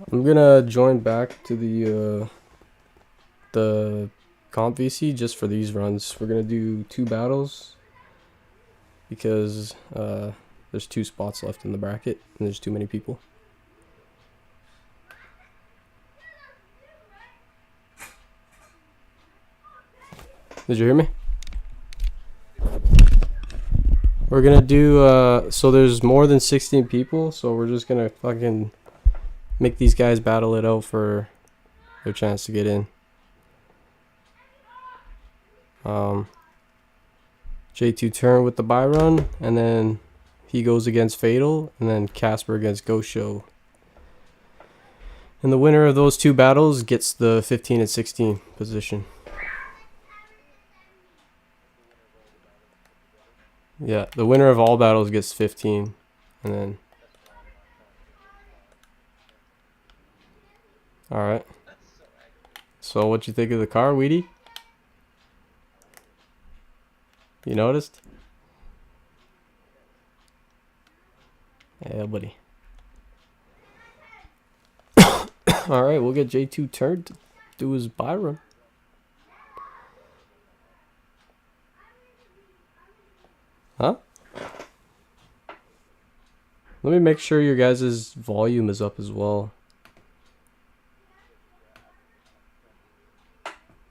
I'm gonna join back to the comp VC just for these runs. We're gonna do 2 battles because there's 2 spots left in the bracket and there's too many people. Did you hear me? We're gonna do so there's more than 16 people, so we're just gonna fucking make these guys battle it out for their chance to get in. J2 turn with the buy run, and then he goes against Fatal, and then Casper against Ghost Show. And the winner of those 2 battles gets the 15 and 16 position. Yeah, the winner of all battles gets 15, and then... Alright. So what you think of the car, Weedy? You noticed? Yeah, buddy. Alright, we'll get J2 turned to do his buy run. Huh? Let me make sure your guys' volume is up as well.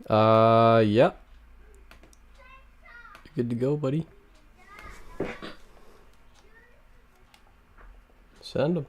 Yeah. You're good to go, buddy. Send them.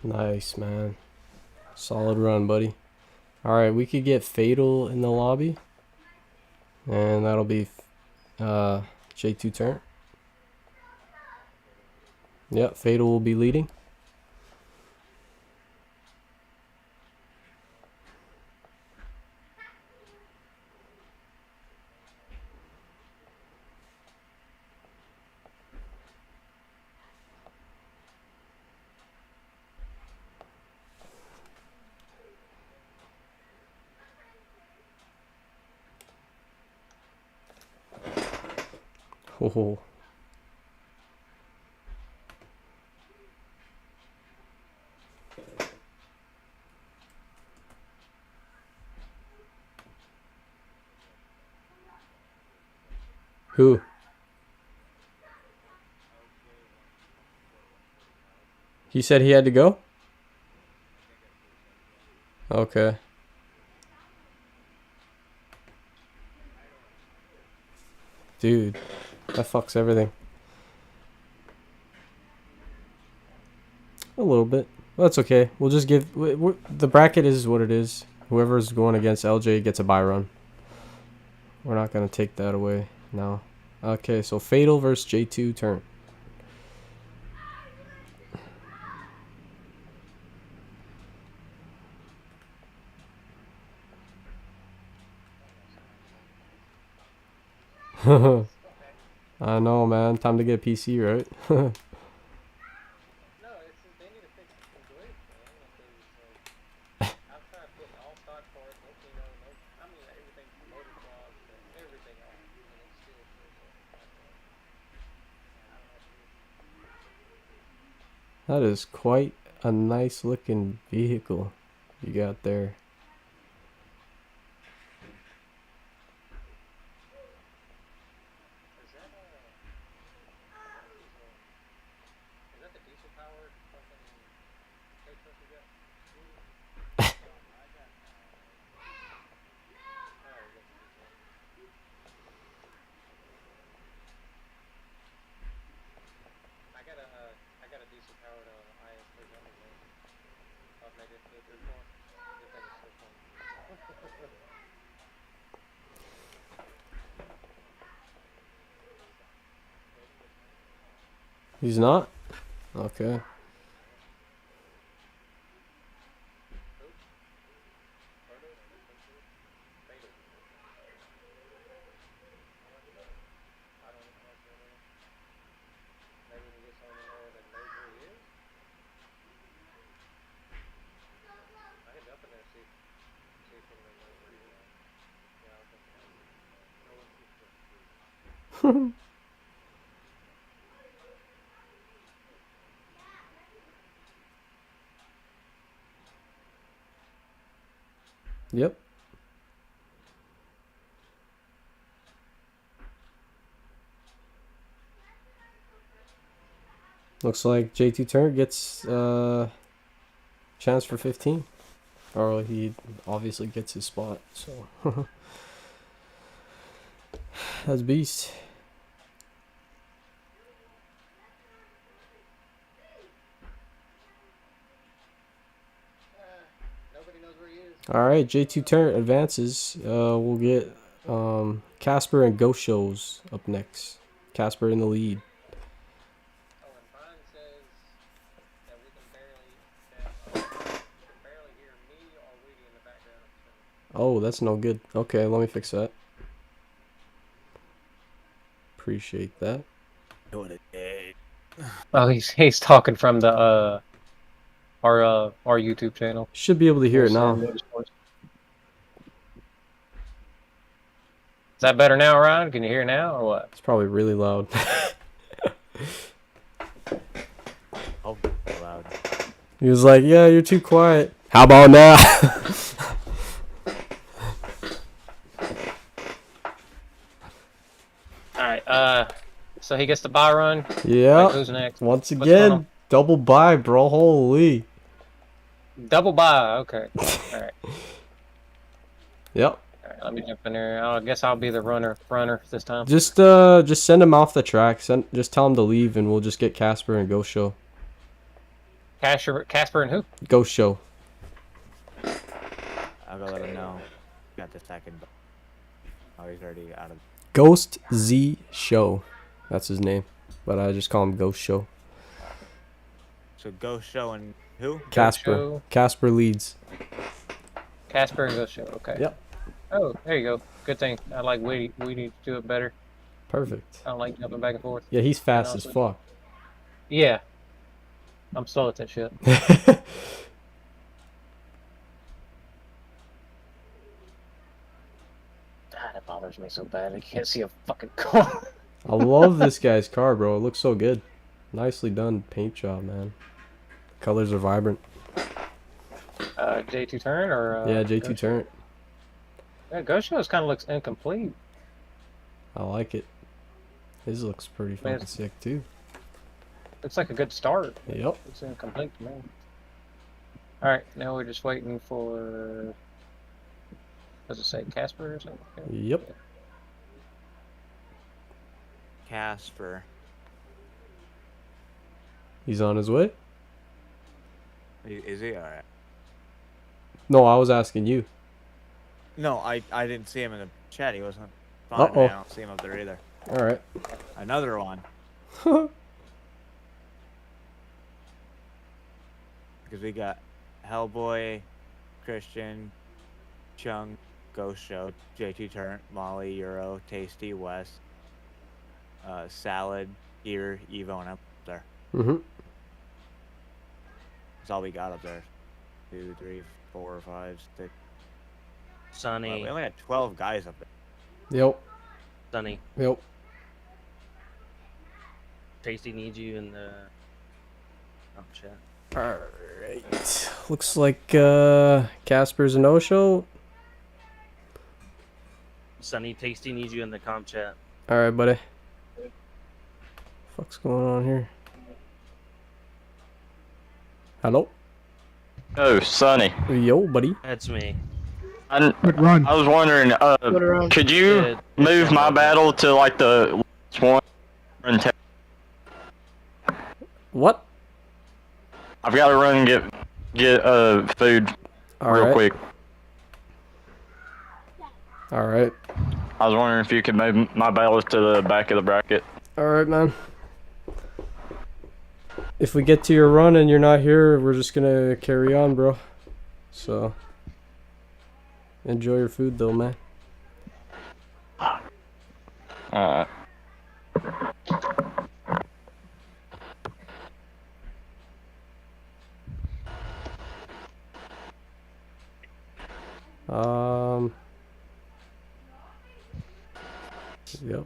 Nice, man. Solid run, buddy. Alright, we could get Fatal in the lobby. And that'll be J2 turn. Yep, Fatal will be leading. Oh. Who? He said he had to go? Okay. Dude, that fucks everything. A little bit. Well, that's okay. We'll just give... the bracket is what it is. Whoever's going against LJ gets a buy run. We're not going to take that away now. Okay, so Fatal versus J2 turn. I know, man. Time to get PC, right? That is quite a nice looking vehicle you got there. He's not? Okay. Yep. Looks like JT Turner gets chance for 15. Or he obviously gets his spot, so that's beast. Alright, J2 Turner advances. We'll get Casper and Ghost Shows up next. Casper in the lead. Oh, that's no good. Okay, let me fix that. Appreciate that. Oh, he's talking from the our YouTube channel. Should be able to hear it now. Is that better now, Ryan? Can you hear now or what? It's probably really loud. Oh, loud. He was like, "Yeah, you're too quiet." How about now? All right. So he gets the buy run. Yeah. Wait, who's next? Once again, double buy, bro. Holy. Double buy. Okay. All right. Yep. All right. Let me jump in there. I guess I'll be the runner this time. Just send him off the track. Just tell him to leave, and we'll just get Casper and Ghost Show. Casper and who? Ghost Show. I'll go let him know. Got the second. Oh, he's already out of. Ghost Z Show. That's his name. But I just call him Ghost Show. So Ghost Show and who? Casper. Show. Casper leads. Casper and Ghost Show. Okay. Yep. Oh, there you go. Good thing. I like we need to do it better. Perfect. I don't like jumping back and forth. Yeah, he's fast as fuck. Yeah. I'm slow at that shit. God, that bothers me so bad. I can't see a fucking car. I love this guy's car, bro. It looks so good. Nicely done paint job, man. Colors are vibrant. J2 Turn or yeah, J2 Turn. Yeah, Ghost Show kind of looks incomplete. I like it. His looks pretty fucking sick too. Looks like a good start. Yep. It's incomplete to me. All right, now we're just waiting for. Does it say Casper or something? Yep. Yeah. Casper. He's on his way? Is he alright? No, I was asking you. No, I didn't see him in the chat. He wasn't. I don't see him up there either. Alright. Another one. Because we got Hellboy, Christian, Chung, Ghost Show, JT Turnt, Molly, Euro, Tasty, West, Salad, here, Evo, and up there. Mm-hmm. That's all we got up there. 2, 3, 4, 5, 6. Sunny. Well, we only had 12 guys up there. Yep. Sunny. Yep. Tasty needs you in the chat. Alright. Looks like Casper's a no-show. Sunny, Tasty needs you in the comp chat. Alright, buddy. What's going on here? Hello? Oh, Sonny. Yo, buddy. That's me. I was wondering, could you move my battle to like the one? What? I've got to run and get food real quick. Alright. I was wondering if you could move my battle to the back of the bracket. Alright, man. If we get to your run and you're not here, we're just gonna carry on, bro. So, enjoy your food, though, man. Alright. Yep.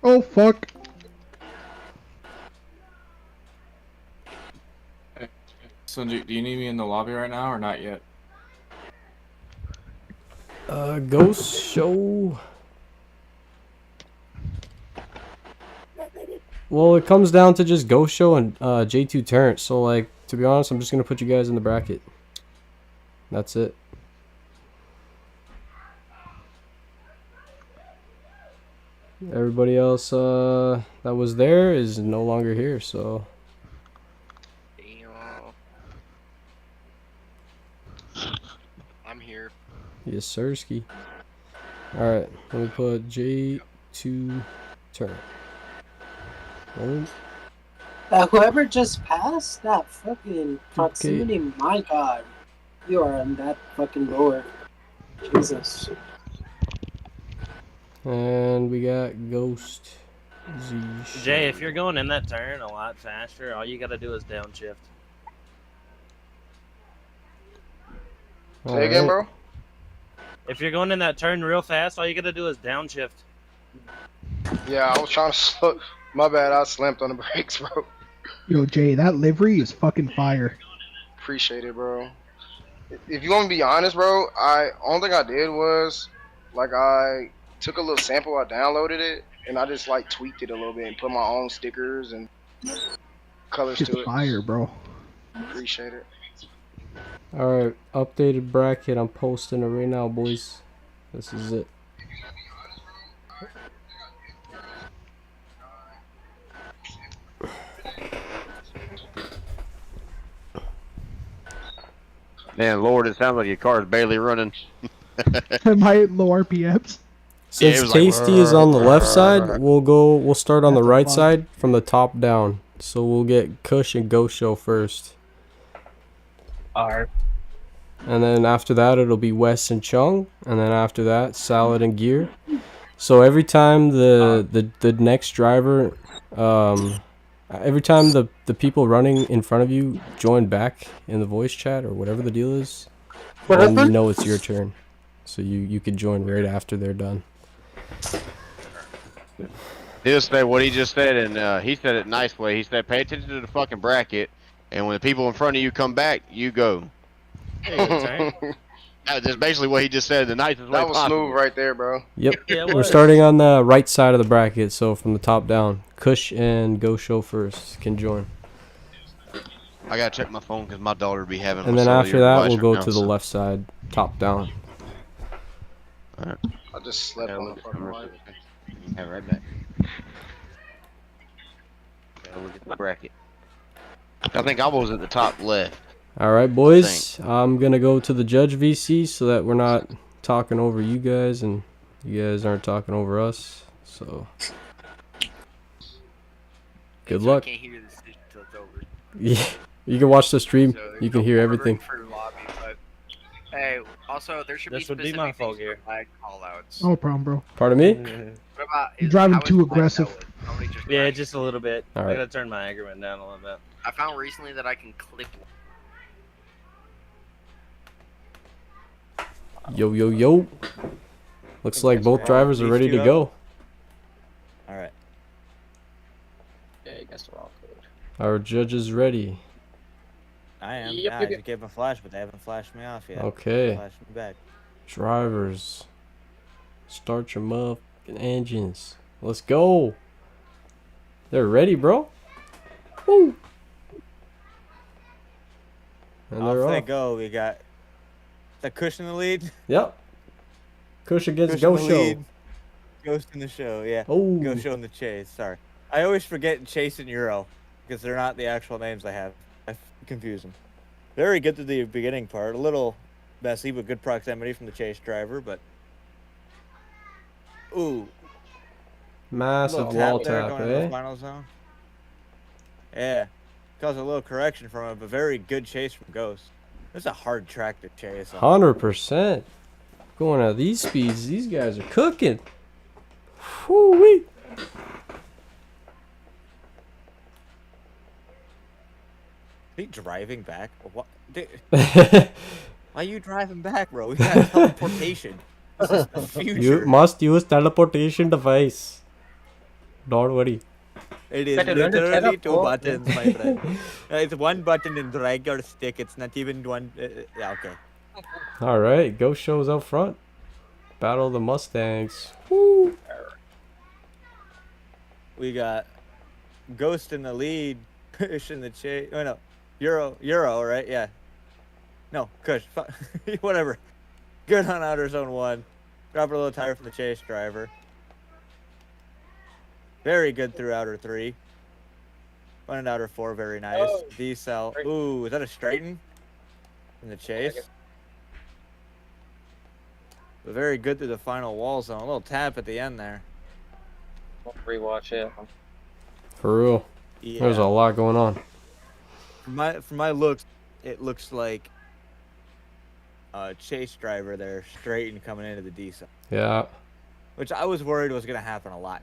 Oh, fuck. So do you need me in the lobby right now or not yet? Ghost show. Well, it comes down to just Ghost Show and J2 Turret. So, like, to be honest, I'm just gonna put you guys in the bracket. That's it. Everybody else that was there is no longer here. So. I'm here. Yes, sirski. Alright, let me put J2 Turret. Whoever just passed that fucking proximity, my god. You are on that fucking lower. Jesus. And we got Ghost Z. Jay, if you're going in that turn a lot faster, all you gotta do is downshift. Say again, bro? If you're going in that turn real fast, all you gotta do is downshift. Yeah, I was trying to slow. My bad, I slammed on the brakes, bro. Yo, Jay, that livery is fucking fire. Appreciate it, bro. If you want me to be honest, bro, only thing I did was, like, I took a little sample, I downloaded it, and I just, like, tweaked it a little bit and put my own stickers and colors It's to it. fire, bro. Appreciate it. Alright, updated bracket. I'm posting it right now, boys. This is it. Man, Lord, it sounds like your car's barely running. My low RPMs. Since Tasty is on the left side, we'll start on the right side from the top down. So we'll get Kush and Ghost Show first. Alright. And then after that it'll be Wes and Chung, and then after that Salad and Gear. So every time the next driver every time the people running in front of you join back in the voice chat or whatever the deal is, then you know it's your turn. So you can join right after they're done. He'll say what he just said, and he said it nice way. He said, pay attention to the fucking bracket, and when the people in front of you come back, you go. That's basically what he just said, the nicest way That was possible. smooth right there, bro. Yep. We're starting on the right side of the bracket, so from the top down. Kush and Ghost Show first can join. I gotta check my phone because my daughter be having. And then after that, we'll go to the left side, top down. Alright. I just slept on the fucking light. Yeah, right back. Okay, look at the bracket. I think I was at the top left. Alright, boys. I'm gonna go to the judge VC so that we're not talking over you guys and you guys aren't talking over us. So, good luck. I can't hear this until it's over. Yeah, you can watch the stream. So you can hear everything. For lobby, but, hey, also there should This be would be specific my fault things here. for flag callouts. No problem, bro. Pardon me? What about You're driving how is too flag aggressive. callout? Somebody just Yeah, crashed. just a little bit. All I right. gotta turn my aggrement down a little bit. I found recently that I can clip. Yo, yo, yo. Looks like both drivers are ready to go. Alright. Yeah, you guessed the wrong code. Our judge is ready. I am. Yep, Yeah, I yep, just gave them a flash, but they haven't flashed me off yet. Okay. Flashed me back. Drivers, start your motherfucking engines. Let's go. They're ready, bro. Woo. And Off they're they off. go. We got the Kush in the lead. Yep. Kush against Kush in Ghost the Show. lead. Ghost in the show, yeah. Oh. Ghost Show in the chase, sorry. I always forget Chase and Euro because they're not the actual names I have. I confuse them. Very good to the beginning part. A little messy, but good proximity from the chase driver, but... Ooh. Massive Little wall there tap, going into the eh? final zone. Yeah. Caused a little correction from it, but very good chase from Ghost. It's a hard track to chase on. 100%. Going at these speeds, these guys are cooking. Whoo-wee. Are you driving back? What? Dude, why are you driving back, bro? We got teleportation. This is the future. You must use teleportation device. Don't worry. It is Better learn to set literally up, two bro. buttons, my friend. It's one button in drag or stick. It's not even one. Yeah, okay. All right, Ghost Show's out front. Battle of the Mustangs. Woo. We got Ghost in the lead, Kush in the chase. Oh no, Euro, right? Yeah. No, Kush. Whatever. Good on outer zone 1. Drop a little tire from the chase driver. Very good through outer 3. One and outer 4, very nice. Oh. D-cell. Ooh, is that a straighten? In the chase. But very good through the final wall zone. A little tap at the end there. I'll rewatch it. For real. Yeah. There's a lot going on. From my looks, it looks like a chase driver there, straighten coming into the D-cell. Yeah. Which I was worried was going to happen a lot.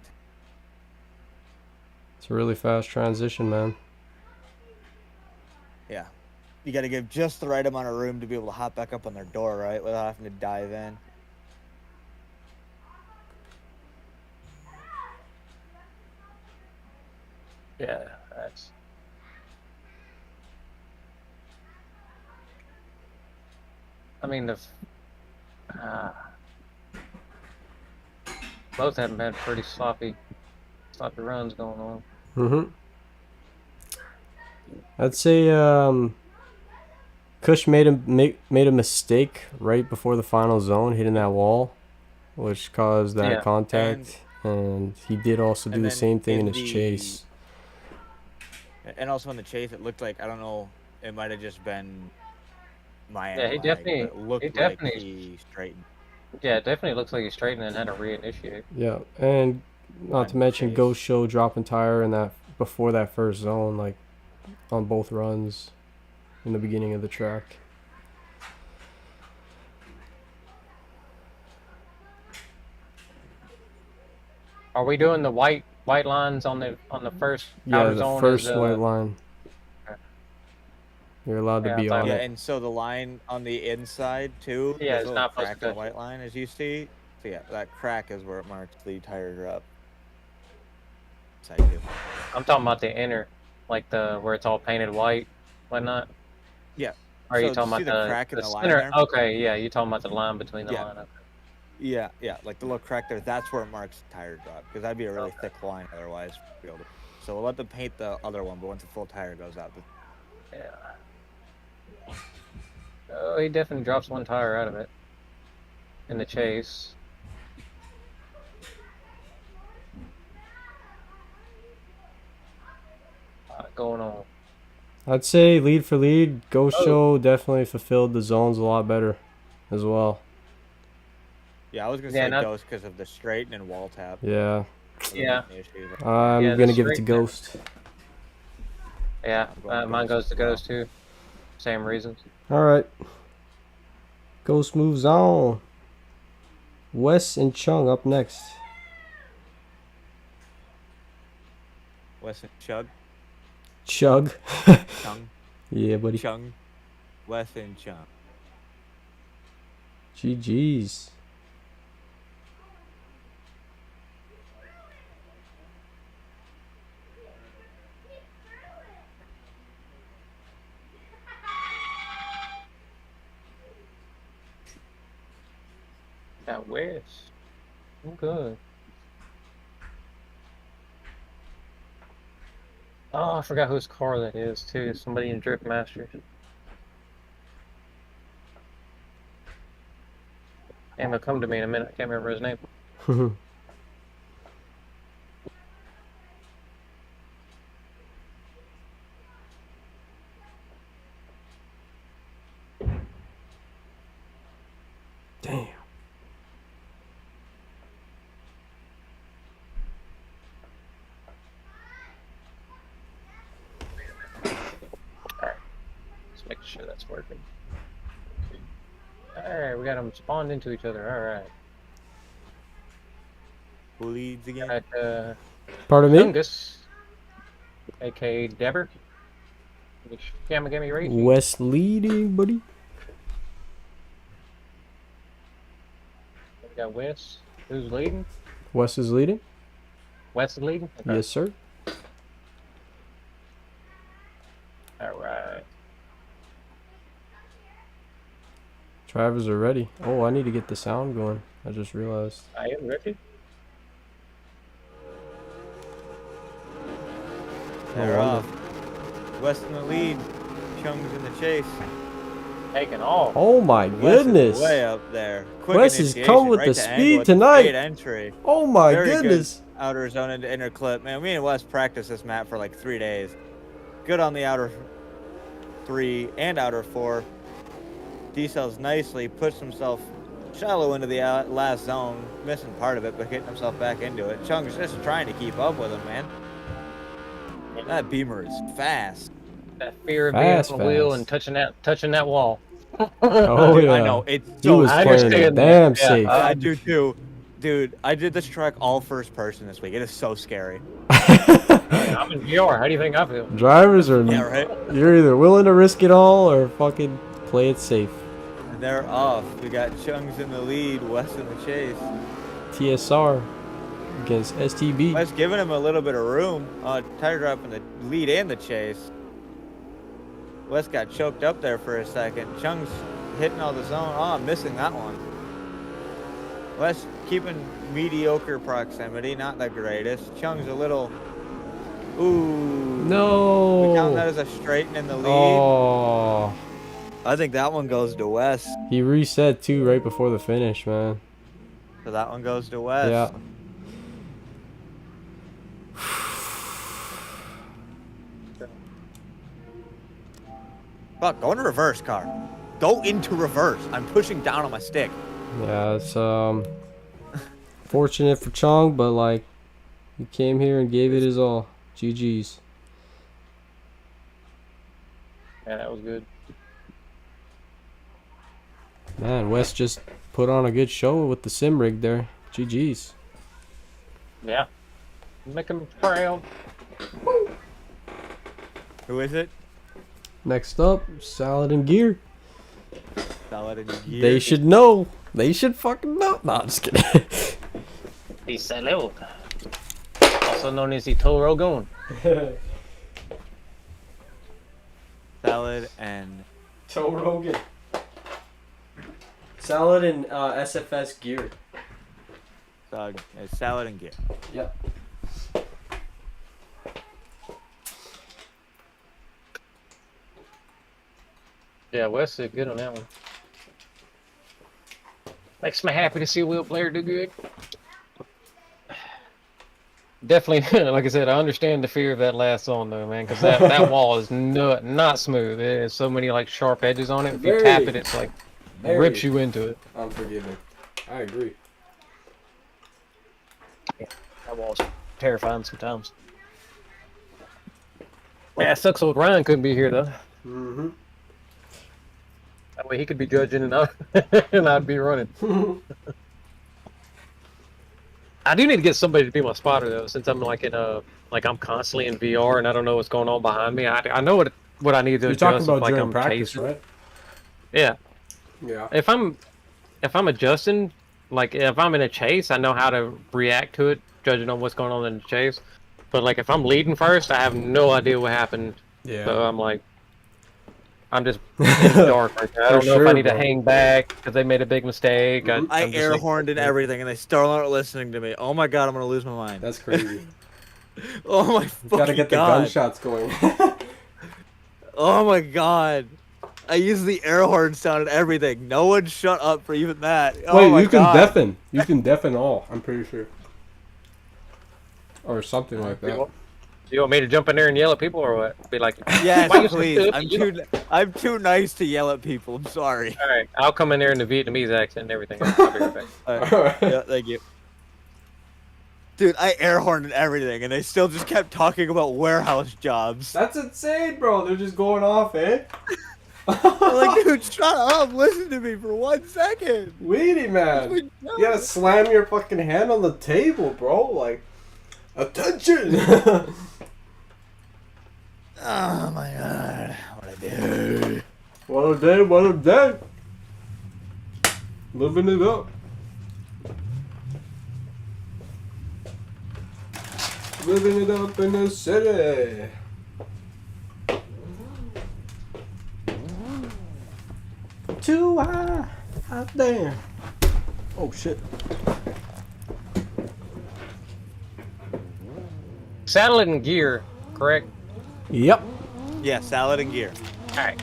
It's a really fast transition, man. Yeah. You got to give just the right amount of room to be able to hop back up on their door, right? Without having to dive in. Yeah, that's. I mean, both have been pretty sloppy runs going on. Mm-hmm. I'd say Kush made a mistake right before the final zone, hitting that wall, which caused that contact, and he did also do the same thing in his chase. And also in the chase, it looked like, I don't know, it might have just been my Yeah, he definitely looked like he straightened. Yeah, it definitely looks like he straightened and had to reinitiate. Yeah, and not to mention Ghost Show dropping tire in that before that first zone, like on both runs in the beginning of the track. Are we doing the white lines on the first outer zone? Yeah, the first white line. You're allowed to be on it. Yeah, and so the line on the inside too. Yeah, it's not crack in the white line, as you see. So yeah, that crack is where it marks the tire drop. Side two. I'm talking about the inner, like where it's all painted white, whatnot. Yeah. Are you talking about the crack in the line center? there? Okay, yeah, you're talking about the line between the line. Okay. Yeah, like the little crack there. That's where it marks the tire drop, because that'd be a really thick line otherwise. So we'll let them paint the other one, but once the full tire goes out. Yeah. Oh, he definitely drops one tire out of it in the chase. Going on. I'd say lead for lead, Ghost Show definitely fulfilled the zones a lot better as well. Yeah, I was gonna say Ghost because of the straighten and wall tap. Yeah. Yeah. I'm gonna give it to Ghost. Yeah, mine goes to Ghost too. Same reasons. Alright. Ghost moves on. Wes and Chung up next. Wes and Chug. Chug. Chung. Yeah, buddy. Chung. Wes and Chung. GG's. Got Wes. I'm good. Oh, I forgot whose car that is too. Somebody in Drift Masters. Damn, it'll come to me in a minute. I can't remember his name. Damn. Alright. Let's make sure that's working. Alright, we got them spawned into each other. Alright. Who leads again? Got, Pardon me? Fungus, aka Debber. Gamma Racing. Wes leading, buddy. We got Wes. Who's leading? Wes is leading. West is leading? Okay. Yes, sir. Alright. Drivers are ready. Oh, I need to get the sound going. I just realized. I am ready. They're wonder. off. West in the lead. Chung's in the chase. Taking off. Oh my Wes goodness. is way up there. Quick Wes has initiation, come with right the to speed angle at the tonight. straight entry. Oh my Very goodness. Good outer zone into inner clip. Man, me and Wes practiced this map for like 3 days. Good on the outer 3 and outer 4. Decels nicely, puts himself shallow into the last zone, missing part of it, but getting himself back into it. Chung's just trying to keep up with him, man. That Beamer is fast. That fear of being on the wheel and touching that wall. Oh yeah. I know. It's He so was playing it damn safe. I do too. Dude, I did this track all first person this week. It is so scary. I'm in VR. How do you think I feel? Drivers are Yeah, right? you're either willing to risk it all or fucking play it safe. They're off. We got Chung's in the lead, Wes in the chase. TSR against STB. Wes giving him a little bit of room. Tire drop in the lead and the chase. Wes got choked up there for a second. Chung's hitting all the zone. Oh, missing that one. Wes keeping mediocre proximity, not the greatest. Chung's a little... Ooh. No. We count that as a straighten in the lead. Oh. I think that one goes to Wes. He reset too right before the finish, man. So that one goes to Wes. Yeah. Fuck, go into reverse, car. Go into reverse. I'm pushing down on my stick. Yeah, it's fortunate for Chong, but like he came here and gave it his all. GG's. Yeah, that was good. Man, Wes just put on a good show with the sim rig there. GG's. Yeah. Make him proud. Who is it? Next up, Salad and Gear. Salad and Gear. They should know. They should fucking know. Nah, I'm just kidding. The Salad. Also known as the Toro Gun. Salad and... Toe Rogan. Salad and SFS Gear. Salad and Gear. Yep. Yeah, Wes did good on that one. Makes me happy to see a wheel player do good. Definitely, like I said, I understand the fear of that last zone though, man, because that wall is not smooth. There's so many like sharp edges on it. If you tap it, it's like rips you into it. Unforgiving. I agree. Yeah, that wall's terrifying sometimes. Yeah, it sucks old Ryan couldn't be here though. Mm-hmm. That way he could be judging and I'd be running. I do need to get somebody to be my spotter though, since I'm like in I'm constantly in VR and I don't know what's going on behind me. I know what I need to You're adjust. talking about like during I'm practice, chasing. right? Yeah. Yeah. If I'm adjusting, like if I'm in a chase, I know how to react to it, judging on what's going on in the chase. But like if I'm leading first, I have no idea what happened. Yeah. So I'm just in the dark right now. I don't know if I need to hang back because they made a big mistake. I air horned and everything, and they still aren't listening to me. Oh my god, I'm gonna lose my mind. That's crazy. Oh my fucking god. Gotta get the gunshots going. Oh my god. I use the air horn sound and everything. No one shut up for even that. Oh Wait, my you can god. deafen. You can deafen all, I'm pretty sure. Or something like that. You want me to jump in there and yell at people or what? Be like, yes, "Why you please. stupid?" I'm too nice to yell at people. I'm sorry. All right, I'll come in there in the Vietnamese accent and everything. I'll be right back. All right. Yeah, thank you. Dude, I air horned and everything, and they still just kept talking about warehouse jobs. That's insane, bro. They're just going off, eh? I'm like, dude, shut up. Listen to me for 1 second. Weedy, man. You gotta slam your fucking hand on the table, bro. Like, attention. Oh my god. What a day. What a day, what a day. Living it up. living it up in the city. Too high, hot damn. Oh shit. Saddle it in gear, correct? Yep. Yeah, salad and gear. All right.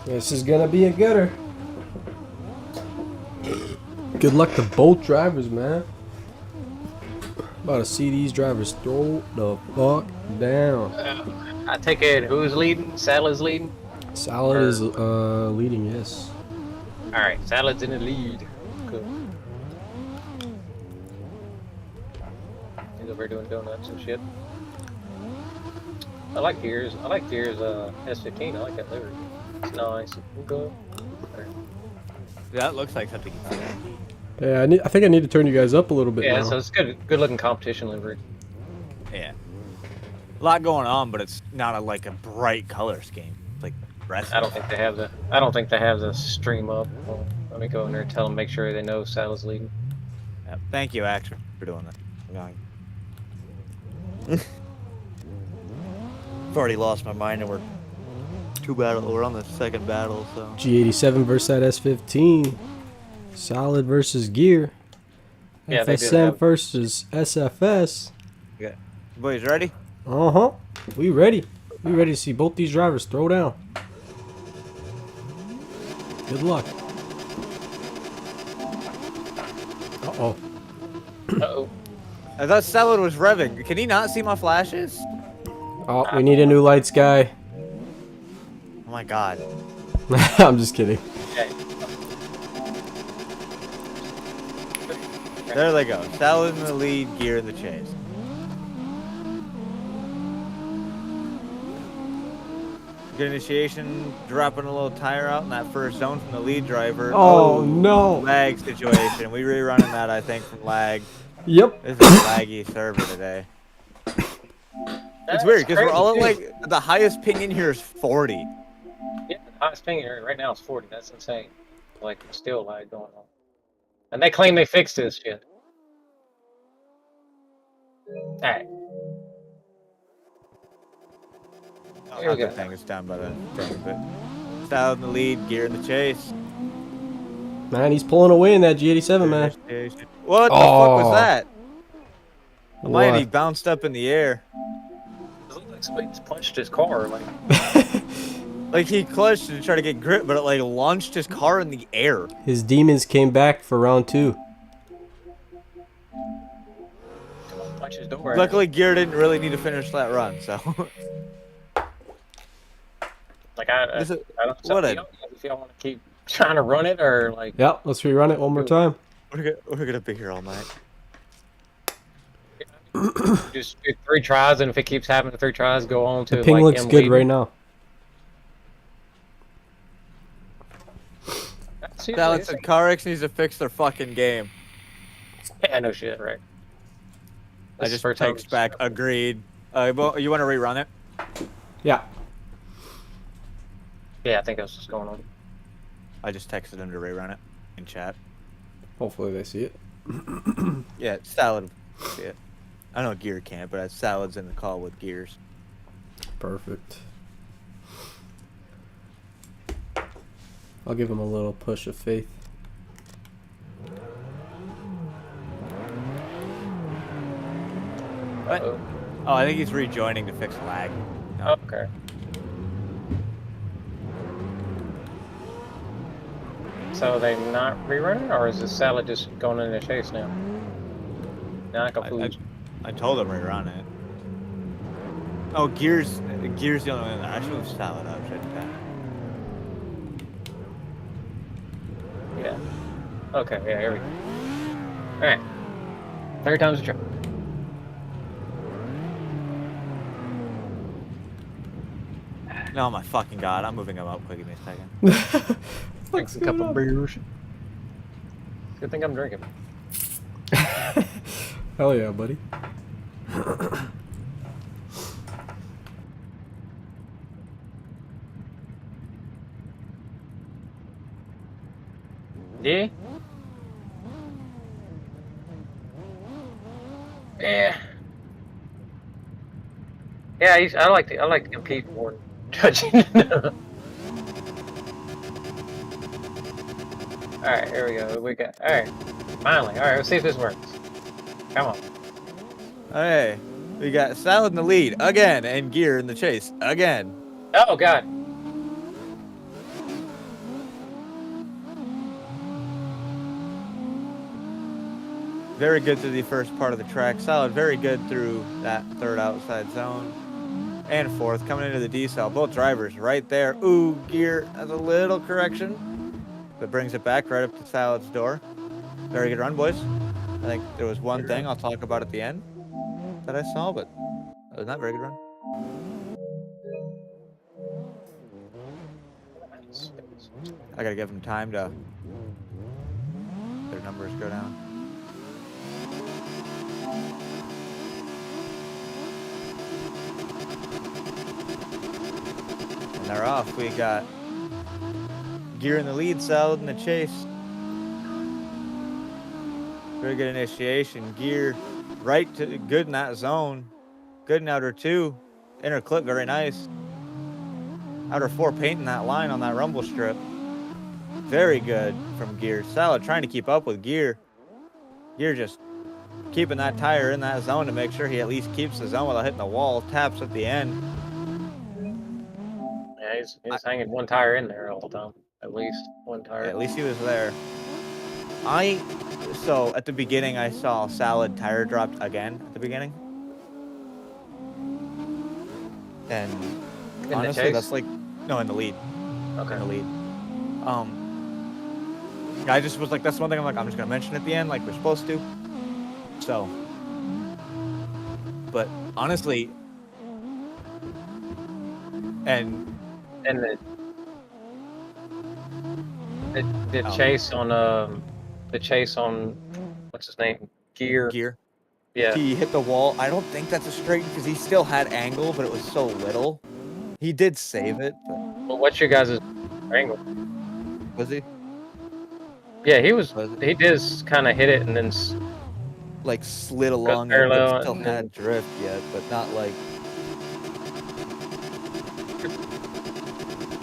This is gonna be a gooder. Good luck to both drivers, man. About to see these drivers throw the fuck down. I take it. Who's leading? Saddle is leading. Salad is leading, yes. All right, Salad's in the lead. Cool. He's over doing donuts and shit. I like Gears. I like Gears S15. I like that livery. It's nice. Cool. That looks like something. Yeah, I think I need to turn you guys up a little bit Yeah, now. so it's good looking competition livery. Yeah. A lot going on, but it's not like a bright color scheme. It's like I don't think they have the. I don't think they have the stream up. Well, let me go in there and tell them, make sure they know Saddle's leading. Yep. Thank you, Axe, for doing that. I've already lost my mind, and we're we're on the second battle, so. G87 versus that S15. Solid versus Gear. Yeah, FSM versus SFS. Yeah. Boys, ready? Uh-huh. We ready. We ready to see both these drivers throw down. Good luck. Uh-oh. Uh-oh. I thought Salad was revving. Can he not see my flashes? Oh, we need a new lights guy. Oh my god. I'm just kidding. Okay. There they go. Salad in the lead, Gear in the chase. Good initiation, dropping a little tire out in that first zone from the lead driver. Oh, no. Lag situation. We rerunning that, I think, from lag. Yep. This is a laggy server today. It's weird because we're all at like the highest ping in here is 40. Yeah, the highest ping here right now is 40. That's insane. Like, still lag going on. And they claim they fixed this shit. Alright. Here we go. Thing is down by the thing, but Salad in the lead, Gear in the chase. Man, he's pulling away in that G87, man. What the fuck was that? What? He bounced up in the air. It looked like somebody just punched his car. Like, like he clutched to try to get grip, but it like launched his car in the air. His demons came back for round 2. punch his door. Luckily, Gear didn't really need to finish that run, so. Like, I don't what if y'all want to keep trying to run it or like. Yeah, let's rerun it one more time. We're gonna be here all night. Just do 3 tries, and if it keeps happening 3 tries, go on to The ping like looks him good leading. right now. Dallas and CarX needs to fix their fucking game. Yeah, no shit, right. I just text back, agreed. Well, you want to rerun it? Yeah. Yeah, I think that's what's going on. I just texted him to rerun it in chat. Hopefully they see it. Yeah, Salad. See it. I know Gear can't, but Salad's in the call with Gears. Perfect. I'll give him a little push of faith. What? Oh, I think he's rejoining to fix lag. No. Okay. So they not rerunning, or is the Salad just going in the chase now? Now I confused. I told him rerun it. Oh, Gears the only one. I should have Salad up, shouldn't I? Yeah. Okay, yeah, here we go. Alright. 3 times the charm. No, my fucking god. I'm moving him up quick. Give me a second. Thanks a couple beers. Good thing I'm drinking. Hell yeah, buddy. Yeah? Yeah. Yeah, I like to compete more than judging. Alright, here we go. We got alright. Finally. Alright, let's see if this works. Come on. Hey, we got Salad in the lead again, and Gear in the chase again. Oh god. Very good through the first part of the track. Salad very good through that third outside zone. And fourth, coming into the decel. Both drivers right there. Ooh, Gear has a little correction. But brings it back right up to Salad's door. Very good run, boys. I think there was one thing I'll talk about at the end that I saw, but it was not a very good run. I gotta give them time to their numbers go down. And they're off. We got Gear in the lead, Salad in the chase. Very good initiation. Gear right to good in that zone. Good in outer 2. Inner clip, very nice. Outer 4 painting that line on that rumble strip. Very good from Gear. Salad trying to keep up with Gear. Gear just keeping that tire in that zone to make sure he at least keeps the zone without hitting the wall. Taps at the end. Yeah, he's hanging one tire in there all the time. At least one tire. At least he was there. So at the beginning I saw Salad tire dropped again at the beginning. And In honestly, that's like no, in the lead. Okay. In the lead. I just was like, that's one thing I'm like, I'm just gonna mention at the end, like we're supposed to. So, but honestly, and the chase on what's his name? Gear. Yeah. He hit the wall. I don't think that's a straight because he still had angle, but it was so little. He did save it. But... Well, what's your guys' angle? Was he? Yeah, he did kind of hit it and then like slid along it, but still had drift yet, but not like.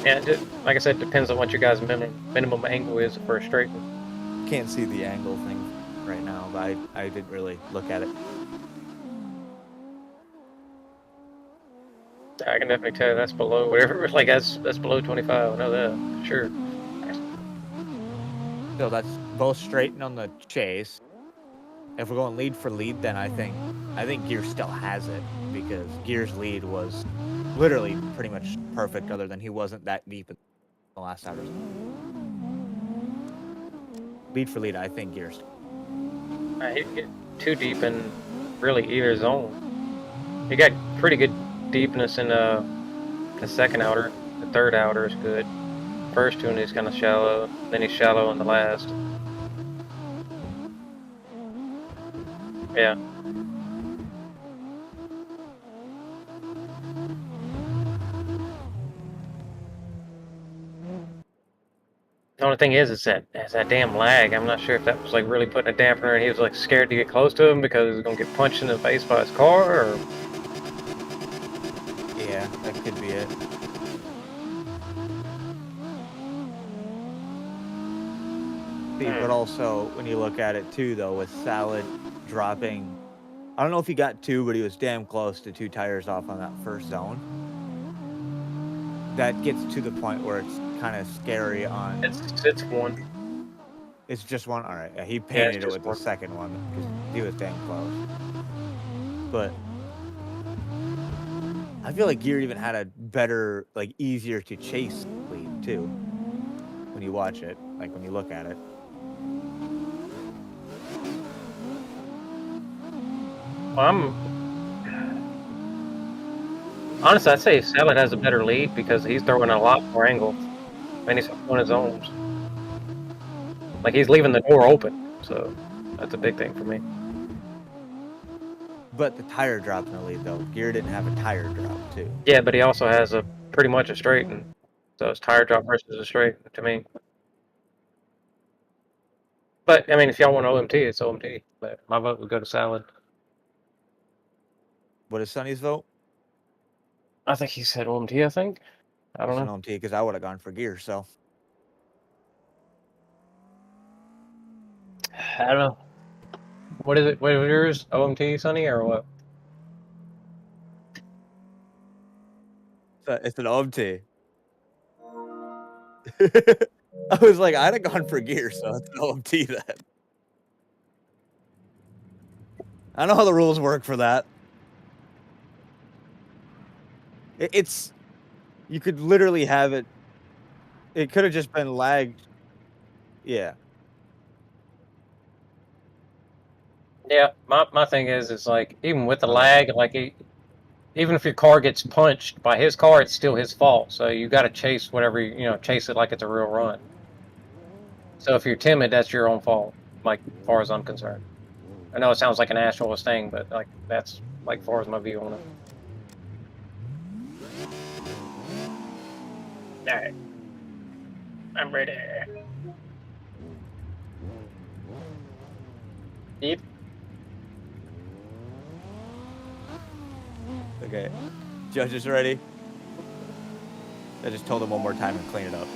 Yeah, like I said, it depends on what your guys' minimum angle is for a straight. Can't see the angle thing right now, but I didn't really look at it. I can definitely tell that's below whatever. Like that's below 25. I know that for sure. So that's both straighten on the chase. If we're going lead for lead, then I think Gear still has it because Gear's lead was literally pretty much perfect, other than he wasn't that deep in the last hours. Lead for lead, I think Gear's. He didn't get too deep in really either zone. He got pretty good deepness in the second outer. The third outer is good. First two and he's kind of shallow. Then he's shallow in the last. Yeah. The only thing is that damn lag. I'm not sure if that was like really putting a dampener and he was like scared to get close to him because he was gonna get punched in the face by his car, or yeah, that could be it. But also, when you look at it too, though, with Salad dropping, I don't know if he got 2, but he was damn close to 2 tires off on that first zone. That gets to the point where it's kind of scary on. It's 1. It's just 1. All right, yeah, he painted it with the second one because he was damn close. But I feel like Gear even had a better, like, easier to chase lead too. When you watch it, like when you look at it. Honestly, I'd say Salad has a better lead because he's throwing a lot more angle and he's on his own. Like he's leaving the door open, so that's a big thing for me. But the tire dropped in the lead though. Gear didn't have a tire drop too. Yeah, but he also has a pretty much a straight, and so it's tire drop versus a straight to me. But I mean, if y'all want OMT, it's OMT. But my vote would go to Salad. What is Sonny's vote? I think he said OMT. I think. I don't It's an know. OMT because I would have gone for gear. So I don't know. What is it? What is yours? OMT, Sonny, or what? it's an OMT. I was like, I'd have gone for gear, so it's an OMT then. I know how the rules work for that. It's you could literally have it. It could have just been lagged. Yeah. Yeah, my thing is like even with the lag, like even if your car gets punched by his car, it's still his fault. So you got to chase whatever chase it like it's a real run. So if you're timid, that's your own fault. Like as far as I'm concerned. I know it sounds like a nationalist thing, but like that's like far as my view on it. All right, I'm ready. Yep. Okay. Judges ready? I just told him one more time and clean it up.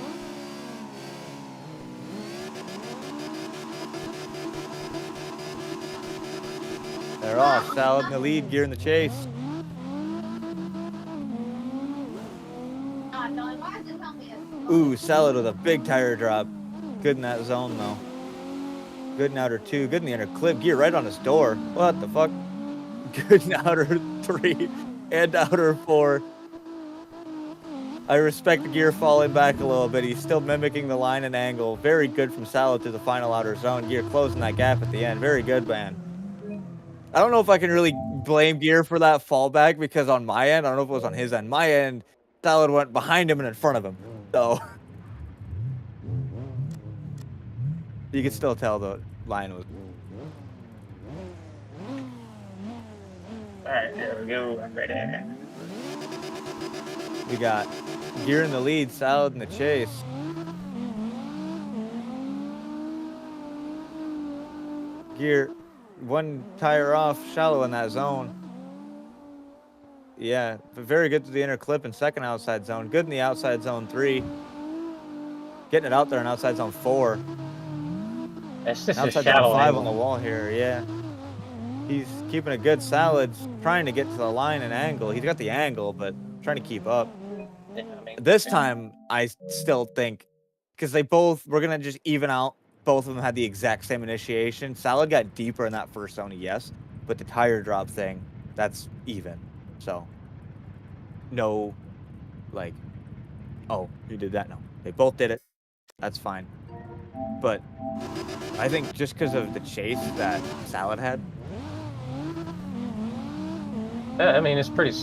They're off. Salad in the lead, gear in the chase. Ooh, Salad with a big tire drop. Good in that zone, though. Good in outer 2. Good in the inner clip. Gear right on his door. What the fuck? Good in outer 3 and outer 4. I respect the gear falling back a little bit. He's still mimicking the line and angle. Very good from Salad to the final outer zone. Gear closing that gap at the end. Very good, man. I don't know if I can really blame Gear for that fallback because on my end, I don't know if it was on his end. My end, Salad went behind him and in front of him. So you can still tell the line was. All right, here we go. I'm ready. We got Gear in the lead, Salad in the chase. Gear, one tire off, shallow in that zone. Yeah, very good to the inner clip and second outside zone. Good in the outside zone 3. Getting it out there in outside zone 4. It's just outside a shallow zone 5 angle on the wall here, yeah. He's keeping a good Salad, trying to get to the line and angle. He's got the angle, but trying to keep up. Yeah, I mean, This time, I still think, because they both, we're going to just even out. Both of them had the exact same initiation. Salad got deeper in that first zone, yes. But the tire drop thing, that's even. So, no, like, oh, you did that? No. They both did it. That's fine. But I think just because of the chase that Salad had. I mean, it's pretty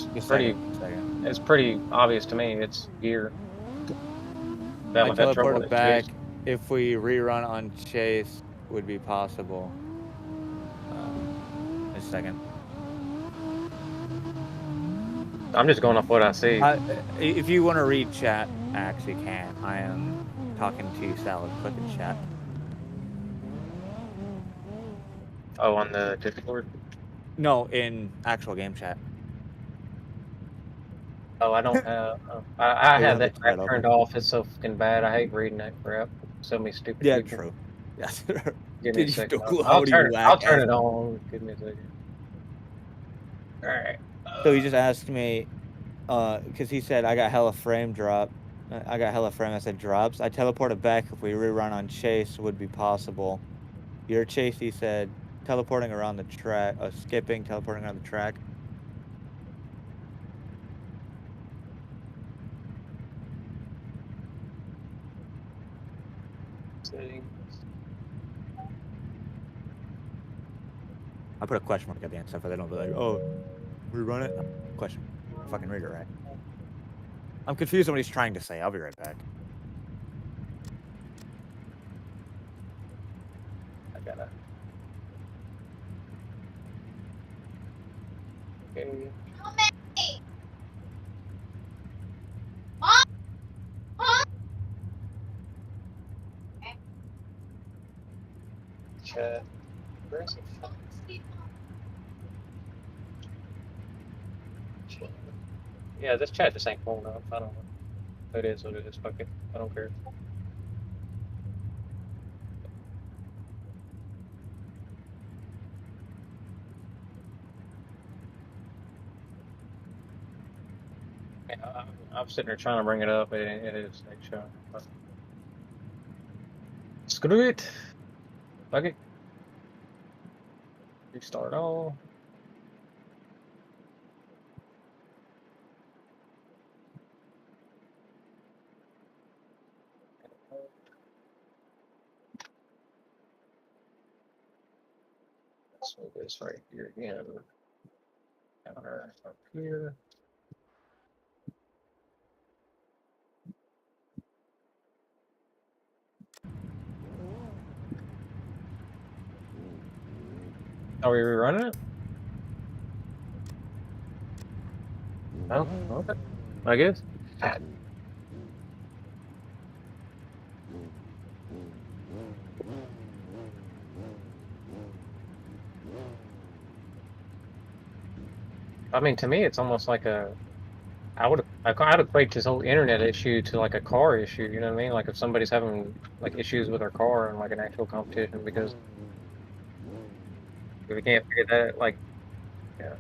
obvious to me. It's Gear. I teleported back. If we rerun on chase, would be possible. A second. I'm just going off what I see. If you want to read chat, I actually can. I am talking to Salad. Click in chat. Oh, on the Discord? No, in actual game chat. Oh, I don't have. I have that crap turned off. It's so fucking bad. I hate reading that crap. So many stupid people. True. Yes. Give me a second. I'll turn it on. Give me a second. All right. So he just asked me, because he said I got hella frame drop. I got hella frame. I said drops. I teleported back. If we rerun on chase, would be possible. Your chase, he said, teleporting around the track, skipping, teleporting around the track. I put a question mark at the end, so they don't be like, oh, rerun it? Question. Fucking read it right. I'm confused on what he's trying to say. I'll be right back. I gotta. Okay. Chat. Where's it? Yeah, this chat just ain't pulling up. I don't know. It is what it is. Fuck it. I don't care. Yeah, I'm sitting there trying to bring it up. It is like showing. But screw it. Fuck it. Restart all. Let's move this right here again. Counter up here. Are we rerunning it? Oh, okay. I guess. I mean, to me, it's almost like I'd equate this whole internet issue to like a car issue. You know what I mean? Like if somebody's having like issues with their car and like an actual competition, because if we can't figure that, like, yeah.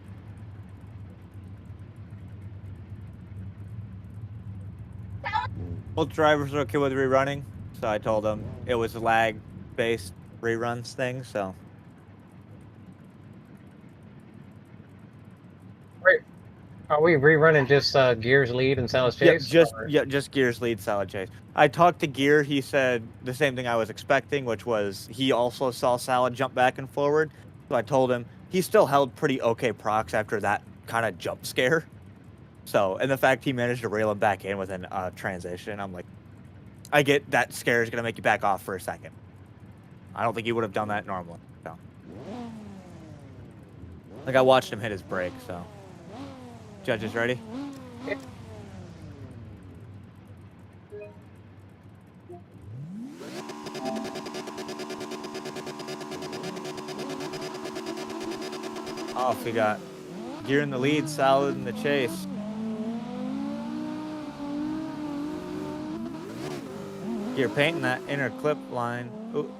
Both drivers are okay with rerunning, so I told them it was a lag-based reruns thing. So. Are we rerunning just Gears lead and Sal's chase? Just Gear's lead, Salad Chase. I talked to Gear. He said the same thing I was expecting, which was he also saw Salad jump back and forward. So I told him he still held pretty okay procs after that kind of jump scare. So, and the fact he managed to reel him back in within transition, I'm like, I get that scare is gonna make you back off for a second. I don't think he would have done that normally. So, like I watched him hit his brake. So, judges ready? Yeah. Off we got Gear in the lead, Salad in the chase. Gear painting that inner clip line. Ooh,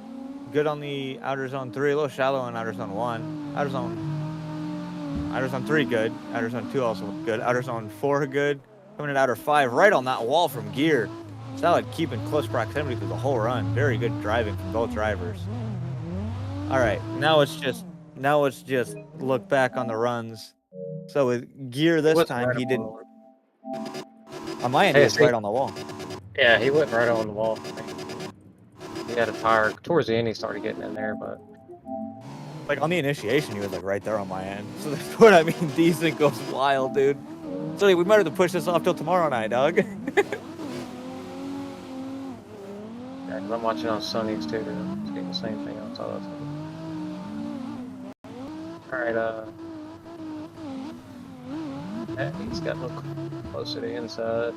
good on the outer zone 3, a little shallow on outer zone 1. Outer zone 3 good. Outer zone 2 also good. Outer zone 4 good. Coming in outer 5, right on that wall from Gear. Salad keeping close proximity through the whole run. Very good driving from both drivers. All right, now it's just look back on the runs. So with Gear this time, right he didn't. On my end, he was right on the wall. Yeah, he went right on the wall. He had a tire. Towards the end, he started getting in there, but like on the initiation, he was like right there on my end. So that's what I mean. Decent goes wild, dude. So we might have to push this off till tomorrow night, dog. Yeah, because I'm watching on Sony's too. It's getting the same thing on all Alright, he's got to look closer to the inside.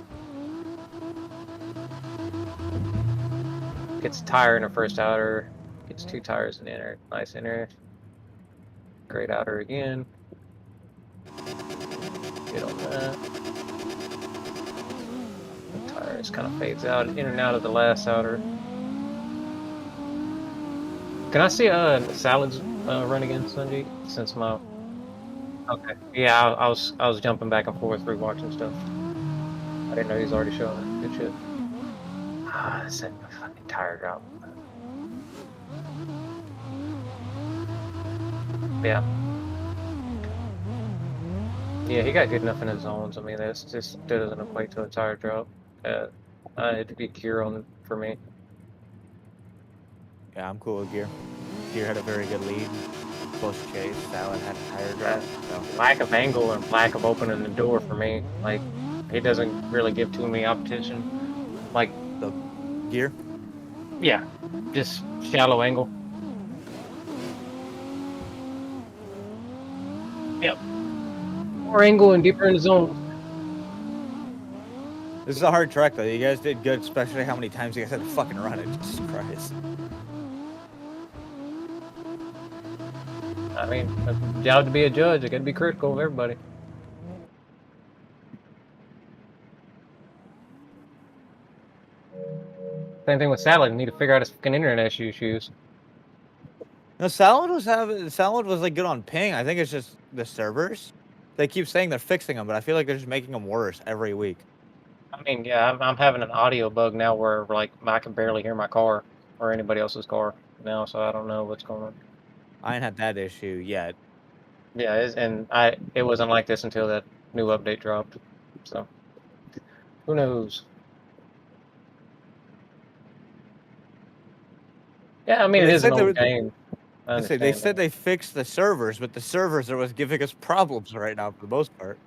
Gets a tire in the first outer. Gets 2 tires in the inner. Nice inner. Great outer again. Get on that. The tire just kind of fades out in and out of the last outer. Can I see Salad's run again, Sanjeev? Since my okay, yeah, I was jumping back and forth rewatching stuff. I didn't know he was already showing it. Good shit. Ah, that's a fucking tire drop. Yeah. Yeah, he got good enough in his zones. I mean, that doesn't equate to a tire drop. It'd be Gear on for me. Yeah, I'm cool with Gear. Gear had a very good lead. Close chase. Salad had a tire drop. So. Lack of angle and lack of opening the door for me. Like, he doesn't really give too many opposition. Like the Gear. Yeah, just shallow angle. Yep. More angle and deeper in the zone. This is a hard track, though. You guys did good, especially how many times you guys had to fucking run it. Jesus Christ. I mean, job to be a judge. I gotta be critical of everybody. Same thing with Salad. You need to figure out his fucking internet issues. No, Salad was like good on ping. I think it's just the servers. They keep saying they're fixing them, but I feel like they're just making them worse every week. I mean, yeah, I'm having an audio bug now where like I can barely hear my car or anybody else's car now, so I don't know what's going on. I ain't had that issue yet. Yeah, it wasn't like this until that new update dropped. So who knows? Yeah, I mean, it is an old game. They said they fixed the servers, but the servers are what's giving us problems right now for the most part.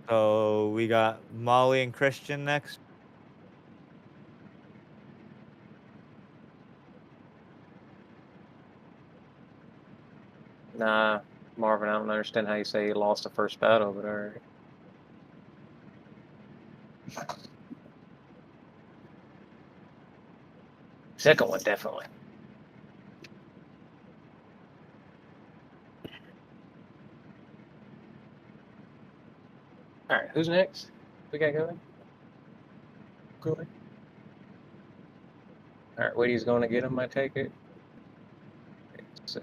So we got Molly and Christian next. Nah, Marvin, I don't understand how you say he lost the first battle, but alright. Second one, definitely. Alright, who's next? We got going? Good. Alright, Woody's going to get him, I take it. Okay, so...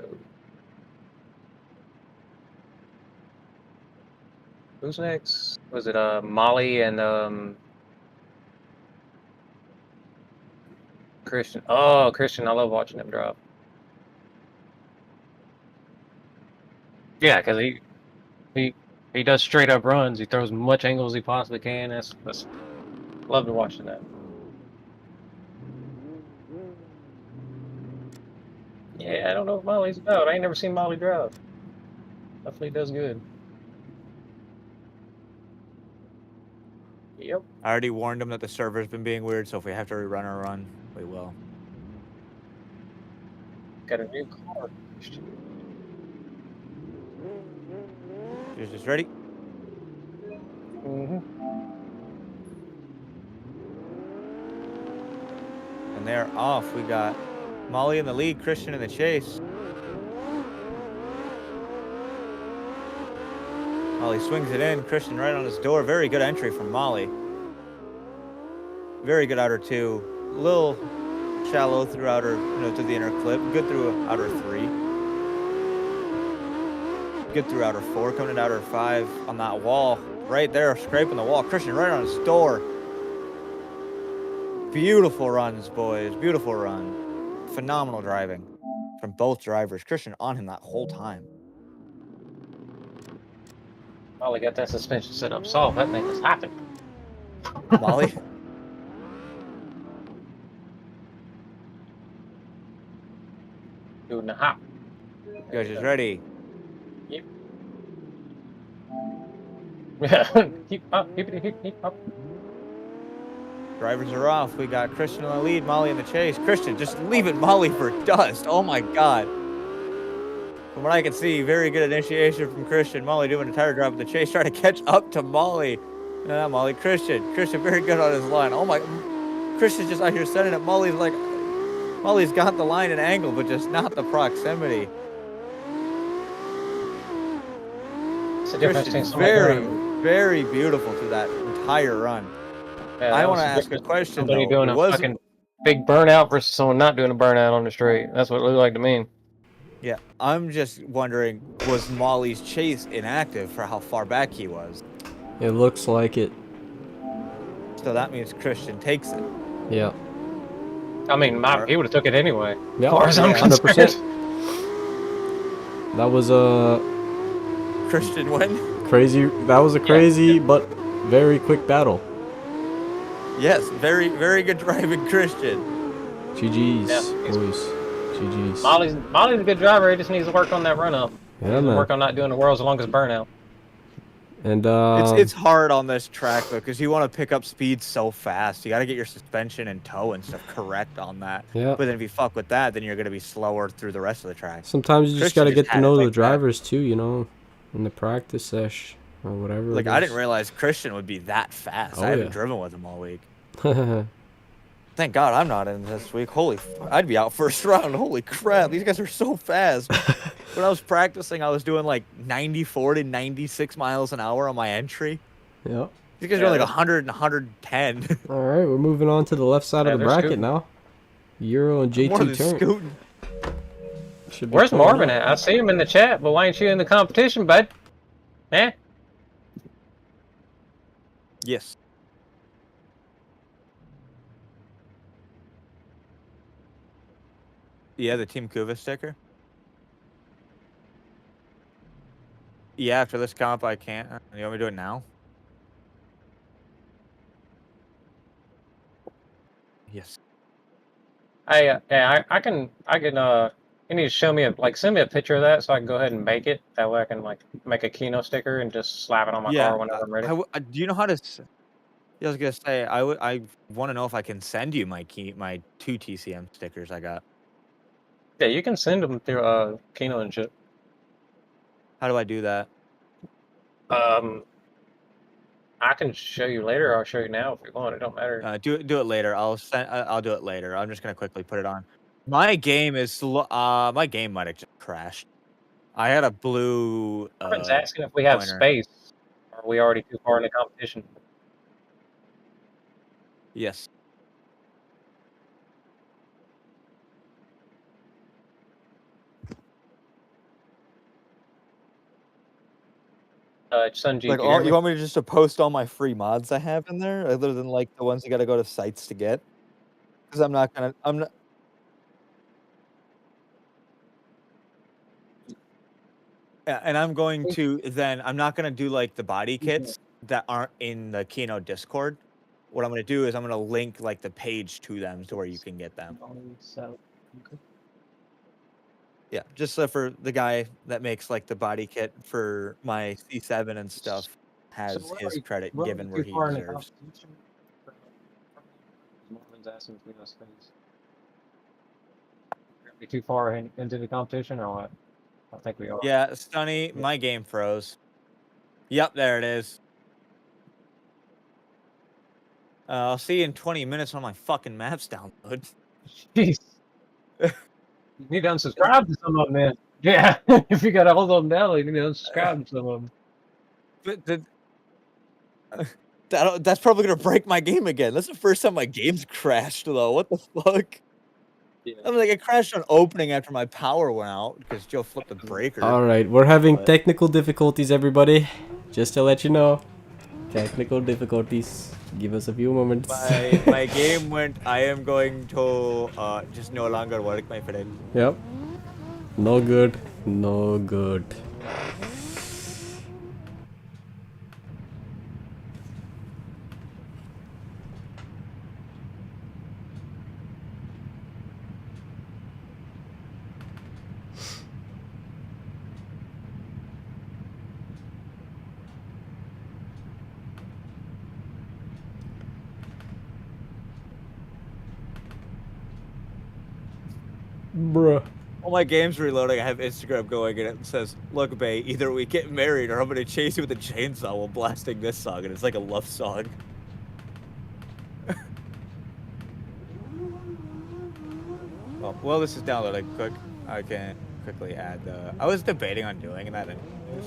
who's next? Was it Molly and Christian? Oh, Christian, I love watching him drop. Yeah, because he does straight up runs. He throws as much angle as he possibly can. That's love to watching that. Yeah, I don't know what Molly's about. I ain't never seen Molly drive. Definitely does good. Yep. I already warned him that the server's been being weird, so if we have to rerun our run, we will. Got a new car. Yours is ready? Mm-hmm. And they're off. We got Molly in the lead, Christian in the chase. Molly swings it in. Christian right on his door. Very good entry from Molly. Very good outer two. A little shallow through outer, to the inner clip. Good through outer three. Good through outer four. Coming to outer five on that wall. Right there, scraping the wall. Christian right on his door. Beautiful runs, boys. Beautiful run. Phenomenal driving from both drivers. Christian on him that whole time. Molly got that suspension set up soft. That thing is hopping. Molly. Doing the hop. Yours is ready. Yep. Yeah. Keep up. Keep up. Drivers are off. We got Christian in the lead, Molly in the chase. Christian just leaving Molly for dust. Oh my God. From what I can see, very good initiation from Christian. Molly doing a tire drop in the chase, trying to catch up to Molly. Molly, Christian very good on his line. Oh my, Christian's just out here setting it. Molly's got the line and angle, but just not the proximity. It's a difference between very beautiful to that entire run. Yeah, I want to ask a question. Somebody doing a fucking big burnout versus someone not doing a burnout on the straight. That's what it looked like to me. Yeah, I'm just wondering, was Molly's chase inactive for how far back he was? It looks like it. So that means Christian takes it. Yeah. I mean, he would have took it anyway. Yeah, as far as I'm 100%. That was a Christian win. Crazy. That was a crazy but very quick battle. Yes, very good driving, Christian. GG's, boys. GG's. Molly's a good driver. He just needs to work on that run up. Yeah, man. Work on not doing the world's longest burnout. And it's hard on this track though, because you want to pick up speed so fast. You got to get your suspension and toe and stuff correct on that. Yeah. But then if you fuck with that, then you're gonna be slower through the rest of the track. Sometimes you just got to get to know the drivers too, in the practice sesh or whatever. Like I didn't realize Christian would be that fast. I haven't driven with him all week. Thank God I'm not in this week. Holy, I'd be out first round. Holy crap, these guys are so fast. When I was practicing, I was doing like 94 to 96 miles an hour on my entry. Yeah. These guys are like 100 and 110. All right, we're moving on to the left side of the they're bracket scooting. now. Euro and More J2 than turn. scooting. Should be Where's pulling Marvin up. at? I see him in the chat, but why ain't you in the competition, bud? Eh? Yes. Yeah, the Team Kuva sticker. Yeah, after this comp, I can't. You want me to do it now? Yes. Yeah, I can, you need to show me send me a picture of that so I can go ahead and make it. That way I can, make a Kino sticker and just slap it on my car whenever I'm ready. Do you know how to? Yeah, I was gonna say I want to know if I can send you my 2 TCM stickers I got. Yeah, you can send them through, Kino and shit. How do I do that? I can show you later, or I'll show you now if you want. It don't matter. Do it later. I'll do it later. I'm just gonna quickly put it on. My game is my game might have just crashed. I had a blue. Marvin's asking if we have pointer. space. Or are we already too far in the competition? Yes. Sunji, Like you want me to just post all my free mods I have in there, other than like the ones you got to go to sites to get? Because I'm not. Yeah, and I'm going to I'm not gonna do like the body kits that aren't in the Kino Discord. What I'm gonna do is I'm gonna link like the page to them to where you can get them. Yeah, just so for the guy that makes like the body kit for my C7 and stuff has his credit given where he deserves. Marvin's asking if we have space. Are we too far into the competition or what? I think we are. Yeah, Stunny, my game froze. Yep, there it is. I'll see you in 20 minutes when my fucking maps download. Jeez. You need to unsubscribe to some of them, man. Yeah, if you got to hold them down, you need to unsubscribe to some of them. But that's probably gonna break my game again. That's the first time my game's crashed, though. What the fuck? Yeah. I mean, like, it crashed on opening after my power went out because Joe flipped the breaker. All right, we're having technical difficulties, everybody. Just to let you know, technical difficulties. Give us a few moments. My game went. I am going to just no longer work, my friend. Yep. No good. No good. Bruh. All my game's reloading. I have Instagram going and it says, "Look, Bay, either we get married or I'm gonna chase you with a chainsaw while blasting this song," and it's like a love song. Well, this is downloading quick. I can quickly add the. I was debating on doing that,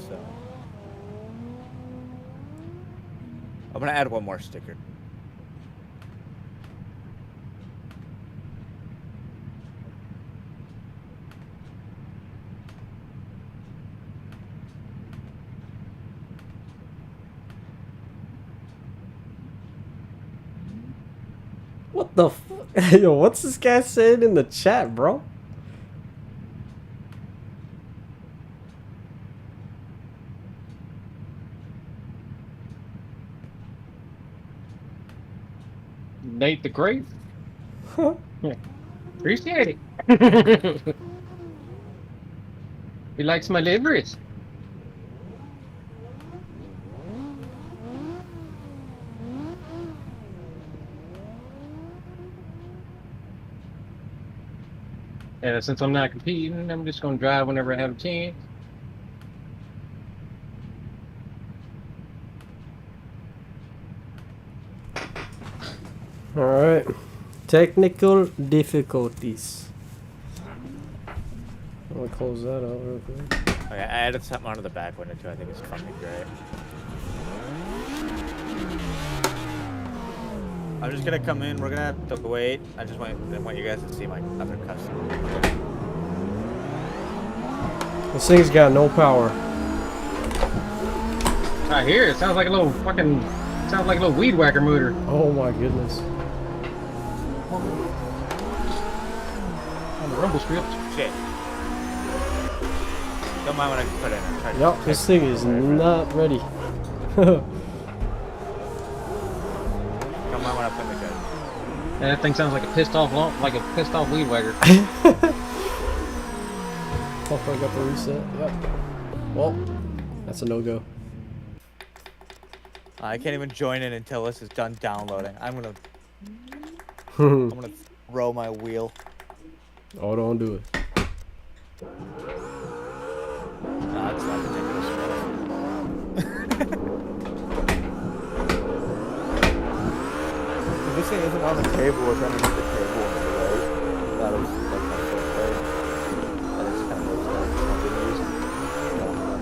so I'm gonna add one more sticker. What the Yo, what's this guy saying in the chat, bro? Nate the Great? Yeah. Appreciate it. He likes my liveries. And since I'm not competing, I'm just gonna drive whenever I have a chance. Alright. Technical difficulties. I'm gonna close that out real quick. Okay, I added something onto the back window too. I think it's fucking great. I'm just gonna come in. We're gonna have to wait. I want you guys to see my other customer. This thing's got no power. I hear it. Sounds like a little weed whacker motor. Oh my goodness. On the rumble strips. Shit. Don't mind when I put it in. Try to Yep, check this thing is not ready. Don't mind when I put in the code. Yeah, that thing sounds like a pissed off weed whacker. Oh, I got the reset. Yep. Well, that's a no-go. I can't even join in until this is done downloading. I'm gonna throw my wheel. Oh, don't do it. Nah, it's not ridiculous. This thing isn't on the table, it's underneath the table on the right. That was like my first thing. And it's kind of looks like something used.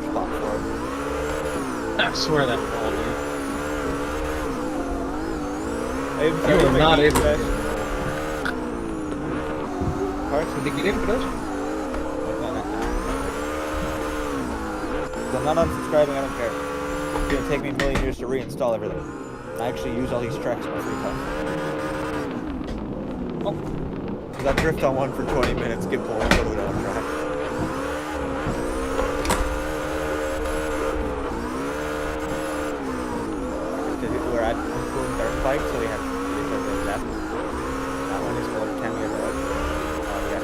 Spot for it. I swear that was all, dude. You were not able to. CarX, did you get in production? I'm not unsubscribing, I don't care. It's gonna take me a million years to reinstall everything. I actually use all these tracks in my free time. Oh. Because I drift on one for 20 minutes, get pulled, and go to another track. We're at Cool Dirt Bike, so we have left. That one is called Cameo Road. Yeah.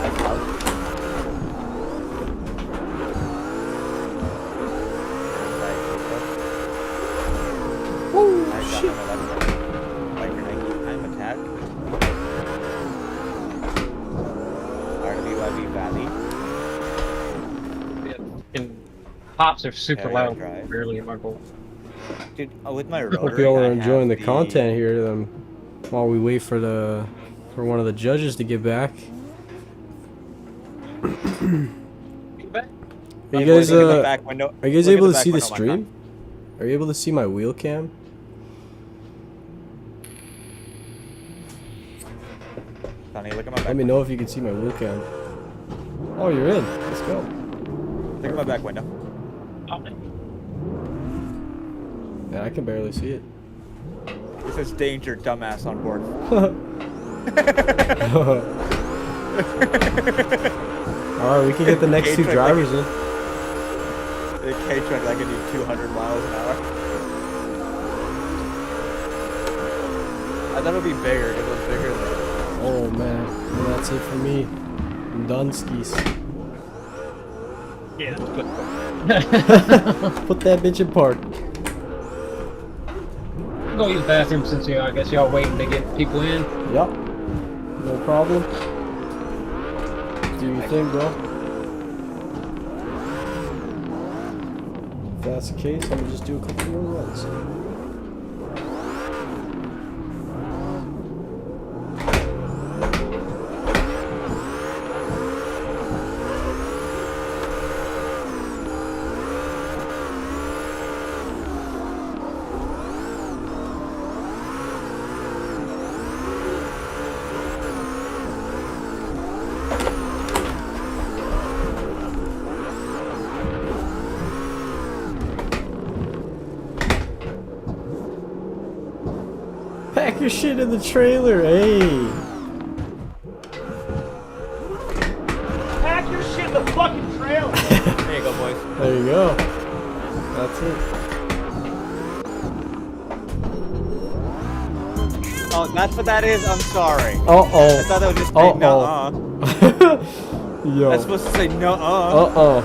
That's out. Oh, shit. Time attack. RWIV Valley. And pops are super Yeah, loud. drive. Barely in my goal. Dude, with my Hope rotary, y'all are I enjoying the have content here. While we wait for one of the judges to get back. Are you guys able to see the stream? Are you able to see my wheel cam? Sonny, look at my back. Let me know if you can see my wheel cam. Oh, you're in. Let's go. Look at my back window. Yeah, I can barely see it. It says danger, dumbass on board. Alright, we can get the next two drivers in. The K-truck, I can do 200 miles an hour. I thought it would be bigger. It was bigger than that. Oh man, well, that's it for me. I'm done skis. Yeah. Put that bitch in park. Go use the bathroom since I guess y'all waiting to get people in. Yep. No problem. Do your thing, bro. If that's the case, I'm gonna just do a couple more runs. Pack your shit in the trailer, hey! Pack your shit in the fucking trailer! There you go, boys. There you go. That's it. Oh, that's what that is? I'm sorry. Uh-oh. I thought that would just say nuh-uh. Yo. That's supposed to say nuh-uh. Uh-oh.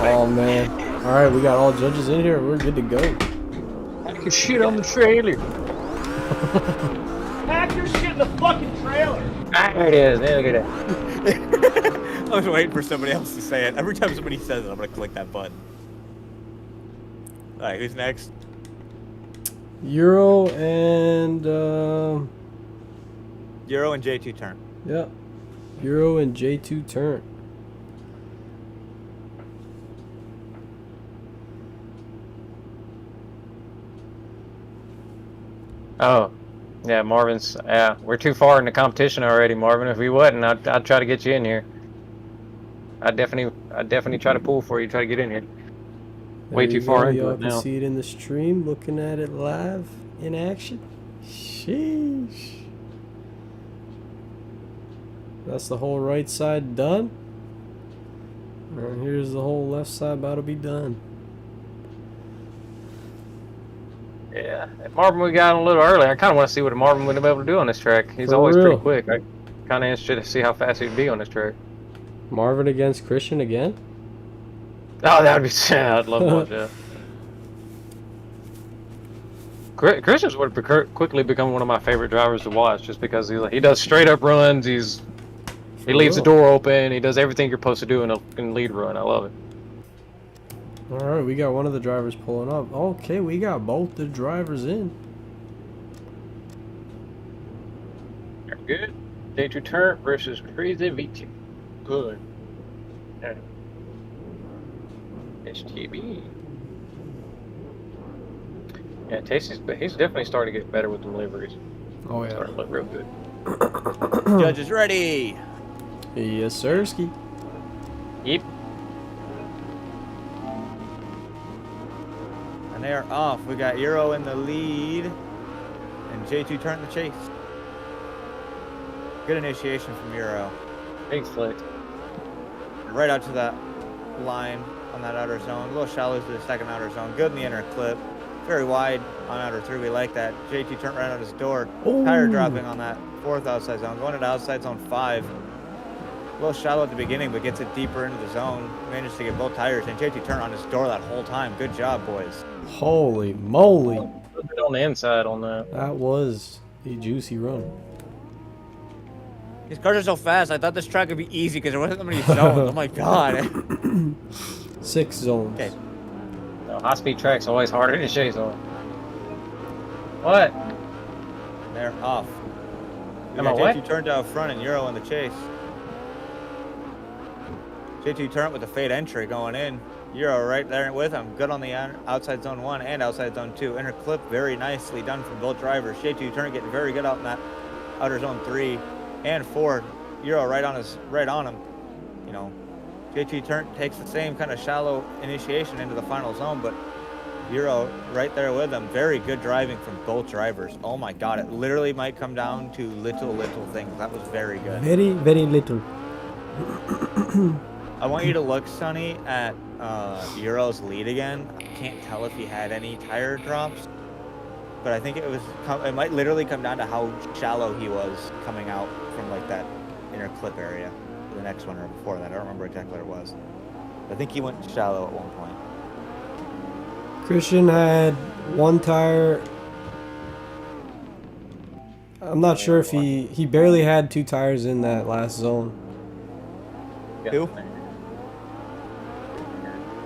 Oh man. Alright, we got all judges in here. We're good to go. Pack your shit on the trailer. Pack your shit in the fucking trailer! There it is. There, look at that. I was waiting for somebody else to say it. Every time somebody says it, I'm gonna click that button. Alright, who's next? Euro and Yo, Euro and J2 turn. Yep. Euro and J2 turn. Oh, yeah, Marvin's. Yeah, we're too far in the competition already, Marvin. If we wasn't, I'd try to get you in here. I'd definitely try to pull for you, try to get in here. Way too far into Y'all it can now. see it in the stream, looking at it live in action. Sheesh. That's the whole right side done. And here's the whole left side about to be done. Yeah, if Marvin we got a little early. I kind of want to see what Marvin would be able to do on this track. He's For always real. pretty quick. I kind of interested to see how fast he'd be on this track. Marvin against Christian again? Oh, that would be sad. I'd love to watch that. Christian's would quickly become one of my favorite drivers to watch, just because he does straight up runs. He leaves the door open. He does everything you're supposed to do in a lead run. I love it. All right, we got one of the drivers pulling up. Okay, we got both the drivers in. Good. J2 turn versus Crazy VT. Good. Yeah. HTB. Yeah, Tasty's definitely starting to get better with the deliveries. Oh yeah. Starting to look real good. Judges ready. Yes, sirski. Yep. And they are off. We got Euro in the lead, and J2 turn the chase. Good initiation from Euro. Big flick. Right out to that line on that outer zone. A little shallow to the second outer zone. Good in the inner clip. Very wide on outer 3. We like that. J2 turned right out his door. Ooh. Tire dropping on that 4th outside zone. Going into outside zone 5. A little shallow at the beginning, but gets it deeper into the zone. Managed to get both tires. And J2 turned on his door that whole time. Good job, boys. Holy moly. A little bit on the inside on that. That was a juicy run. These cars are so fast. I thought this track would be easy because there wasn't that many zones. Oh my god. 6 zones. Okay. No, high-speed tracks always harder to chase on. What? They're off. Am I what? J2 turned out front and Euro in the chase. J2 turned with the fade entry going in. Euro right there with him. Good on the outside zone 1 and outside zone 2. Inner clip very nicely done from both drivers. J2 turn getting very good out in that outer zone 3 and 4. Euro right on him. You know, J2 turn takes the same kind of shallow initiation into the final zone, but Euro right there with him. Very good driving from both drivers. Oh my god, it literally might come down to little things. That was very good. Very, very little. I want you to look, Sonny, at Euro's lead again. I can't tell if he had any tire drops, but I think it might literally come down to how shallow he was coming out from like that inner clip area. The next one or before that. I don't remember exactly what it was. I think he went shallow at one point. Christian had 1 tire. I'm not sure if he barely had 2 tires in that last zone. Who?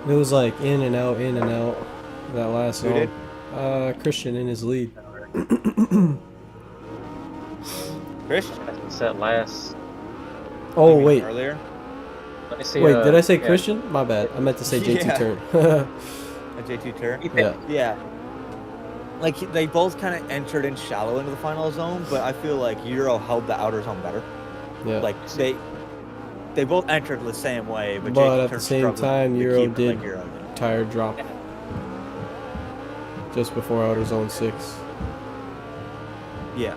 It was like in and out that last Who zone. did? Christian in his lead. Christian? That's that last. Oh wait. Earlier? Let me see. Wait, did I say yeah. Christian? My bad. I meant to say J2 Yeah. turn. A J2 turn? Yeah. Yeah. Like, they both kind of entered in shallow into the final zone, but I feel like Euro held the outer zone better. Yeah. Like, they both entered the same way, but But J2 at the same time, to Euro keep it did like Euro did. tire drop just before outer zone 6 Yeah.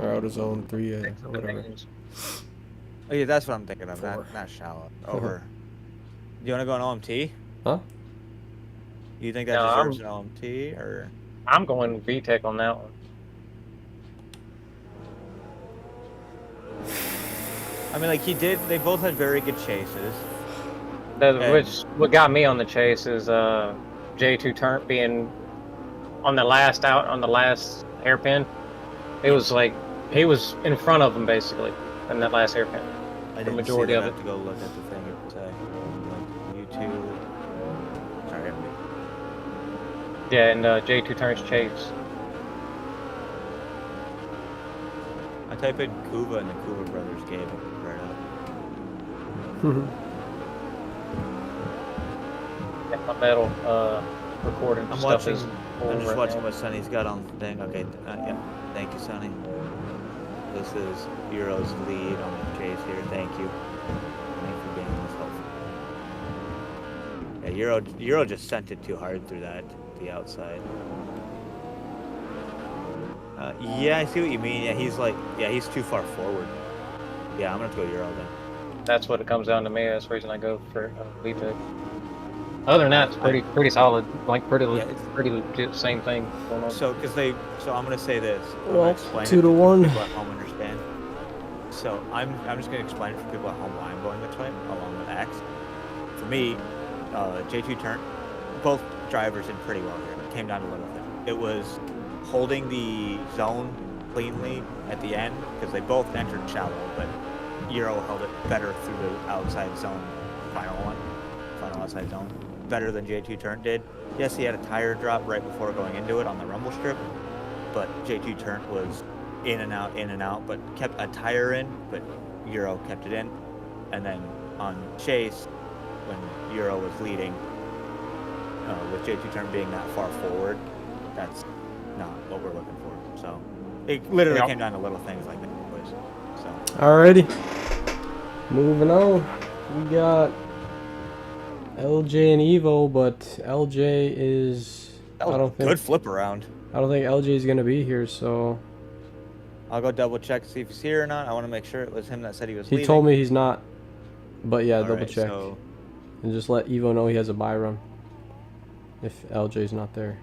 or outer zone 3, or whatever. Oh, yeah, that's what I'm thinking of. 4. Not shallow. Over. Do you want to go on OMT? Huh? Do you think that No, deserves an OMT, or? I'm going VTEC on that one. I mean, like, they both had very good chases. What got me on the chase is J2 turn being on the last hairpin. It was like he was in front of him basically in that last hairpin. I The didn't majority see of that. I it. have to go look at the thing it say. Like YouTube. Sorry. Yeah, and J2 turns chase. I type in Kuva and the Kuva Brothers game right up. Yeah, my metal recording I'm stuff watching. is I'm just right watching now. what Sonny's got on the thing. Okay, yeah. Thank you, Sonny. This is Euro's lead on the chase here. Thank you. Thanks for being this helpful. Yeah, Euro just sent it too hard through that to the outside. Yeah, I see what you mean. Yeah, he's too far forward. Yeah, I'm gonna have to go Euro then. That's what it comes down to me. That's the reason I go for lead pick. Other than that, it's pretty solid. Like pretty legit, same thing going on. So I'm gonna say this. Well, 2 to 1. People at home understand. So I'm just gonna explain it for people at home why I'm going this way, along with X. For me, J2 turn, both drivers did pretty well here. It came down to little thing. It was holding the zone cleanly at the end because they both entered shallow, but Euro held it better through the outside zone, final outside zone, better than J2 turn did. Yes, he had a tire drop right before going into it on the rumble strip, but J2 turn was in and out, but kept a tire in, but Euro kept it in. And then on chase, when Euro was leading, with J2 turn being that far forward, that's not what we're looking for. So it literally came down to little things like that, boys. So Alrighty. Moving on. We got LJ and Evo, but LJ is... that was a good flip around. I don't think LJ is going to be here, so... I'll go double check to see if he's here or not. I want to make sure it was him that said he was He leaving. told me he's not. But yeah, All double right, check. so- And just let Evo know he has a bye run. If LJ's not there.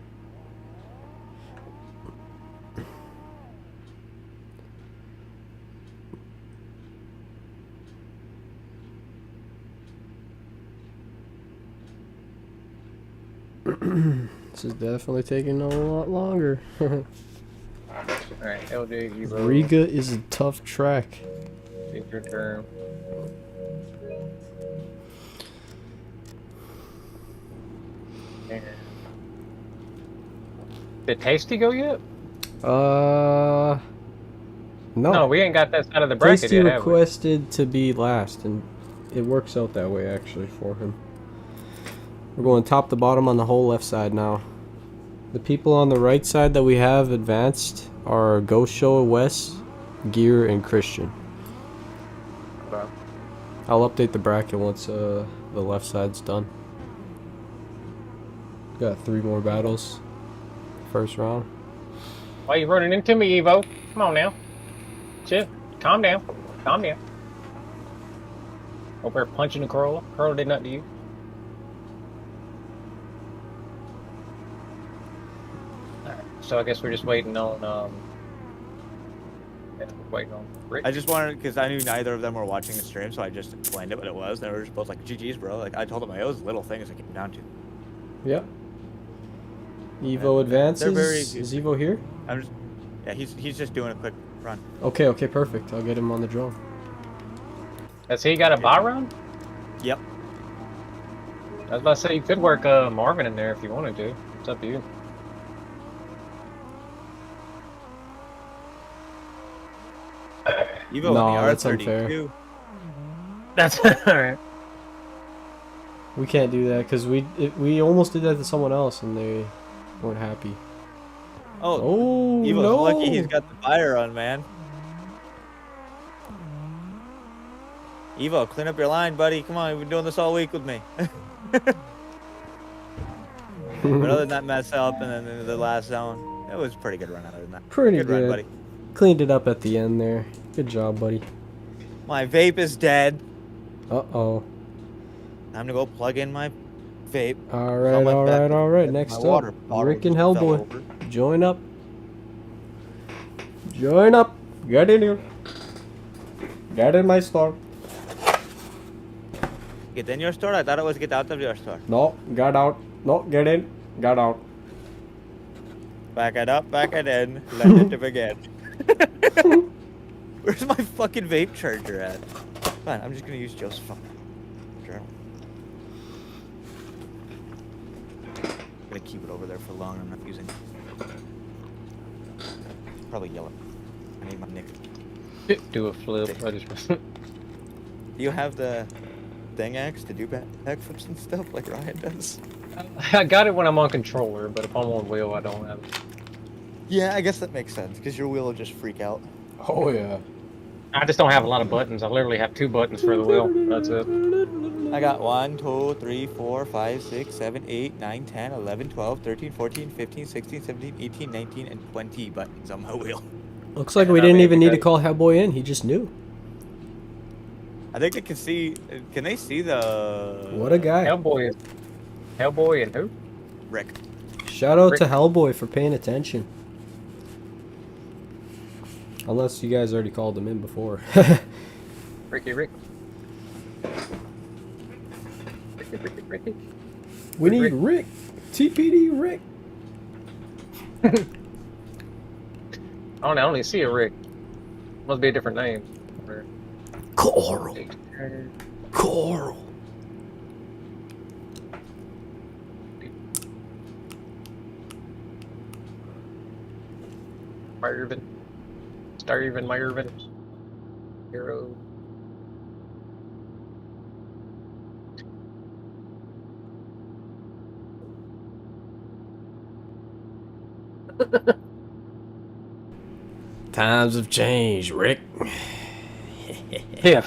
This is definitely taking a lot longer. Alright, LJ, Evo. Riga is a tough track. Take your turn. Did Tasty go yet? No. No, we ain't got that side of the bracket Tasty yet, have we? requested to be last, and it works out that way actually for him. We're going top to bottom on the whole left side now. The people on the right side that we have advanced are Ghost Show, Wes, Gear, and Christian. Okay. I'll update the bracket once the left side's done. Got 3 more battles. First round. Why you running into me, Evo? Come on now. Chill. Calm down. Calm down. Over there punching the Corolla. Corolla did nothing to you. Alright, so I guess we're just waiting on, yeah, we're waiting on Rick. I just wanted, because I knew neither of them were watching the stream, so I just explained it what it was. They were just both like, GG's, bro. Like, I told them, it was little things I came down to. Yep. Evo advances. They're very... Is Evo here? Yeah, he's just doing a quick run. Okay, perfect. I'll get him on the drone. Has he got a bye run? Yep. I was about to say, you could work Marvin in there if you wanted to. It's up to you. Evo No, in the that's R32. unfair. That's alright. We can't do that because we almost did that to someone else and they weren't happy. Oh, Evo's no. lucky he's got the fire on, man. Evo, clean up your line, buddy. Come on, you've been doing this all week with me. But other than that mess up and then the last zone, it was a pretty good run other than that. Pretty good. Run, buddy. Cleaned it up at the end there. Good job, buddy. My vape is dead. Uh-oh. Time to go plug in my vape. Alright. Next up, Rick and Hellboy. Join up. Join up. Get in here. Get in my store. Get in your store? I thought it was get out of your store. No, get out. No, get in. Get out. Back it up, back it in. Let it begin. Where's my fucking vape charger at? Fine, I'm just gonna use Joe's phone. Journal. I'm gonna keep it over there for long. I'm not using it. Probably yellow. I need my nicotine. Do a flip. I just. Do you have the thing X to do backflips and stuff like Ryan does? I got it when I'm on controller, but if I'm on wheel, I don't have it. Yeah, I guess that makes sense because your wheel will just freak out. Oh yeah. I just don't have a lot of buttons. I literally have 2 buttons for the wheel. That's it. I got 1, 2, 3, 4, 5, 6, 7, 8, 9, 10, 11, 12, 13, 14, 15, 16, 17, 18, 19, and 20 buttons on my wheel. Looks like we didn't even need to call Hellboy in. He just knew. I think they can see. Can they see the? What a guy. Hellboy and who? Rick. Shout out to Hellboy for paying attention. Unless you guys already called him in before. Rick. Ricky. We need Rick. TPD Rick. I only see a Rick. Must be a different name. Coral. Coral. Marvin. Hero. Times have changed, Rick. Yeah.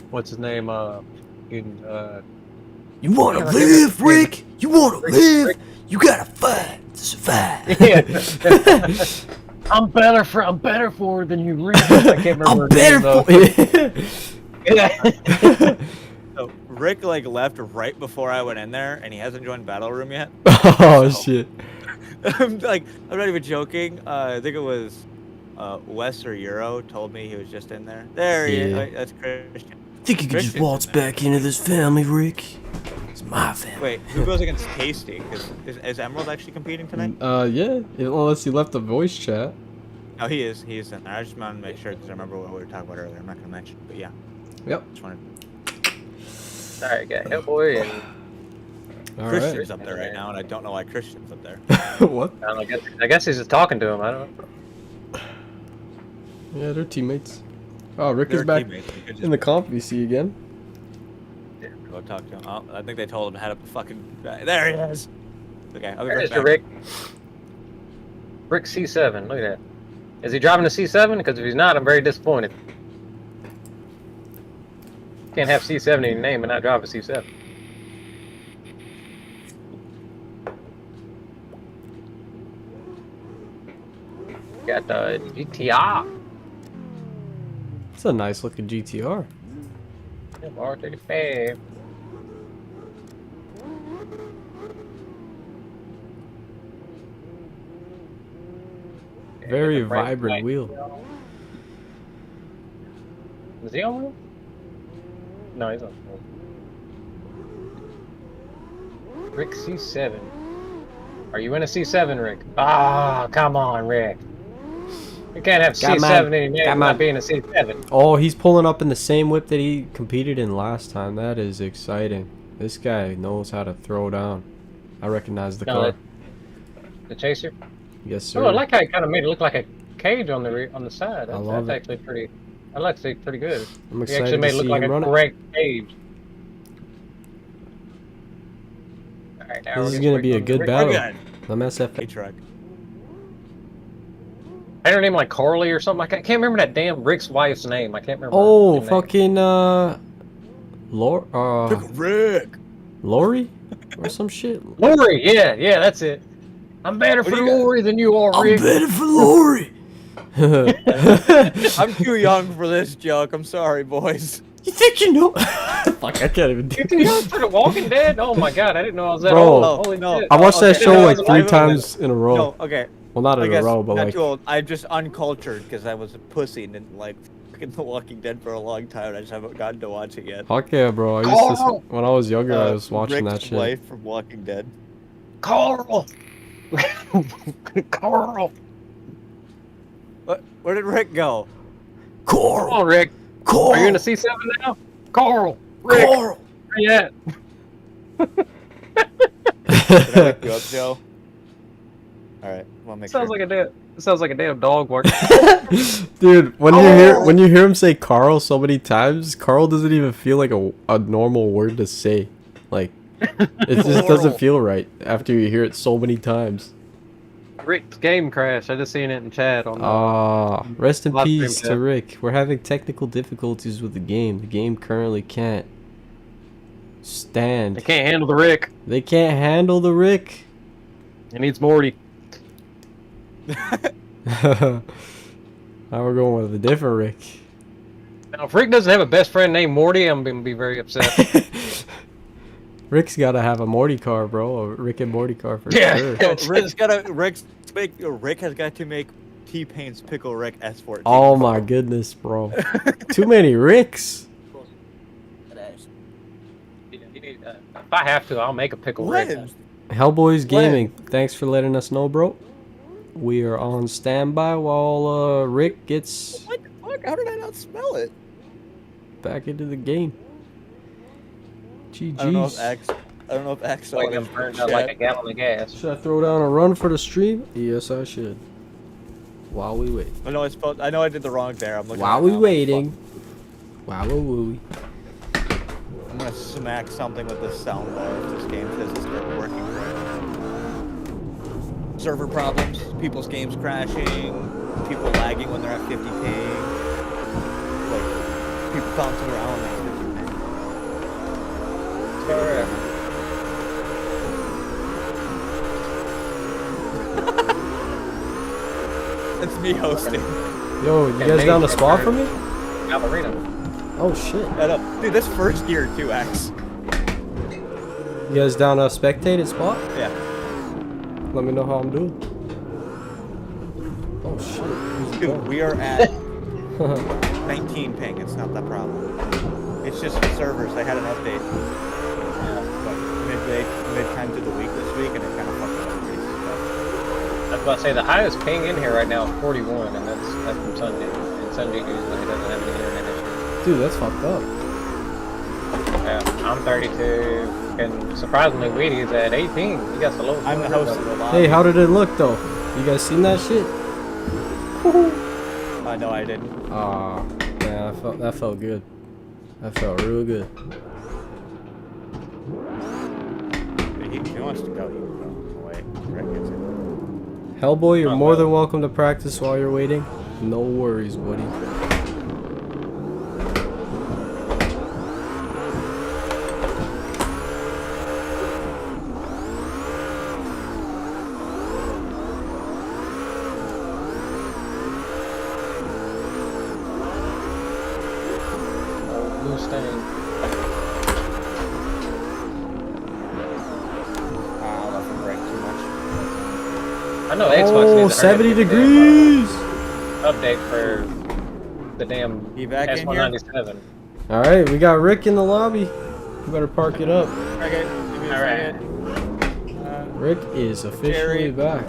What's his name? You want to live, Rick? You want to live? You gotta fight to survive. Yeah. I'm better for it than you, Rick. I can't remember. I'm better for it. Yeah. So Rick like left right before I went in there, and he hasn't joined Battle Room yet. Oh shit. I'm not even joking. I think it was Wes or Euro told me he was just in there. There he is. That's Christian. Think you could just waltz back into this family, Rick? It's my family. Wait, who goes against Tasty? Is Emerald actually competing tonight? Yeah. Unless you left a voice chat. Oh, he is. He is in there. I just wanted to make sure because I remember what we were talking about earlier. I'm not going to mention, but yeah. Yep. Just wanted. Alright, got Hellboy and Christian's up there right now, and I don't know why Christian's up there. What? I guess he's just talking to him. I don't know. Yeah, they're teammates. Oh, Rick is back in the comp VC again. Yeah, go talk to him. Oh, I think they told him to head up the fucking. There he is. Okay, I'll be right There's back. Rick. Rick C7. Look at that. Is he driving a C7? Because if he's not, I'm very disappointed. Can't have C7 in your name and not drive a C7. Got the GTR. It's a nice looking GTR. R35. Very vibrant wheel. Is he on wheel? No, he's on wheel. Rick C7. Are you in a C7, Rick? Ah, come on, Rick. You can't have C7 in your name not being a C7. Oh, he's pulling up in the same whip that he competed in last time. That is exciting. This guy knows how to throw down. I recognize the car. The Chaser? Yes, sir. Oh, I like how he kind of made it look like a cage on the side. I love that's actually pretty. I like to say pretty good. I'm He excited actually made to it look see like him a run it. correct cage. All right, now This is gonna be a good battle. The MSF truck. I her name like Carly or something. I can't remember that damn Rick's wife's name. I can't remember. Oh, her fucking Rick. Lori or some shit. Lori, yeah, that's it. I'm better for Lori than you are, Rick. I'm better for Lori. I'm too young for this joke. I'm sorry, boys. You think you know? Fuck, I can't even do You think for The Walking Dead? Oh my god, I didn't know I was that Bro, old. Holy shit. I watched that Okay. show like No, 3 no, times in a row. No, okay. Well, not in a row, but not like. too old. I'm just uncultured because I was a pussy and didn't like fucking The Walking Dead for a long time. And I just haven't gotten to watch it yet. Fuck yeah, bro. I used to, when I was younger, I was watching Rick's that shit. wife from Walking Dead. Carl. Carl. Where did Rick go? Carl. Come on, Rick. Carl. Are you in a C7 now? Carl. Rick. Carl. Where you at? Did I wake you up, Joe? Alright, well, make Sounds sure. like I did. It sounds like a damn dog bark. Dude, when you hear him say Carl so many times, Carl doesn't even feel like a normal word to say. Like, it just doesn't feel right after you hear it so many times. Rick's game crashed. I just seen it in chat on the Rest in live stream peace to chat. Rick. We're having technical difficulties with the game. The game currently can't stand. They can't handle the Rick. They can't handle the Rick. It needs Morty. Now we're going with a different Rick. Now, if Rick doesn't have a best friend named Morty, I'm gonna be very upset. Rick's gotta have a Morty car, bro. A Rick and Morty car for Yeah. sure. Rick has got to make T-Pain's Pickle Rick S14. Oh my goodness, bro. Too many Ricks. If I have to, I'll make a pickle Rick. Hellboys Gaming, thanks for letting us know, bro. We are on standby while Rick gets What the fuck? How did I not smell it? back into the game. GG's. I don't know if X saw Like it. I'm burned out like a gallon of gas. Should I throw down a run for the stream? Yes, I should. While we wait. I know I did the wrong there. I'm looking. While right we now. waiting. While we. I'm gonna smack something with this soundbar if this game doesn't start working right. Server problems, people's games crashing, people lagging when they're at 50 ping, like people bouncing around at 50 ping. It's me hosting. Yo, you guys down a spot for me? Ballerina. Oh shit. I know. Dude, this first gear 2x. You guys down a spectated spot? Yeah. Let me know how I'm doing. Oh shit. Dude, we are at 19 ping. It's not that problem. It's just the servers. They had an update. Like mid-time through the week this week, and it kind of fucked up. I was about to say the highest ping in here right now is 41, and that's from Sunday. And Sunday usually doesn't have any internet issues. Dude, that's fucked up. Yeah, I'm 32, and surprisingly, Weedy's at 18. He got the lowest. I'm the host of the lobby. Hey, how did it look though? You guys seen that shit? No, I didn't. Aw, yeah, that felt good. That felt real good. He wants to go. He can go away. Rick gets it. Hellboy, you're more than welcome to practice while you're waiting. No worries, Woody. Blue stain. I'll let him break too much. I know Xbox Oh, needs to hurry 70 up with the degrees! damn, update for the damn You back in here? S197. Alright, we got Rick in the lobby. You better park it up. Okay, give me a Alright. second. Rick is officially Jerry. back.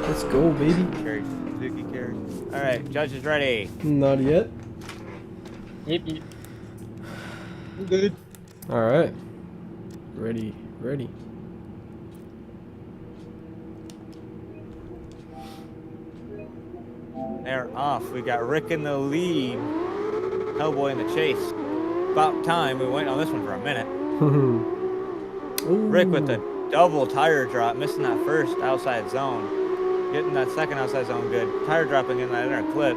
Let's go, baby. Carry, Suzuki carry. Alright, judge is ready. Not yet. Yep, yep. Good. Alright. Ready. They're off. We got Rick in the lead. Hellboy in the chase. About time. We went on this one for a minute. Rick with the double tire drop, missing that first outside zone. Getting that second outside zone good. Tire dropping in that inner clip.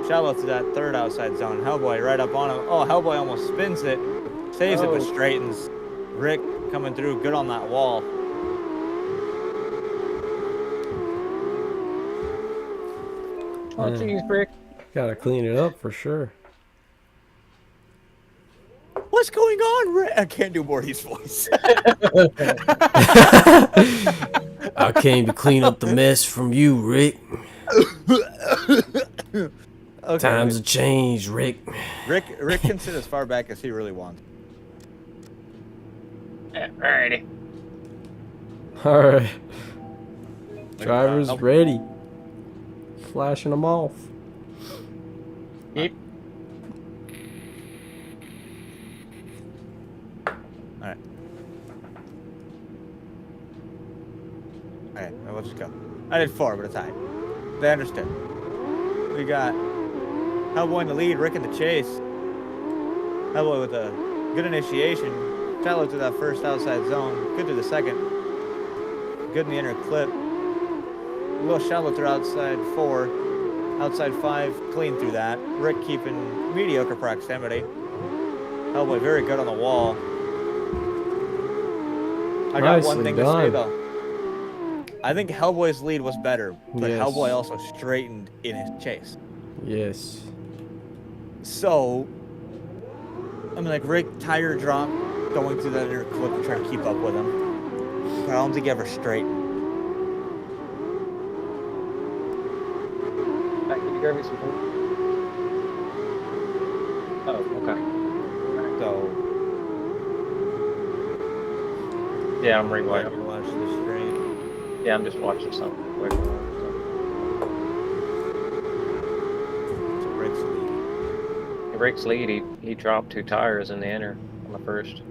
Shallow to that third outside zone. Hellboy right up on him. Oh, Hellboy almost spins it. Saves it, but straightens. Rick coming through good on that wall. Oh, jeez, Rick. Gotta clean it up for sure. What's going on, Rick? I can't do Morty's voice. I came to clean up the mess from you, Rick. Okay, Times have changed, Rick. Rick can sit as far back as he really wants. Alrighty. Alright. Driver's ready. Flashing them off. Yep. Alright. Alright, let's just go. I did 4, but it's high. They understood. We got Hellboy in the lead, Rick in the chase. Hellboy with a good initiation. Shallow to that first outside zone. Good to the second. Good in the inner clip. A little shallow through outside 4. Outside 5, clean through that. Rick keeping mediocre proximity. Hellboy very good on the wall. I got one thing to say though. I think Hellboy's lead was better, but Yes. Hellboy also straightened in his chase. Yes. So, I mean, like Rick tire drop going through that inner clip to try to keep up with him. But I don't think he ever straightened. Can you grab me some food? Oh, okay. So, yeah, I'm rewinding. You watch the stream. Yeah, I'm just watching something quick. So Rick's lead. Rick's lead, he dropped 2 tires in the inner on the first.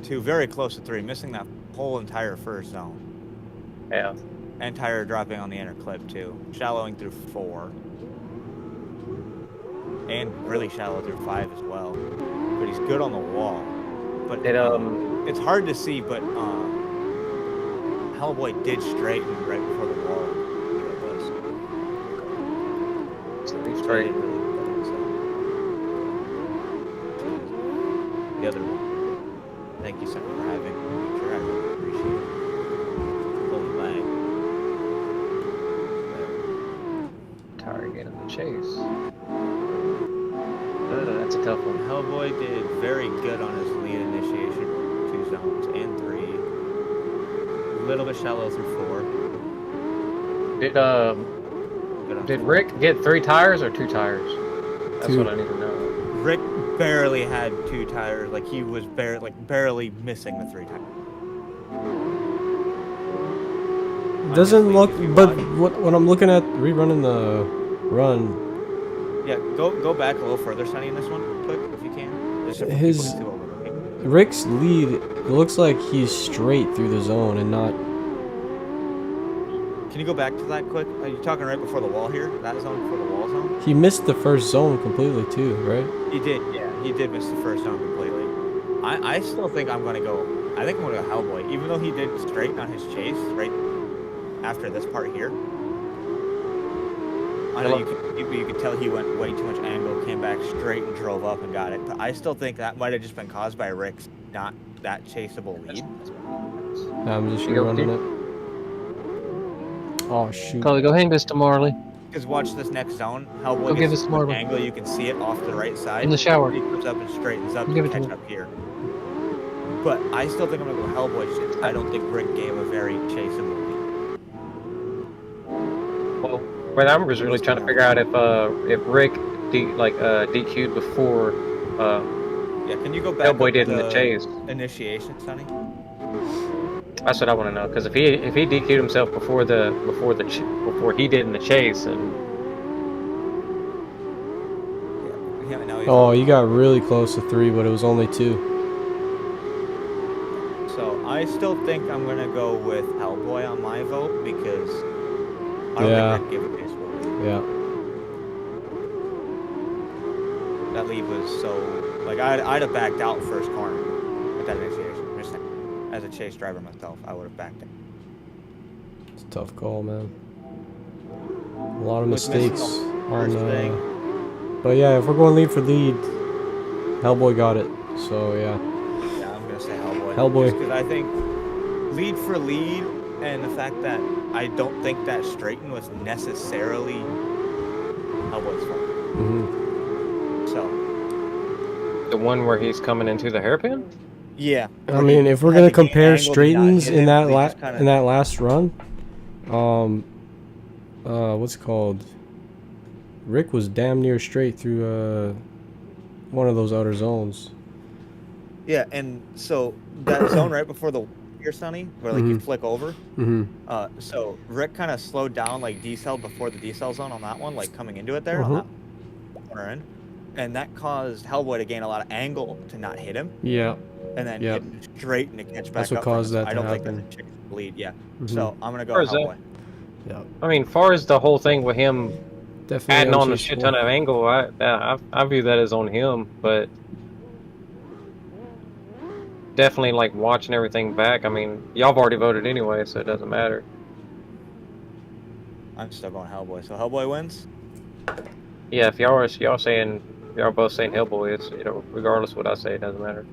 2, very close to 3, missing that whole entire first zone. Yeah. And tire dropping on the inner clip too. Shallowing through 4. And really shallow through 5 as well. But he's good on the wall. But it's hard to see, but Hellboy did straighten right before the wall. It was. So he straightened. Really good, so. The other one. Thank you so much for having me. Sure, I really appreciate it. Holy lag. Tire getting the chase. That's a tough one. Hellboy did very good on his lead initiation. 2 zones and 3. A little bit shallow through 4. Did Rick get 3 tires or 2 tires? That's 2. what I need to know. Rick barely had 2 tires. Like he was barely missing the 3 tires. Doesn't look, but when I'm looking at rerunning the run, Yeah, go back a little further, Sonny, in this one, quick, if you can. his Rick's lead, it looks like he's straight through the zone and not. Can you go back to that quick? Are you talking right before the wall here? That zone before the wall zone? He missed the first zone completely too, right? He did, yeah. He did miss the first zone completely. I still think I'm gonna go. I think I'm gonna go Hellboy, even though he did straighten on his chase right after this part here. I know you could tell he went way too much angle, came back straight and drove up and got it. But I still think that might have just been caused by Rick's not that chaseable lead. I'm just rerunning it. Oh shoot! Coley, go hang this to Marley. Because watch this next zone. Hellboy Go give gets us more an angle, you can see it off the right side. In the shower. He comes up and straightens up Give to it to catch me. up here. But I still think I'm gonna go Hellboy. I don't think Rick gave a very chaseable lead. Well, what I was really trying to figure out if Rick DQ'd before Yeah, can you go back? Hellboy up did in the chase. Initiation, Sonny. That's what I want to know. Because if he DQ'd himself before he did in the chase, and Yeah, now he's Oh, you got really close to 3, but it was only 2. So I still think I'm gonna go with Hellboy on my vote because I don't Yeah. think Rick gave a baseball lead. Yeah. That lead was so like I'd have backed out first corner with that initiation. Just as a chase driver myself, I would have backed out. It's a tough call, man. A lot of Was missing mistakes the on. first thing. But yeah, if we're going lead for lead, Hellboy got it. So yeah. Yeah, I'm gonna say Hellboy. Hellboy. Because I think lead for lead, and the fact that I don't think that straighten was necessarily Hellboy's fault. So the one where he's coming into the hairpin. yeah. I mean, if we're gonna compare straightens in that last run, what's it called? Rick was damn near straight through one of those outer zones. Yeah, and so that zone right before the here, Sonny, where like you flick over. So Rick kind of slowed down, like decel before the decel zone on that one, like coming into it there on that corner end, and that caused Hellboy to gain a lot of angle to not hit him. Yeah. And then hit straight and to catch back That's what up. caused that I to don't think happen. that's a chicken lead. Yeah. So I'm gonna go Where's Hellboy. Yeah. I mean, far as the whole thing with him Definitely adding on a LJ shit Sport. ton of angle, I view that as on him, but definitely like watching everything back. I mean, y'all have already voted anyway, so it doesn't matter. I'm still going Hellboy. So Hellboy wins? Yeah, if y'all both saying Hellboy, it's, you know, regardless of what I say, it doesn't matter.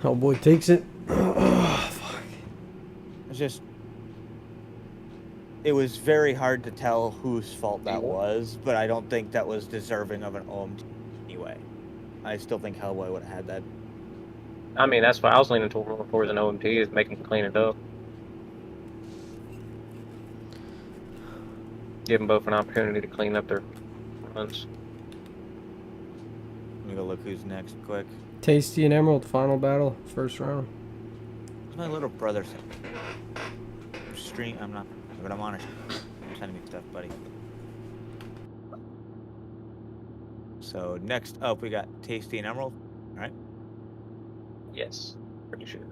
Hellboy takes it. It's just, it was very hard to tell whose fault that was, but I don't think that was deserving of an OM anyway. I still think Hellboy would have had that. I mean, that's what I was leaning towards an OMT, is make him clean it up. Give them both an opportunity to clean up their runs. Let me go look who's next quick. Tasty and Emerald, final battle, first round. What's my little brother saying? Stream, I'm not, but I'm on it. Sending me stuff, buddy. So next up, we got Tasty and Emerald. All right. Yes, pretty sure.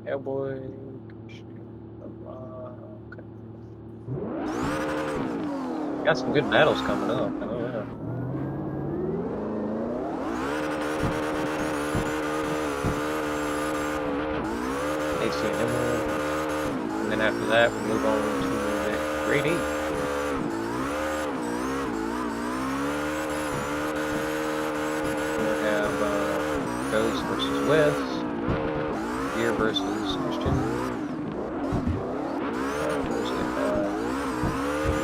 Hellboy. Okay. Got some good battles coming up. I know that. AC and Emerald. And then after that, we move on to the Grade 8. We'll have Ghost versus Wes. Gear versus Christian.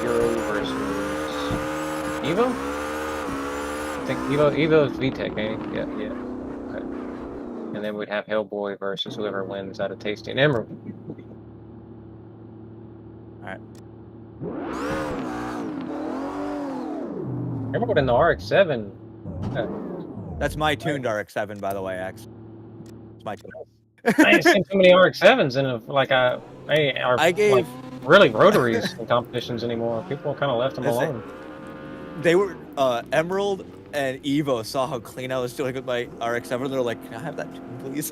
Euro versus Evo? I think Evo's VTech, eh? Yeah. Okay. And then we'd have Hellboy versus whoever wins out of Tasty and Emerald. Alright. Emerald in the RX-7. That's my tuned RX-7, by the way, X. It's my tune. I ain't seen too many RX-7s in like are like really rotaries in competitions anymore. People kind of left them alone. They were Emerald and Evo saw how clean I was doing with my RX-7. They're like, "Can I have that tune, please?"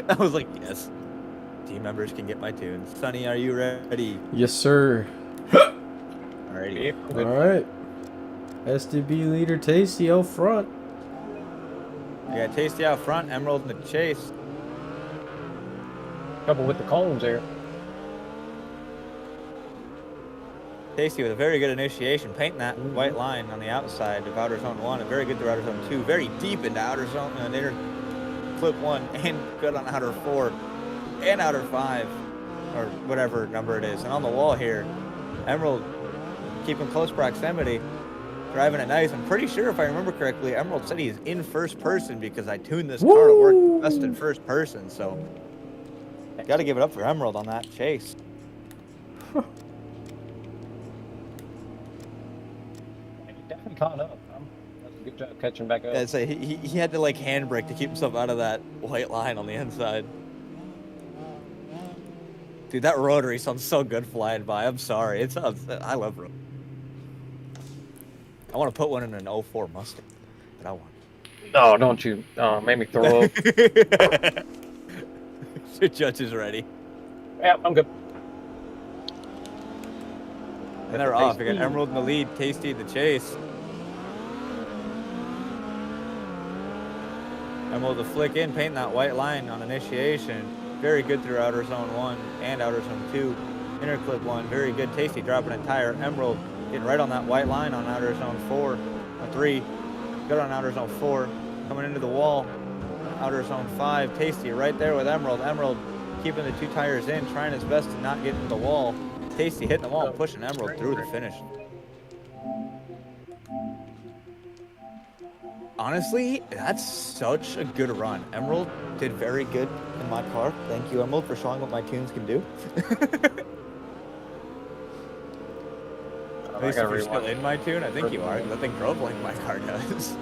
I was like, "Yes." Team members can get my tunes. Sonny, are you ready? Yes, sir. Alrighty. All right. SDB leader Tasty out front. We got Tasty out front, Emerald in the chase. Couple with the cones there. Tasty with a very good initiation, painting that white line on the outside of outer zone 1, and very good through outer zone 2, very deep into outer zone, inner clip 1, and good on outer 4, and outer 5, or whatever number it is. And on the wall here, Emerald keeping close proximity, driving it nice. I'm pretty sure, if I remember correctly, Emerald said he's in first person because I tuned this car to work best in first person, so got to give it up for Emerald on that chase. Definitely caught up. That's a good job catching back up. Yeah, so he had to like handbrake to keep himself out of that white line on the inside. Dude, that rotary sounds so good flying by. I'm sorry. I love rotary. I want to put one in an 04 Mustang, but I want. Oh, don't you made me throw up. Your judge is ready. Yeah, I'm good. And they're off. We got Emerald in the lead, Tasty in the chase. Emerald to flick in, painting that white line on initiation. Very good through outer zone 1 and outer zone 2. Inner clip 1, very good. Tasty dropping a tire. Emerald getting right on that white line on outer zone 4, or 3. Good on outer zone 4. Coming into the wall, outer zone 5. Tasty right there with Emerald. Emerald keeping the 2 tires in, trying his best to not get into the wall. Tasty hitting the wall, pushing Emerald through to finish. Honestly, that's such a good run. Emerald did very good in my car. Thank you, Emerald, for showing what my tunes can do. At least if you're still in my tune, I think you are, because I think drove like my car does.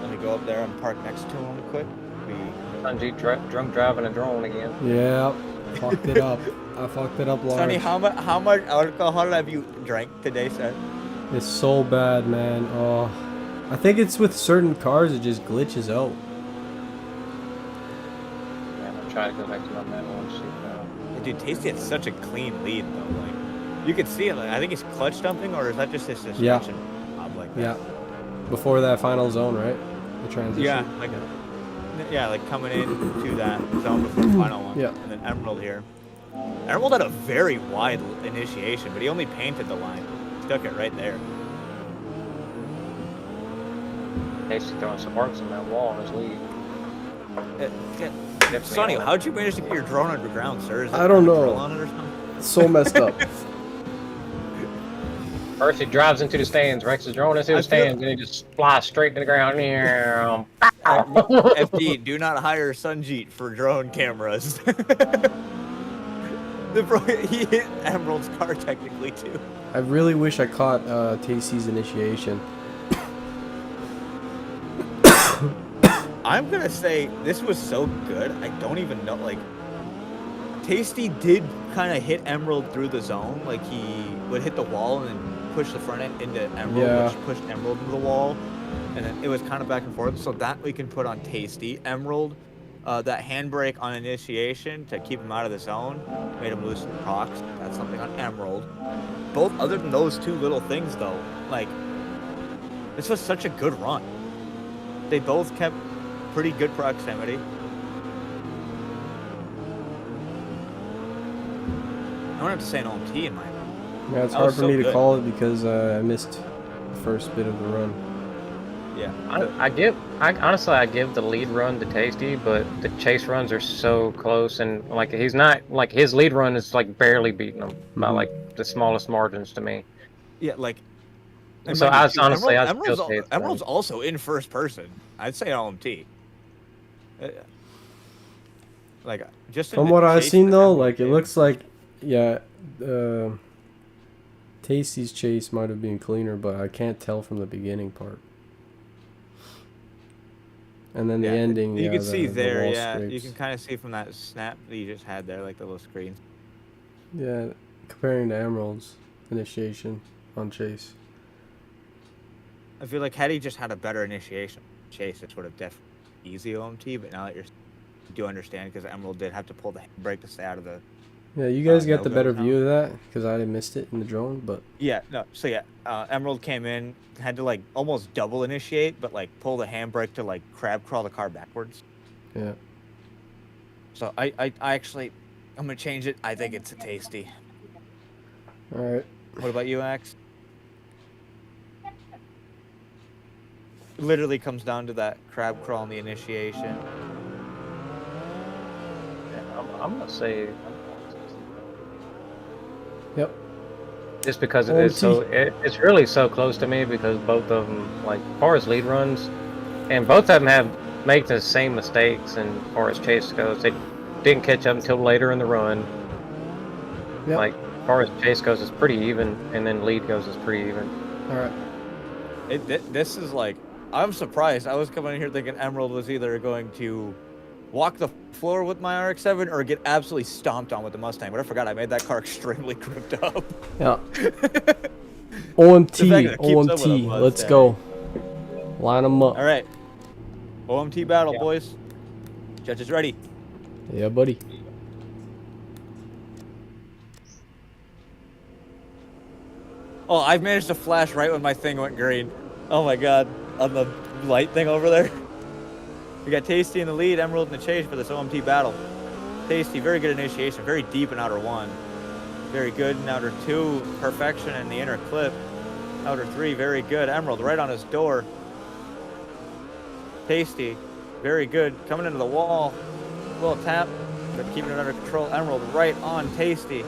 Let me go up there and park next to him quick. be. Sanjeet drunk driving a drone again. Yeah, fucked it up. I fucked it up large. Sonny, how much alcohol have you drank today, sir? It's so bad, man. Oh, I think it's with certain cars it just glitches out. Yeah, I'm gonna try to go back to my manual and see. Dude, Tasty had such a clean lead though. Like, you could see it. Like, I think he's clutch dumping, or is that just his suspension? Like that? Yeah. Before that final zone, right? The transition. Yeah, like coming into that zone before the final one. Yeah. And then Emerald here. Emerald had a very wide initiation, but he only painted the line. Stuck it right there. Tasty throwing some marks on that wall on his lead. Sonny, how'd you manage to get your drone underground, sir? Is I don't know. drill on it or something? It's so messed up. First he drives into the stands, wrecks his drone into the stands, and he just flies straight to the ground. FD, do not hire Sanjeet for drone cameras. He hit Emerald's car technically too. I really wish I caught Tasty's initiation. I'm gonna say this was so good. I don't even know. Like, Tasty did kind of hit Emerald through the zone. Like, he would hit the wall and then push the front end into Emerald, which pushed Emerald into the wall. And then it was kind of back and forth. So that we can put on Tasty. Emerald, that handbrake on initiation to keep him out of the zone made him lose some procs. That's something on Emerald. Both, other than those two little things, though, like, this was such a good run. They both kept pretty good proximity. I don't have to say an OMT in my opinion. Yeah, it's hard for me to call it because I missed the first bit of the run. Yeah. I honestly give the lead run to Tasty, but the chase runs are so close, and like he's not like his lead run is like barely beating him by like the smallest margins to me. Yeah, like. So Emerald's also in first person. I'd say OMT. Like just from what I've seen though, like it looks like, yeah, Tasty's chase might have been cleaner, but I can't tell from the beginning part. And then the ending, you can see there, scrapes. you can kind of see from that snap that you just had there, like the little screens. Yeah, comparing to Emerald's initiation on chase. I feel like had he just had a better initiation chase, it would have definitely easy OMT. But now that you do understand, because Emerald did have to pull the brake to stay out of the. Yeah, you guys got the better view of that because I missed it in the drone, but. Yeah, no. So yeah, Emerald came in, had to like almost double initiate, but like pull the handbrake to like crab crawl the car backwards. Yeah. So I actually, I'm gonna change it. I think it's a Tasty. All right. What about you, Axe? Literally comes down to that crab crawl in the initiation. Yeah, I'm gonna say. Yep. Just because it is so, it's really so close to me because both of them, like, as far as lead runs, and both of them make the same mistakes. And as far as chase goes, they didn't catch up until later in the run. Yep. Like, as far as chase goes, it's pretty even, and then lead goes, it's pretty even. All right. This is like. I'm surprised. I was coming in here thinking Emerald was either going to walk the floor with my RX-7 or get absolutely stomped on with the Mustang. But I forgot I made that car extremely gripped up. Yeah. OMT. Let's go. Line them up. All right. OMT battle, boys. Judges ready. Yeah, buddy. Oh, I've managed to flash right when my thing went green. Oh my god. On the light thing over there. We got Tasty in the lead, Emerald in the chase for this OMT battle. Tasty, very good initiation, very deep in outer one. Very good in outer two, perfection in the inner clip. Outer three, very good. Emerald right on his door. Tasty, very good. Coming into the wall. Little tap, but keeping it under control. Emerald right on Tasty.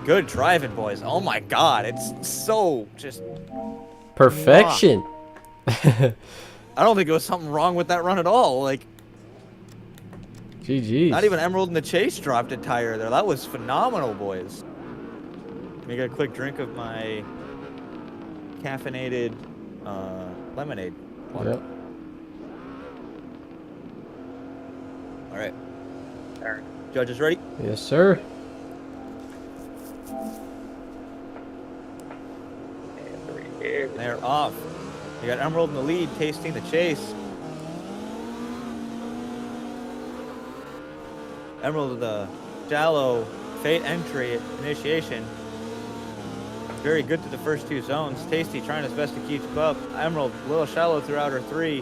Good driving, boys. Oh my god, it's so just... Perfection. I don't think there was something wrong with that run at all. Like, GG's. Not even Emerald in the chase dropped a tire there. That was phenomenal, boys. Let me get a quick drink of my caffeinated lemonade water. Yep. All right. All right. Judges ready? Yes, sir. They're off. You got Emerald in the lead, tasting the chase. Emerald, the shallow fate entry initiation. Very good to the first two zones. Tasty trying his best to keep up. Emerald, a little shallow through outer 3.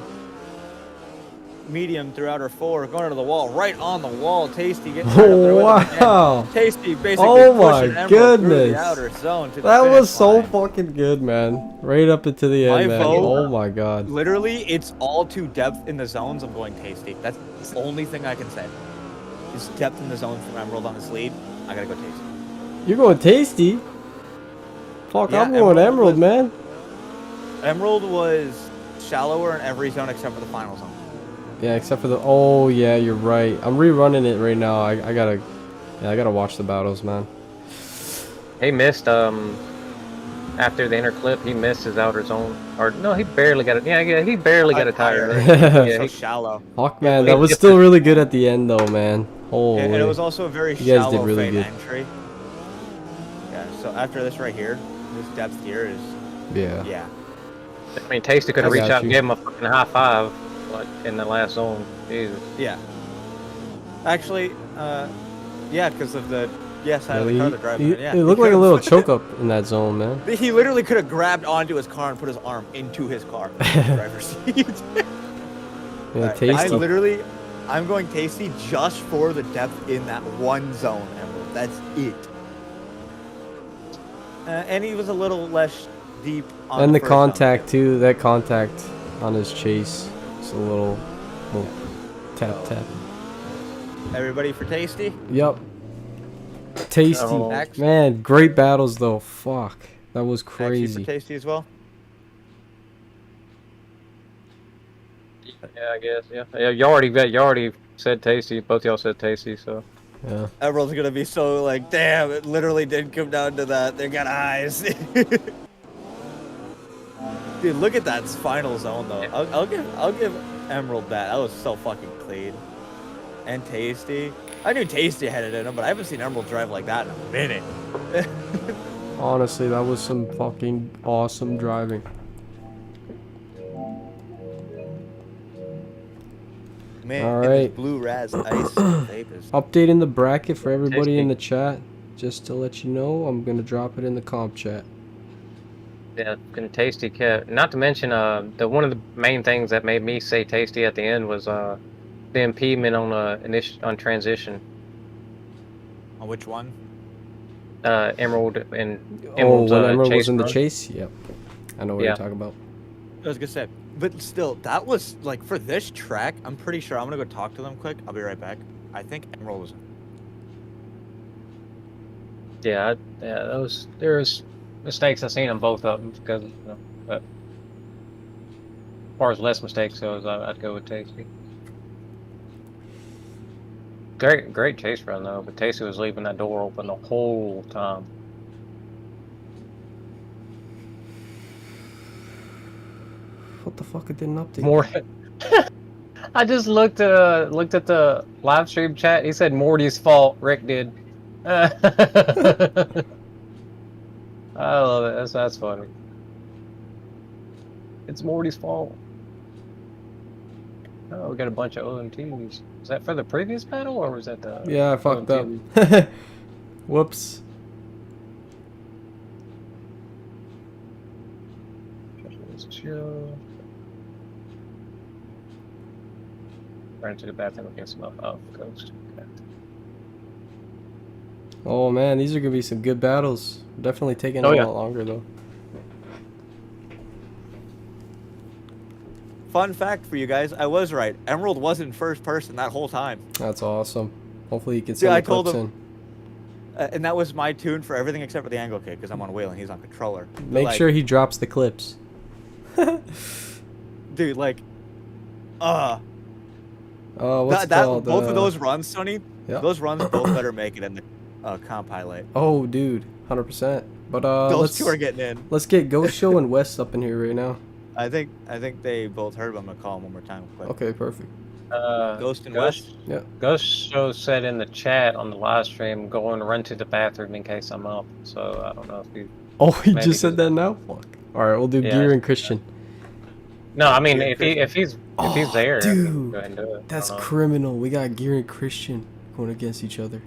Medium through outer 4. Going to the wall. Right on the wall. Tasty getting right up there with him again. Wow. Tasty basically Oh pushing my Emerald through the goodness. outer zone to the That finish was so line. fucking good, man. Right up into the end, man. vote, Oh my god. Literally, it's all to depth in the zones. I'm going Tasty. That's the only thing I can say. Is depth in the zones from Emerald on this lead. I gotta go Tasty. You're going Tasty? Fuck, Yeah, I'm going Emerald, man. Emerald was shallower in every zone except for the final zone. Yeah, except for the... Oh, yeah, you're right. I'm rerunning it right now. I gotta... Yeah, I gotta watch the battles, man. He missed, after the inner clip, he missed his outer zone. Or, no, he barely got it. Yeah, he barely got a tire. Yeah, so shallow. Fuck, man, that was still really good at the end, though, man. Holy. And it was also a very you guys did shallow really fade good. entry. Yeah, so after this right here, this depth here is... Yeah. Yeah. I mean, Tasty could have I reached got out and you. gave him a fucking high five, like, in the last zone. Jesus. Yeah. Actually, yeah, because of the side of the car they're driving. Yeah. It looked like a little choke up in that zone, man. He literally could have grabbed onto his car and put his arm into his car. In the driver's seat. Yeah, Tasty. I'm going Tasty just for the depth in that one zone, Emerald. That's it. And he was a little less deep on And the first contact, too. That contact on his chase. It's a little tap. zone. Everybody for Tasty? Yep. Tasty. Oh. Man, great battles, though. Fuck. That was Actually crazy. for Tasty as well? Yeah, I guess, yeah. Yeah, you already said Tasty. Both y'all said Tasty, so. Yeah. Emerald's gonna be so like, damn, it literally did come down to that. They got eyes. Dude, look at that final zone though. I'll give Emerald that. That was so fucking clean. And Tasty. I knew Tasty had it in him, but I haven't seen Emerald drive like that in a minute. Honestly, that was some fucking awesome driving. Man, all and right. this blue Raz ice vape is... Updating the bracket for everybody in Tasty. the chat. Just to let you know, I'm gonna drop it in the comp chat. Yeah, and Tasty kept. Not to mention, the one of the main things that made me say Tasty at the end was the impediment on on transition. On which one? Emerald and Oh, Emerald's, when Emerald chase was in the run. chase? Yep. I know what Yeah. you're talking about. I was gonna say, but still, that was like for this track. I'm pretty sure I'm gonna go talk to them quick. I'll be right back. I think Emerald was. Yeah, there's mistakes I've seen on both of them because, but as far as less mistakes goes, I'd go with Tasty. Great chase run though, but Tasty was leaving that door open the whole time. What the fuck? It didn't update. More. I just looked at the live stream chat. He said Morty's fault. Rick did. I love it. That's funny. It's Morty's fault. Oh, we got a bunch of OMTs. Was that for the previous battle, or was that the? Yeah, I fucked up. Whoops. Let's chill. Ran to the bathroom against my ghost. Okay. Oh man, these are gonna be some good battles. Definitely taking Oh, a yeah. lot longer though. Fun fact for you guys, I was right. Emerald wasn't first person that whole time. That's awesome. Hopefully you can See, send I the told clips him- and that was my tune for everything except for the angle kick, because I'm on wheel and he's on controller. But, Make like, sure he drops the clips. Dude, like, What's it that called? both of those runs, Sonny, Yeah. those runs both better make it in the comp highlight. Oh, dude, 100%. But Those two are getting in. let's get Ghost Show and West up in here right now. I think they both heard him. I'm gonna call him one more time. Quick. Okay, perfect. Ghost and Ghost, West. Yeah. Ghost Show said in the chat on the live stream, go and run to the bathroom in case I'm up. So I don't know if you. Oh, he maybe just said just- that now. Fuck. All right, we'll do Yeah. Gear and Christian. No, I mean Gear and if he's there, I dude, can go ahead and do it. I that's don't know. criminal. We got Gear and Christian going against each other.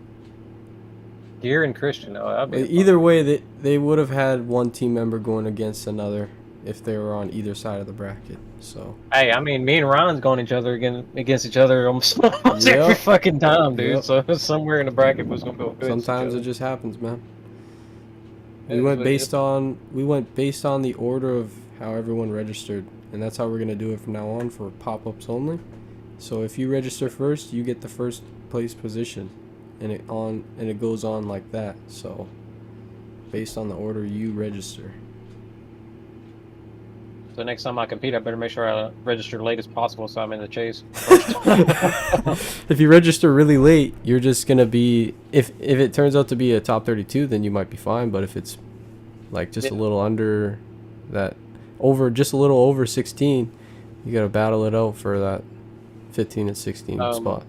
Gear and Christian. Oh, that'd be Either way, they would have had one team member going against another if they were on either side of the bracket. So. Hey, I mean, me and Ron's going against each other almost every Yep. fucking time, dude. Yep. So somewhere in the bracket was gonna go against Sometimes each it other. just happens, man. Yeah, We went but based on the order of how everyone registered, and that's how we're gonna do it from now on for pop-ups only. So if you register first, you get the first place position, and it goes on like that. So based on the order you register. So next time I compete, I better make sure I register late as possible so I'm in the chase. If you register really late, you're just gonna be if it turns out to be a top 32, then you might be fine. But if it's like just a little under that, just a little over 16, you gotta battle it out for that 15 and 16 spot.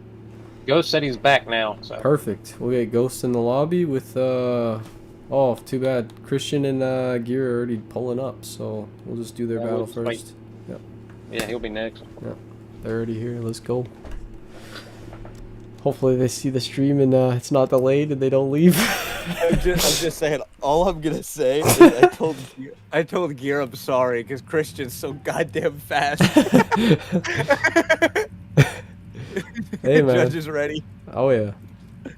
Ghost said he's back now. So Perfect. We'll get Ghost in the lobby with oh, too bad. Christian and Gear are already pulling up, so we'll just do their Yeah, battle we'll just wait. first. Yep. yeah, he'll be next. Yep. They're already here. Let's go. Hopefully they see the stream and it's not delayed and they don't leave. I'm just saying. All I'm gonna say is I told Gear I'm sorry because Christian's so goddamn fast. Hey man. Judge is ready. Oh yeah.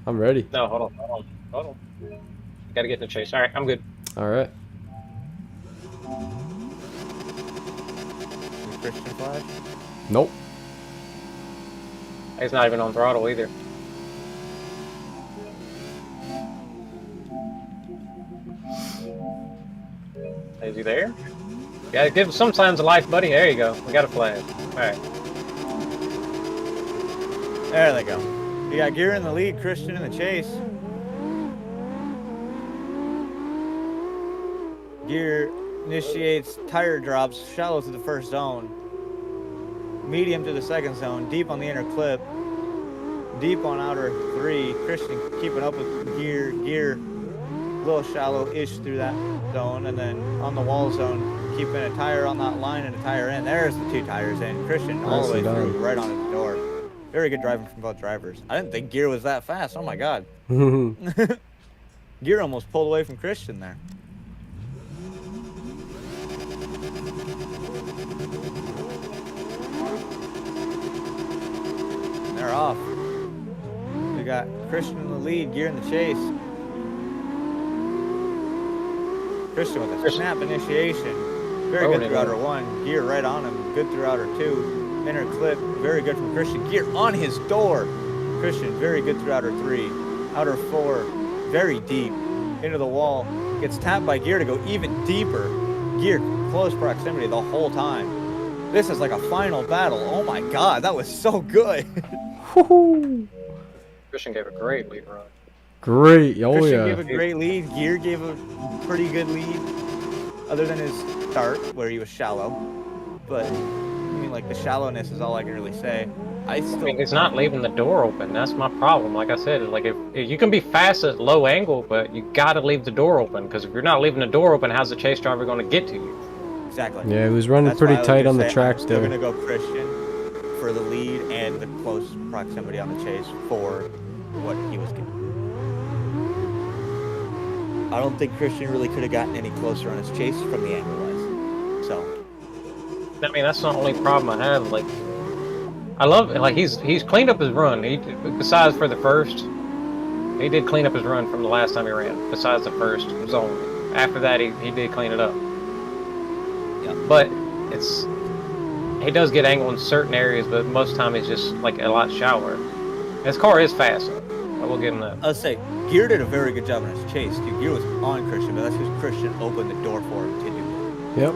I'm ready. No, hold on. Gotta get in the chase. All right, I'm good. All right. Christian flash. Nope. He's not even on throttle either. Is he there? Yeah, give sometimes a life, buddy. There you go. We got a flag. All right. There they go. You got Gear in the lead, Christian in the chase. Gear initiates tire drops, shallow to the first zone, medium to the second zone, deep on the inner clip, deep on outer 3. Christian keeping up with Gear. Gear a little shallow-ish through that zone, and then on the wall zone, keeping a tire on that line and a tire in. There's the 2 tires in. Christian all the way through, right on his door. Very good driving from both drivers. I didn't think Gear was that fast. Oh my god. Gear almost pulled away from Christian there. They're off. We got Christian in the lead, Gear in the chase. Christian with a snap initiation. Very good through outer 1. Gear right on him. Good through outer 2. Inner clip. Very good from Christian. Gear on his door. Christian very good through outer 3. Outer 4. Very deep. Into the wall. Gets tapped by Gear to go even deeper. Gear close proximity the whole time. This is like a final battle. Oh my god, that was so good. Christian gave a great lead run. Great. Oh Christian yeah. gave a great lead. Gear gave a pretty good lead. Other than his start, where he was shallow. But, I mean, like, the shallowness is all I can really say. I mean, it's not leaving the door open. That's my problem. Like I said, like if you can be fast at low angle, but you gotta leave the door open. Because if you're not leaving the door open, how's the chase driver going to get to you? Exactly. Yeah, he was running That's pretty why I was tight gonna on the say, track I'm still there. gonna go Christian for the lead and the close proximity on the chase for what he was getting. I don't think Christian really could have gotten any closer on his chase from the angle wise. So. I mean, that's the only problem I have. Like, I love it. Like he's cleaned up his run. Besides for the first, he did clean up his run from the last time he ran. Besides the first zone, after that he did clean it up. Yeah. But he does get angle in certain areas, but most of the time he's just like a lot shallower. His car is fast. I will give him that. I'll say Gear did a very good job in his chase. Dude, Gear was on Christian, but that's because Christian opened the door for him to do. Yep.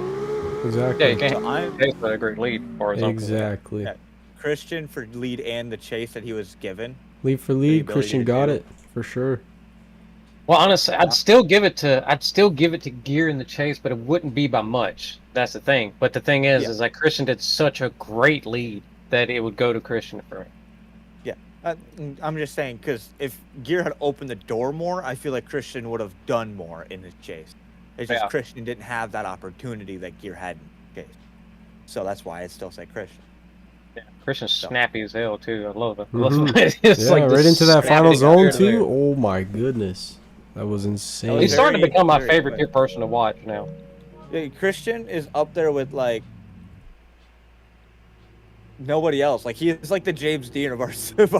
Exactly. Yeah, you can't chase a great lead for his Exactly. Yeah. Christian for lead and the chase that he was given. Lead for lead, Christian got it for sure. Well, honestly, I'd still give it to Gear in the chase, but it wouldn't be by much. That's the thing. But the thing is that Christian did such a great lead that it would go to Christian first. Yeah, I'm just saying because if Gear had opened the door more, I feel like Christian would have done more in the chase. It's just Christian didn't have that opportunity that Gear had in the chase. So that's why I still say Christian. Yeah, Christian's snappy as hell too. I love it. Yeah, like right into that final zone too. There. Oh my goodness, that was insane. He's starting to become my favorite person to watch now. Yeah, Christian is up there with like nobody else. Like he's like the James Dean of our stuff,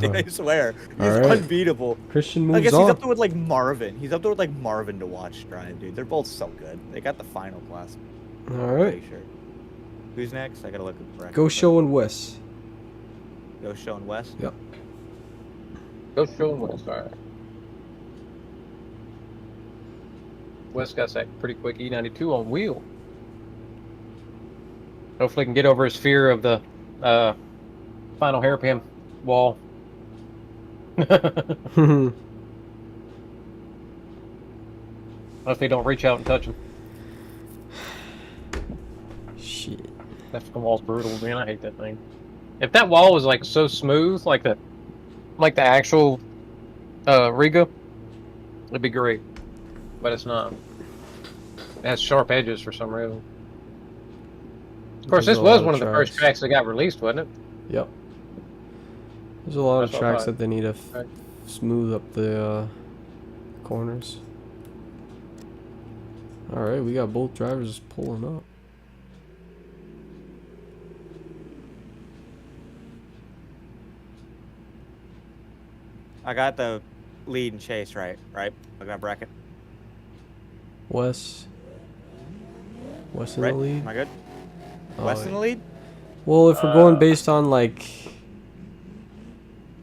dude, I swear. He's unbeatable. Christian moves I guess on. he's up there with like Marvin. He's up there with like Marvin to watch drive, dude. They're both so good. They got the final class. Alright. Sure. Who's next? I gotta look at the bracket. Go Show and Wes. Go Show and Wes? Yep. Go Show and Wes, alright. Wes got that pretty quick E92 on wheel. Hopefully he can get over his fear of the final hairpin wall. Hopefully don't reach out and touch him. Shit. That fucking wall's brutal, man. I hate that thing. If that wall was like so smooth, like the actual RIGA, it'd be great. But it's not. It has sharp edges for some reason. Of course, this was one of the first tracks that got released, wasn't it? Yep. There's a lot of tracks that they need to smooth up the corners. Alright, we got both drivers pulling up. I got the lead and chase right? I got bracket. Wes in the lead. Am I good? Wes in the lead? Well, if we're going based on like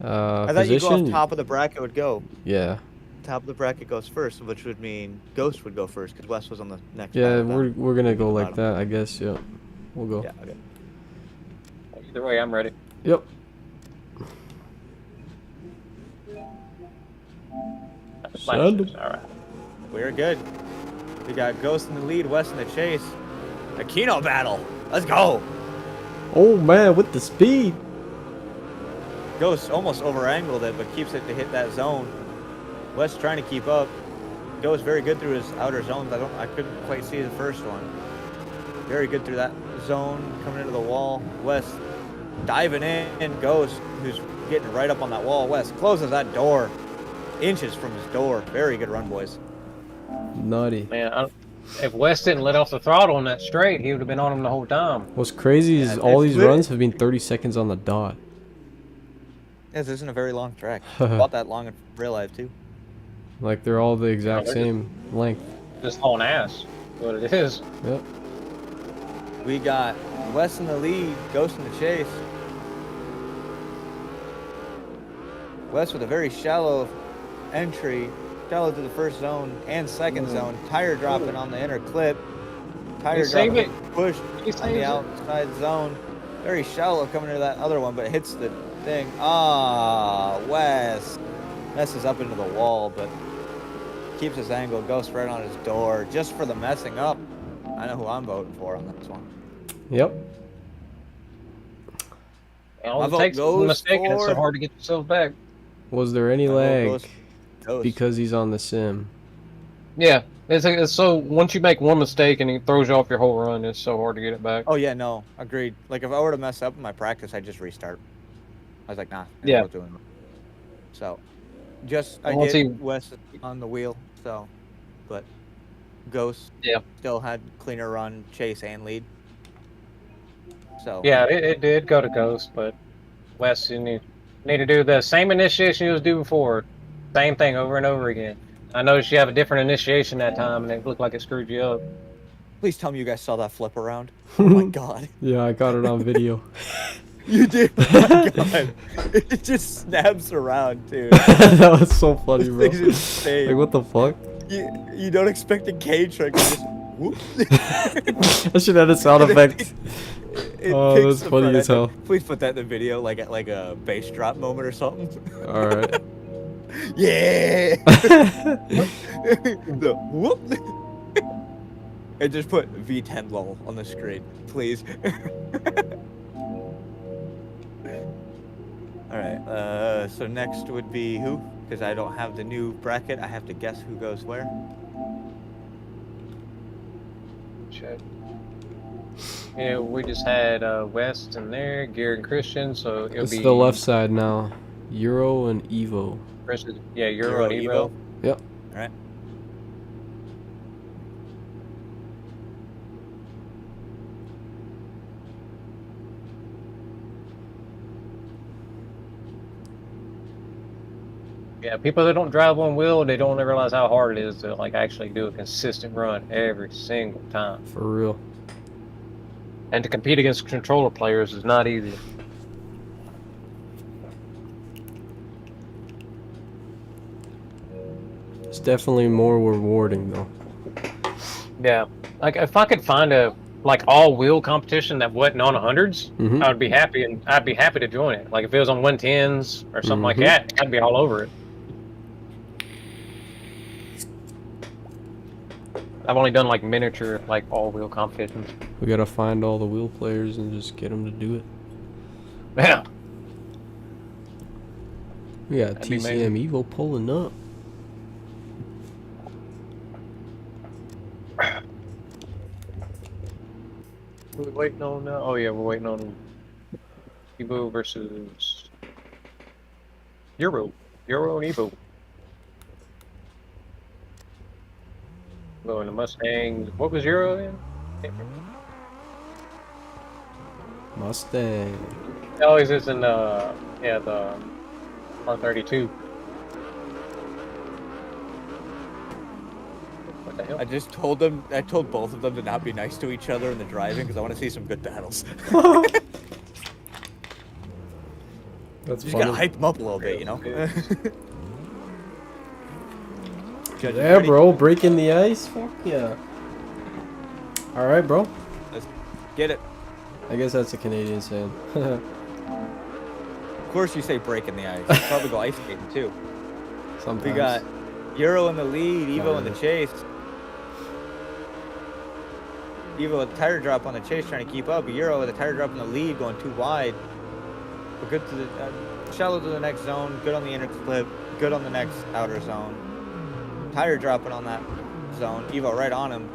I thought you go off top of the bracket would go. Yeah. Top of the bracket goes first, which would mean Ghost would go first because Wes was on the next. Yeah, we're gonna go like that, I guess. Yeah, we'll go. Yeah. Okay. Either way, I'm ready. Yep. Alright. We're good. We got Ghost in the lead, Wes in the chase. A Keno battle. Let's go. Oh man, with the speed. Ghost almost over-angled it, but keeps it to hit that zone. Wes trying to keep up. Goes very good through his outer zones. I couldn't quite see the first one. Very good through that zone, coming into the wall. Wes diving in. Ghost, who's getting right up on that wall. Wes closes that door. Inches from his door. Very good run, boys. Nutty. Man, if Wes didn't let off the throttle on that straight, he would have been on him the whole time. What's crazy is all these runs have been 30 seconds on the dot. Yes, this isn't a very long track. About that long in real life, too. Like, they're all the exact same length. Just hauling ass. What it is. Yep. We got Wes in the lead, Ghost in the chase. Wes with a very shallow entry, shallow to the first zone and second zone. Tire dropping on the inner clip. Tire dropping, pushed on the outside zone. Very shallow coming into that other one, but it hits the thing. Wes messes up into the wall, but keeps his angle. Ghost right on his door just for the messing up. I know who I'm voting for on this one. Yep. All it takes is a mistake, and it's so hard to get yourself back. Was there any lag because he's on the sim? Yeah, it's so once you make one mistake and it throws you off your whole run, it's so hard to get it back. Oh yeah, no, agreed. Like if I were to mess up in my practice, I'd just restart. I was like, nah. Yeah. Doing it. So, I did Wes on the wheel. So, but Ghost still had cleaner run, chase, and lead. So yeah, it did go to Ghost, but Wes, you need to do the same initiation you was doing before. Same thing over and over again. I noticed you have a different initiation that time, and it looked like it screwed you up. Please tell me you guys saw that flip around. Oh my god. Yeah, I got it on video. You did? Oh my god. It just snaps around, dude. That was so funny, bro. This thing's insane. Like, what the fuck? You don't expect a K trick to just whoop. I should add a sound effect. Oh, that's funny as hell. Please put that in the video, like a bass drop moment or something. Alright. Yeah! The whoop! And just put V10 lol on the screen, please. All right. So next would be who? Because I don't have the new bracket. I have to guess who goes where. Shit. Yeah, we just had West in there, Gear and Christian, so it'll It's be the left side now. Euro and Evo. Yeah, Euro and Evo. Yep. All right. Yeah, people that don't drive one wheel, they don't realize how hard it is to like actually do a consistent run every single time. For real. And to compete against controller players is not easy. It's definitely more rewarding though. Yeah, like if I could find a like all wheel competition that wasn't on 100s, I would be happy, and I'd be happy to join it. Like if it was on 110s or something like that, I'd be all over it. I've only done like miniature, like all wheel competitions. We gotta find all the wheel players and just get them to do it. Yeah. We got That'd be TCM amazing. Evo pulling up. We're waiting on. Oh yeah, we're waiting on Evo versus Euro and Evo. Going to Mustang. What was Euro in? Mustang. It always is in the R32. What the hell? I told both of them to not be nice to each other in the driving because I want to see some good battles. That's you just funny. gotta hype them up a little bit, you know? Yeah, bro, breaking the ice? Fuck yeah. Alright, bro. Let's get it. I guess that's a Canadian saying. Of course you say breaking the ice. You probably go ice skating too. Sometimes. We got Euro in the lead, Evo in the chase. Evo with a tire drop on the chase trying to keep up. Euro with a tire drop in the lead going too wide. But good to the shallow to the next zone, good on the inner clip, good on the next outer zone. Tire dropping on that zone. Evo right on him.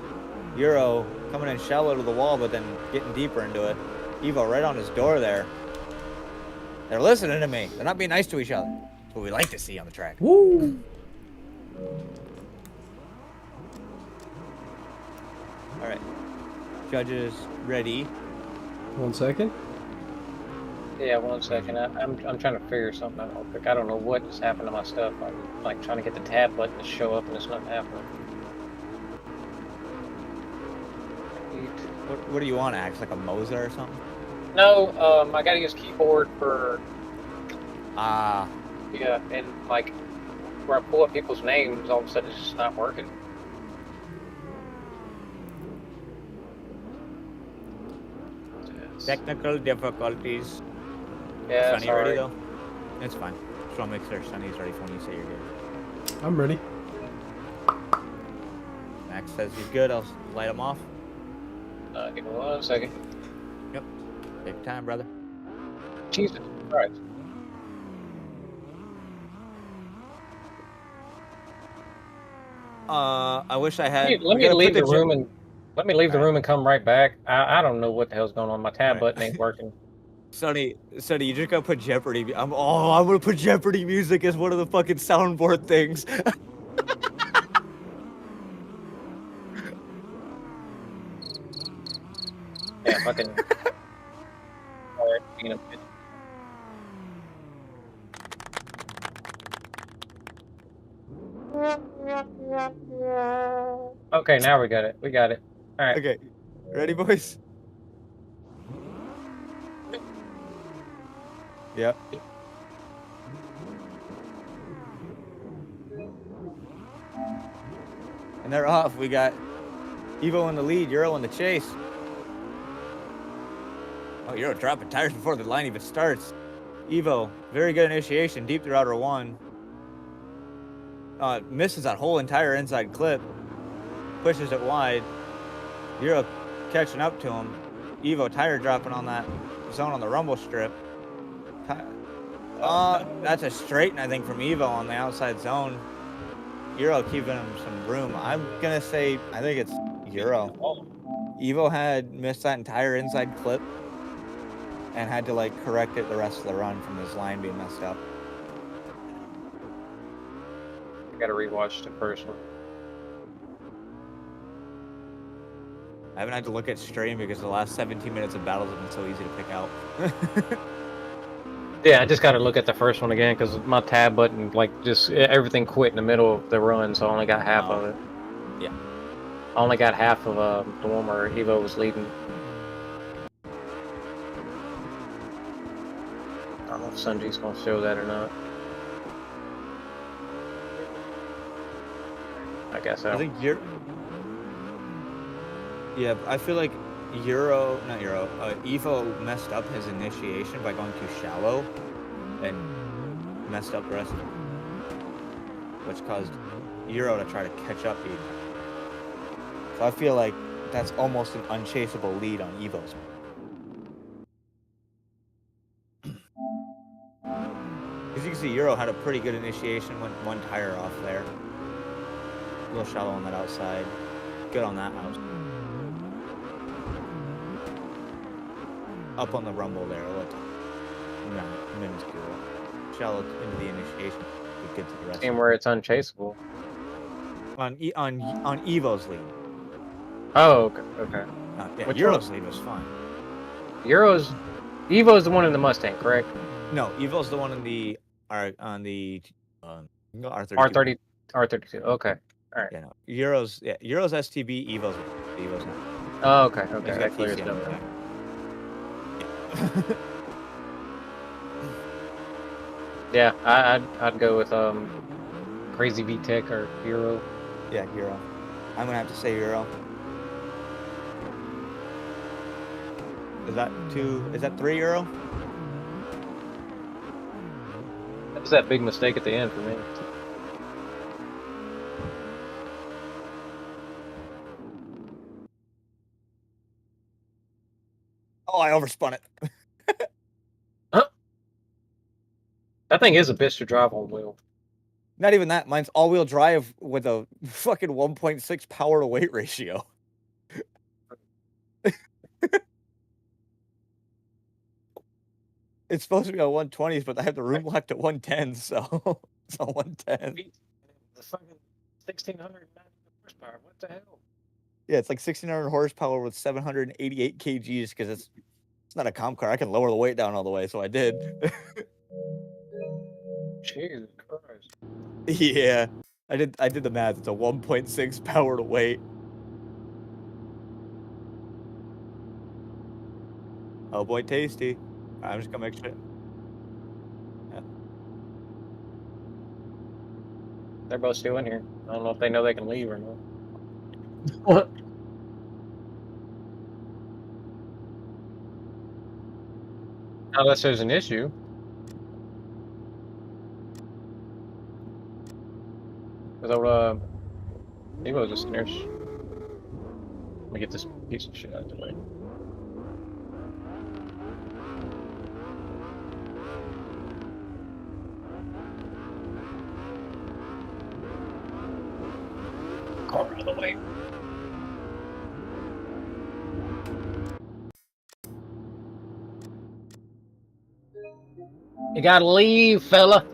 Euro coming in shallow to the wall, but then getting deeper into it. Evo right on his door there. They're listening to me. They're not being nice to each other. That's what we like to see on the track. Woo! All right. Judges ready. 1 second. Yeah, 1 second. I'm trying to figure something out real quick. I don't know what just happened to my stuff. I'm like trying to get the tab button to show up and it's not happening. What do you want, Axe? Like a Moza or something? No, I gotta use keyboard for Ah. yeah, and like where I pull up people's names, all of a sudden it's just not working. Technical difficulties. Yeah, Sunny sorry. ready though? It's fine. Just want to make sure Sunny's ready for when you say you're good. I'm ready. Max says he's good. I'll light him off. Give me 1 second. Yep. Take your time, brother. Jesus Christ. I wish I had. Let me leave the room and let me leave the room and come right back. I don't know what the hell's going on. My tab button ain't working. Sonny, you just gotta put Jeopardy. I'm gonna put Jeopardy music as one of the fucking soundboard things. Yeah, fucking. Alright, peanut. Okay, now we got it. We got it. All right. Okay, ready, boys? Yep. And they're off. We got Evo in the lead, Euro in the chase. Oh, Euro dropping tires before the line even starts. Evo, very good initiation, deep through outer one. Misses that whole entire inside clip. Pushes it wide. Euro catching up to him. Evo tire dropping on that zone on the rumble strip. That's a straighten, I think, from Evo on the outside zone. Euro keeping him some room. I'm gonna say I think it's Euro. Evo had missed that entire inside clip and had to like correct it the rest of the run from his line being messed up. I gotta rewatch the first one. I haven't had to look at stream because the last 17 minutes of battles have been so easy to pick out. Yeah, I just gotta look at the first one again because my tab button, like, just everything quit in the middle of the run, so I only got half of it. Yeah. I only got half of the one where Evo was leading. I don't know if Sunji's gonna show that or not. I guess so. I think Yeah, I feel like Evo messed up his initiation by going too shallow and messed up the rest of it, which caused Euro to try to catch up even. So I feel like that's almost an unchaseable lead on Evo's. As you can see, Euro had a pretty good initiation, went one tire off there. A little shallow on that outside. Good on that house. Up on the rumble there, minuscule. Shallow into the initiation, but good to the rest. Game where it's unchaseable. On Evo's lead. Oh, okay. Yeah, Which Euro's one? lead was fine. Evo's the one in the Mustang, correct? No, Evo's the one in the R32. R32. Okay. All right. Yeah, no. Euro's STB, Evo's not. Oh, okay. He's That got clears it TCM, up. yeah. Yeah, I'd go with Crazy V Tech or Euro. Yeah, Euro. I'm gonna have to say Euro. Is that 2? Is that 3 Euro? That was that big mistake at the end for me. Oh, I overspun it. Huh? That thing is a bitch to drive on wheel. Not even that. Mine's all-wheel drive with a fucking 1.6 power to weight ratio. It's supposed to be on 120s, but I have the room locked at 110s, so it's on 110. The fucking 1690 horsepower. What the hell? Yeah, it's like 1600 horsepower with 788 kgs because it's not a comp car. I can lower the weight down all the way, so I did. Jesus Christ. Yeah, I did the math. It's a 1.6 power to weight. Oh boy, tasty. I'm just gonna make sure. Yeah. They're both still in here. I don't know if they know they can leave or not. What? Unless there's an issue. Because Evo's just there. Let me get this piece of shit out of the way. Car out of the way. You gotta leave, fella.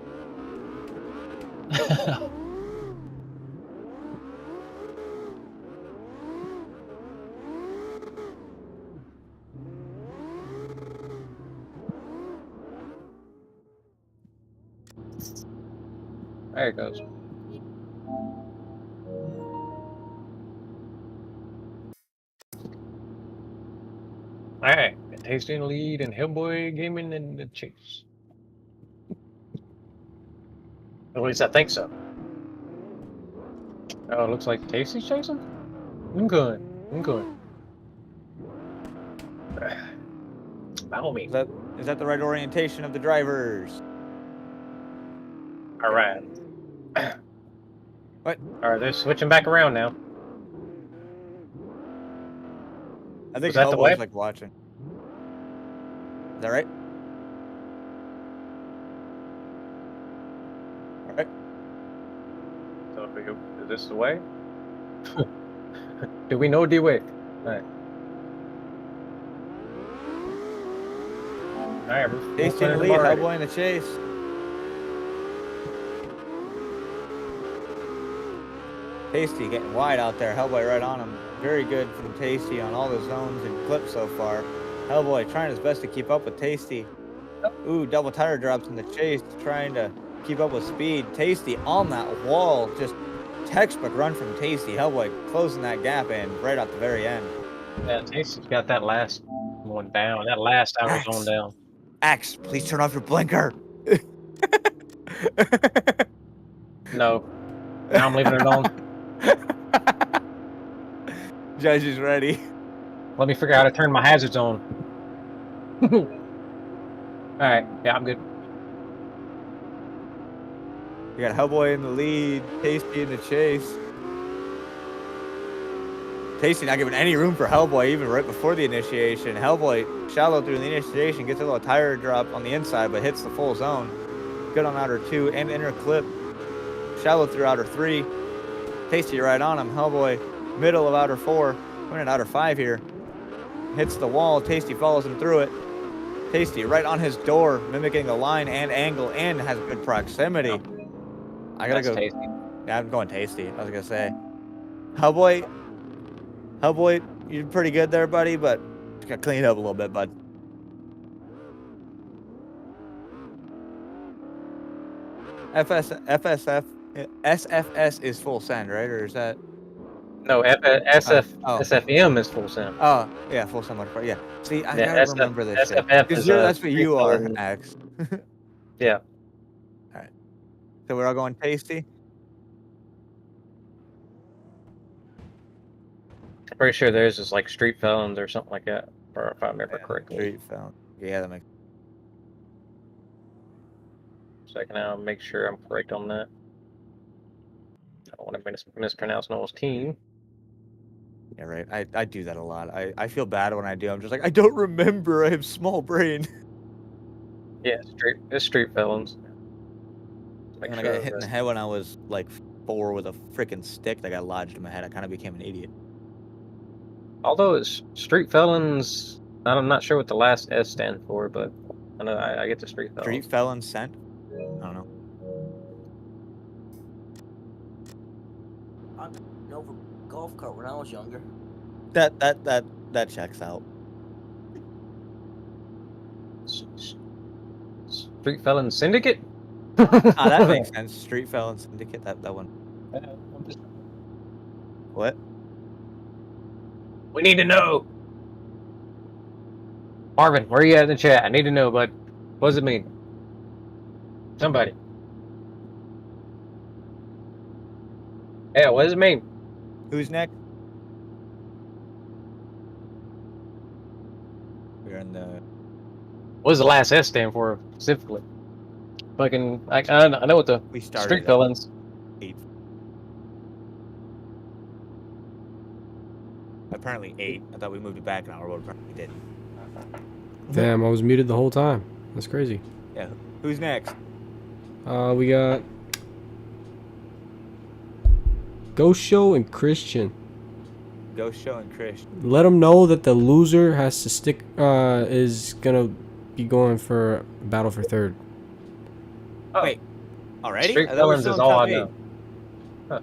There it goes. Alright, Tasty in the lead and Hellboy Gaming in the chase. At least I think so. Oh, it looks like Tasty's chasing? I'm good. Follow me. Is that the right orientation of the drivers? Alright. What? Alright, they're switching back around now. I think Was that the Hellboy's way? like watching. Is that right? Alright. So if we go, is this the way? Do we know the way? Alright. Alright, we're Tasty in the lead, Hellboy in the chase. Tasty getting wide out there. Hellboy right on him. Very good from Tasty on all the zones and clips so far. Hellboy trying his best to keep up with Tasty. Ooh, double tire drops in the chase, trying to keep up with speed. Tasty on that wall, just textbook run from Tasty. Hellboy closing that gap in right at the very end. Yeah, Tasty's got that last one down. That last outer zone down. Axe, please turn off your blinker. No. Now I'm leaving it on. Judge is ready. Let me figure out how to turn my hazards on. Alright, yeah, I'm good. You got Hellboy in the lead, Tasty in the chase. Tasty not giving any room for Hellboy even right before the initiation. Hellboy shallow through the initiation, gets a little tire drop on the inside, but hits the full zone. Good on outer 2 and inner clip. Shallow through outer 3. Tasty right on him. Hellboy middle of outer 4. We're in outer 5 here. Hits the wall. Tasty follows him through it. Tasty right on his door, mimicking the line and angle, and has good proximity. I gotta go. Tasty. Yeah, I'm going Tasty. I was gonna say, Hellboy, you're pretty good there, buddy, but just gotta clean it up a little bit, bud. SFS is full send, right? Or is that? No, SFM is full send. Oh, yeah, full send. Yeah. See, I Yeah, gotta remember this shit. SFF is, That's what you are, and- Axe. Yeah. All right. So we're all going Tasty. I'm pretty sure theirs is like street felons or something like that, or if I remember correctly. Street felon. Yeah, that makes. So I can now make sure I'm correct on that. I don't want to mispronounce Noel's team. Yeah, right. I do that a lot. I feel bad when I do. I'm just like, I don't remember. I have small brain. Yeah, it's street felons. When I got hit in the head when I was like 4 with a freaking stick that got lodged in my head, I kind of became an idiot. Although it's street felons, I'm not sure what the last S stand for, but I know I get the street felons. Street felon sent? I don't know. I drove a golf cart when I was younger. That checks out. Street felon syndicate? That makes sense. Street felon syndicate. That one. What? We need to know. Marvin, where are you at in the chat? I need to know, bud. What does it mean? Somebody. Yeah, what does it mean? Who's next? We're in the. What does the last S stand for specifically? Fucking, I know what the street felons. 8. Apparently 8. I thought we moved it back an hour, but apparently we didn't. Damn, I was muted the whole time. That's crazy. Yeah. Who's next? We got Ghost Show and Christian. Ghost Show and Christian. Let them know that the loser has to stick. Is gonna be going for battle for 3rd. Oh. Wait. Already? Street felons is all I know. Huh. I thought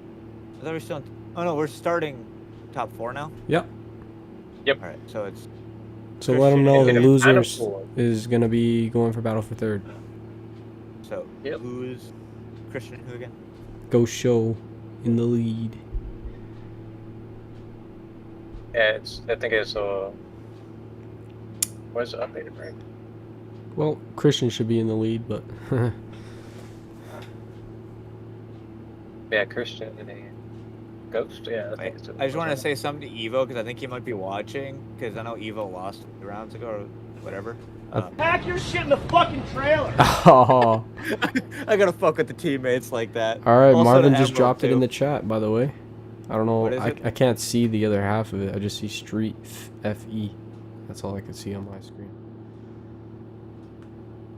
we were still. Oh no, we're starting top 4 now. Yep. Yep. All right, so it's. So let them know the Christian losers and is gonna be going for battle for 3rd. So who's Christian? Who again? Ghost Show in the lead. Yeah, I think it's where's the updated rank? Well, Christian should be in the lead, but Yeah, Christian and Ghost. Yeah, I think it's. I just want to say something to Evo because I think he might be watching because I know Evo lost 2 rounds ago or whatever. Pack your shit in the fucking trailer. Oh. I gotta fuck with the teammates like that. All right, Also Marvin to just Emerald, dropped it in too. the chat, by the way. I don't know. What is it? I can't see the other half of it. I just see Street FE. That's all I can see on my screen.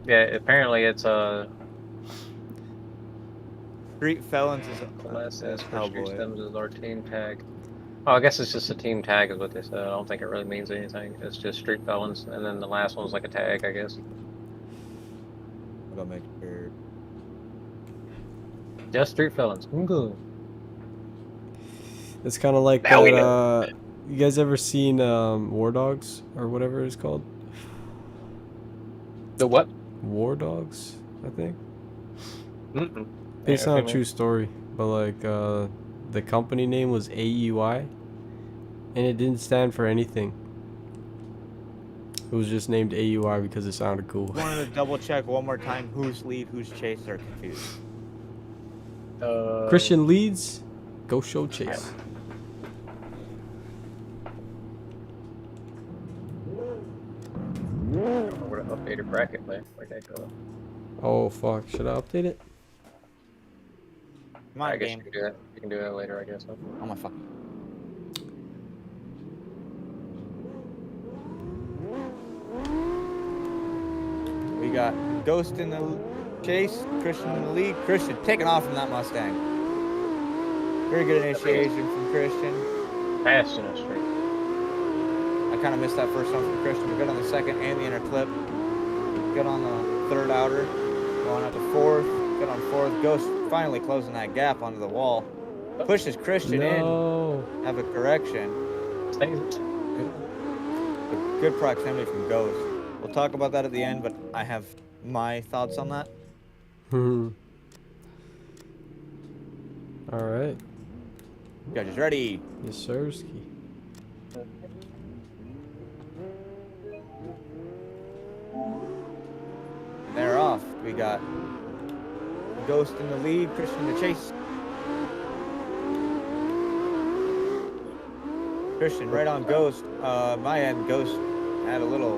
Yeah, apparently it's Street Felons Last is S for Street Hellboy. Stems is our team tag. Oh, I guess it's just a team tag is what they said. I don't think it really means anything. It's just Street Felons, and then the last one's like a tag, I guess. I'm gonna make sure. Just Street Felons. Good. It's kind of like Now we that. You guys ever seen War Dogs or whatever it's called? The what? War Dogs, I think. Mm-mm. Based Yeah, on a okay, true story, but like the company name was AEY, and it didn't stand for anything. It was just named AUI because it sounded cool. Wanted to double check one more time who's lead, who's chase. They're confused. Christian leads, go show Chase. What an updated bracket, man. Where'd that go? Oh fuck, should I update it? My I guess game. you can do that. You can do that later, I guess. Huh? Oh my fucking. We got Ghost in the chase, Christian in the lead. Christian taking off from that Mustang. Very good initiation from Christian. Fast in a straight. I kind of missed that first one from Christian. We're good on the second and the inner clip. Good on the third outer. Going up to fourth. Good on fourth. Ghost finally closing that gap onto the wall. Pushes Christian in. Have a correction. Good proximity from Ghost. We'll talk about that at the end, but I have my thoughts on that. Alright. Judges ready. Yes, sirski. They're off. We got Ghost in the lead, Christian in the chase. Christian right on Ghost. My end, Ghost had a little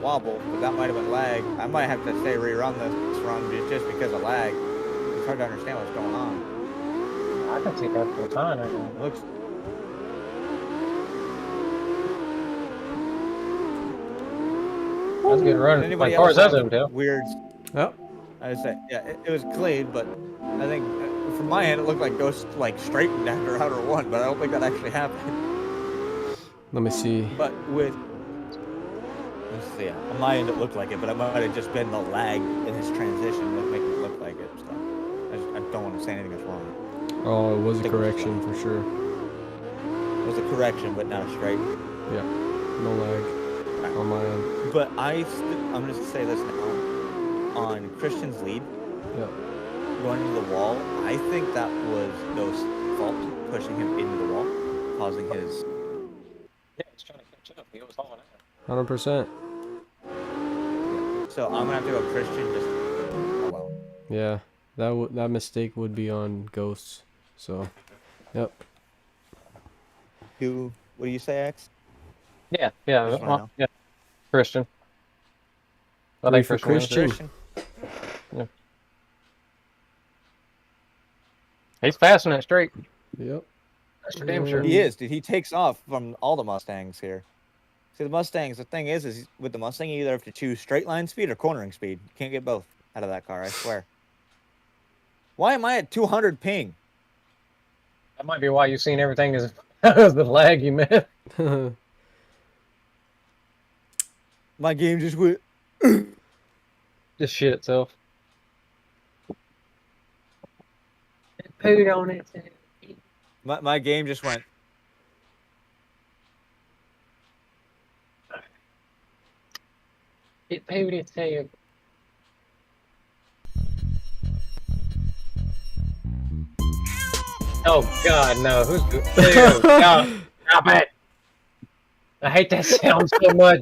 wobble, but that might have been lag. I might have to say rerun this run just because of lag. It's hard to understand what's going on. I can take that full time. Looks. That's a good run. Anybody As far as else I have zoomed out. weird? Yep. I would say, yeah, it was clean, but I think from my end it looked like Ghost like straightened after outer one, but I don't think that actually happened. Let me see. But with let's see, on my end it looked like it, but it might have just been the lag in his transition that's making it look like it. So I don't want to say anything that's wrong. Oh, it was a correction for sure. It was a correction, but not a straight. Yeah. No lag on my end. But I'm going to say this now. On Christian's lead, going into the wall, I think that was Ghost's fault, pushing him into the wall, causing his... Yeah, he's trying to catch up. He was hauling out. 100%. So I'm going to have to go Christian just... Oh, well. Yeah. That mistake would be on Ghosts. So, yep. What do you say, X? Yeah, yeah, yeah. Christian. I think for Christian. Yeah. He's fast in that straight. Yep. That's for damn sure. He is, dude. He takes off from all the Mustangs here. See, the Mustangs, the thing is with the Mustang, you either have to choose straight line speed or cornering speed. You can't get both out of that car, I swear. Why am I at 200 ping? That might be why you've seen everything as the lag you meant. My game just went... Just shit itself. It pooed on it. My game just went... It pooed itself. Oh God, no! Who's no, stop it! I hate that sound so much.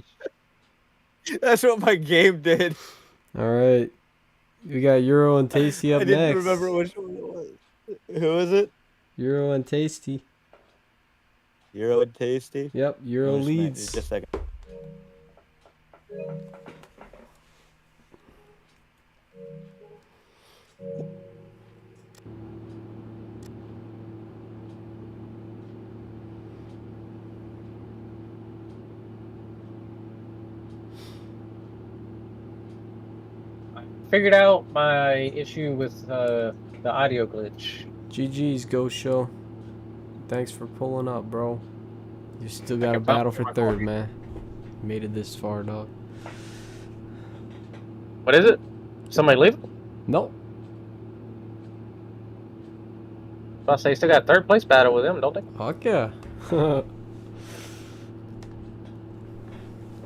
That's what my game did. All right. We got Euro and Tasty up I didn't next. remember which one it was. Who is it? Euro and Tasty. Euro and Tasty? Yep, Euro leads. Just a second. figured out my issue with the audio glitch. GG's Ghost Show. Thanks for pulling up, bro. You still got a can battle bounce for my third, car. man. Made it this far, dog. What is it? Somebody leave? Nope. I say you still got third place battle with them, don't they? Fuck yeah.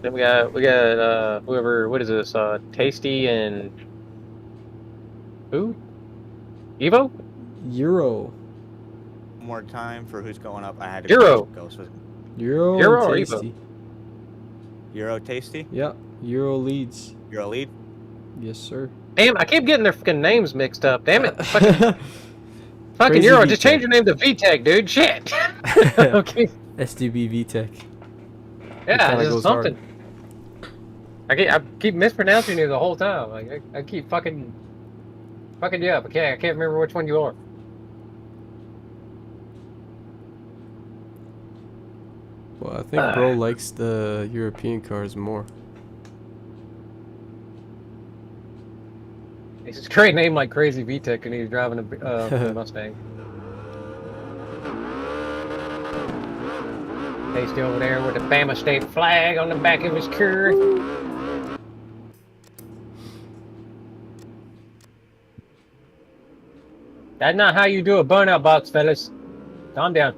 Then we got whoever, what is this? Tasty and who? Evo? Euro. One more time for who's going up. I had to Euro. go. So Euro Euro or and Evo? Tasty. Euro Tasty? Yeah, Euro leads. Euro lead? Yes, sir. Damn, I keep getting their fucking names mixed up. Damn it. Fucking Crazy Euro, just VTech. change your name to VTech, dude. Shit. Okay. SDB VTech. Yeah, kinda just goes something. I keep mispronouncing you the whole time. Like I keep fucking you up. I can't remember which one you are. Well, I think bro likes the European cars more. It's a great name like Crazy VTech, and he's driving a Mustang. Tasty over there with the Bama State flag on the back of his car. That's not how you do a burnout box, fellas. Calm down.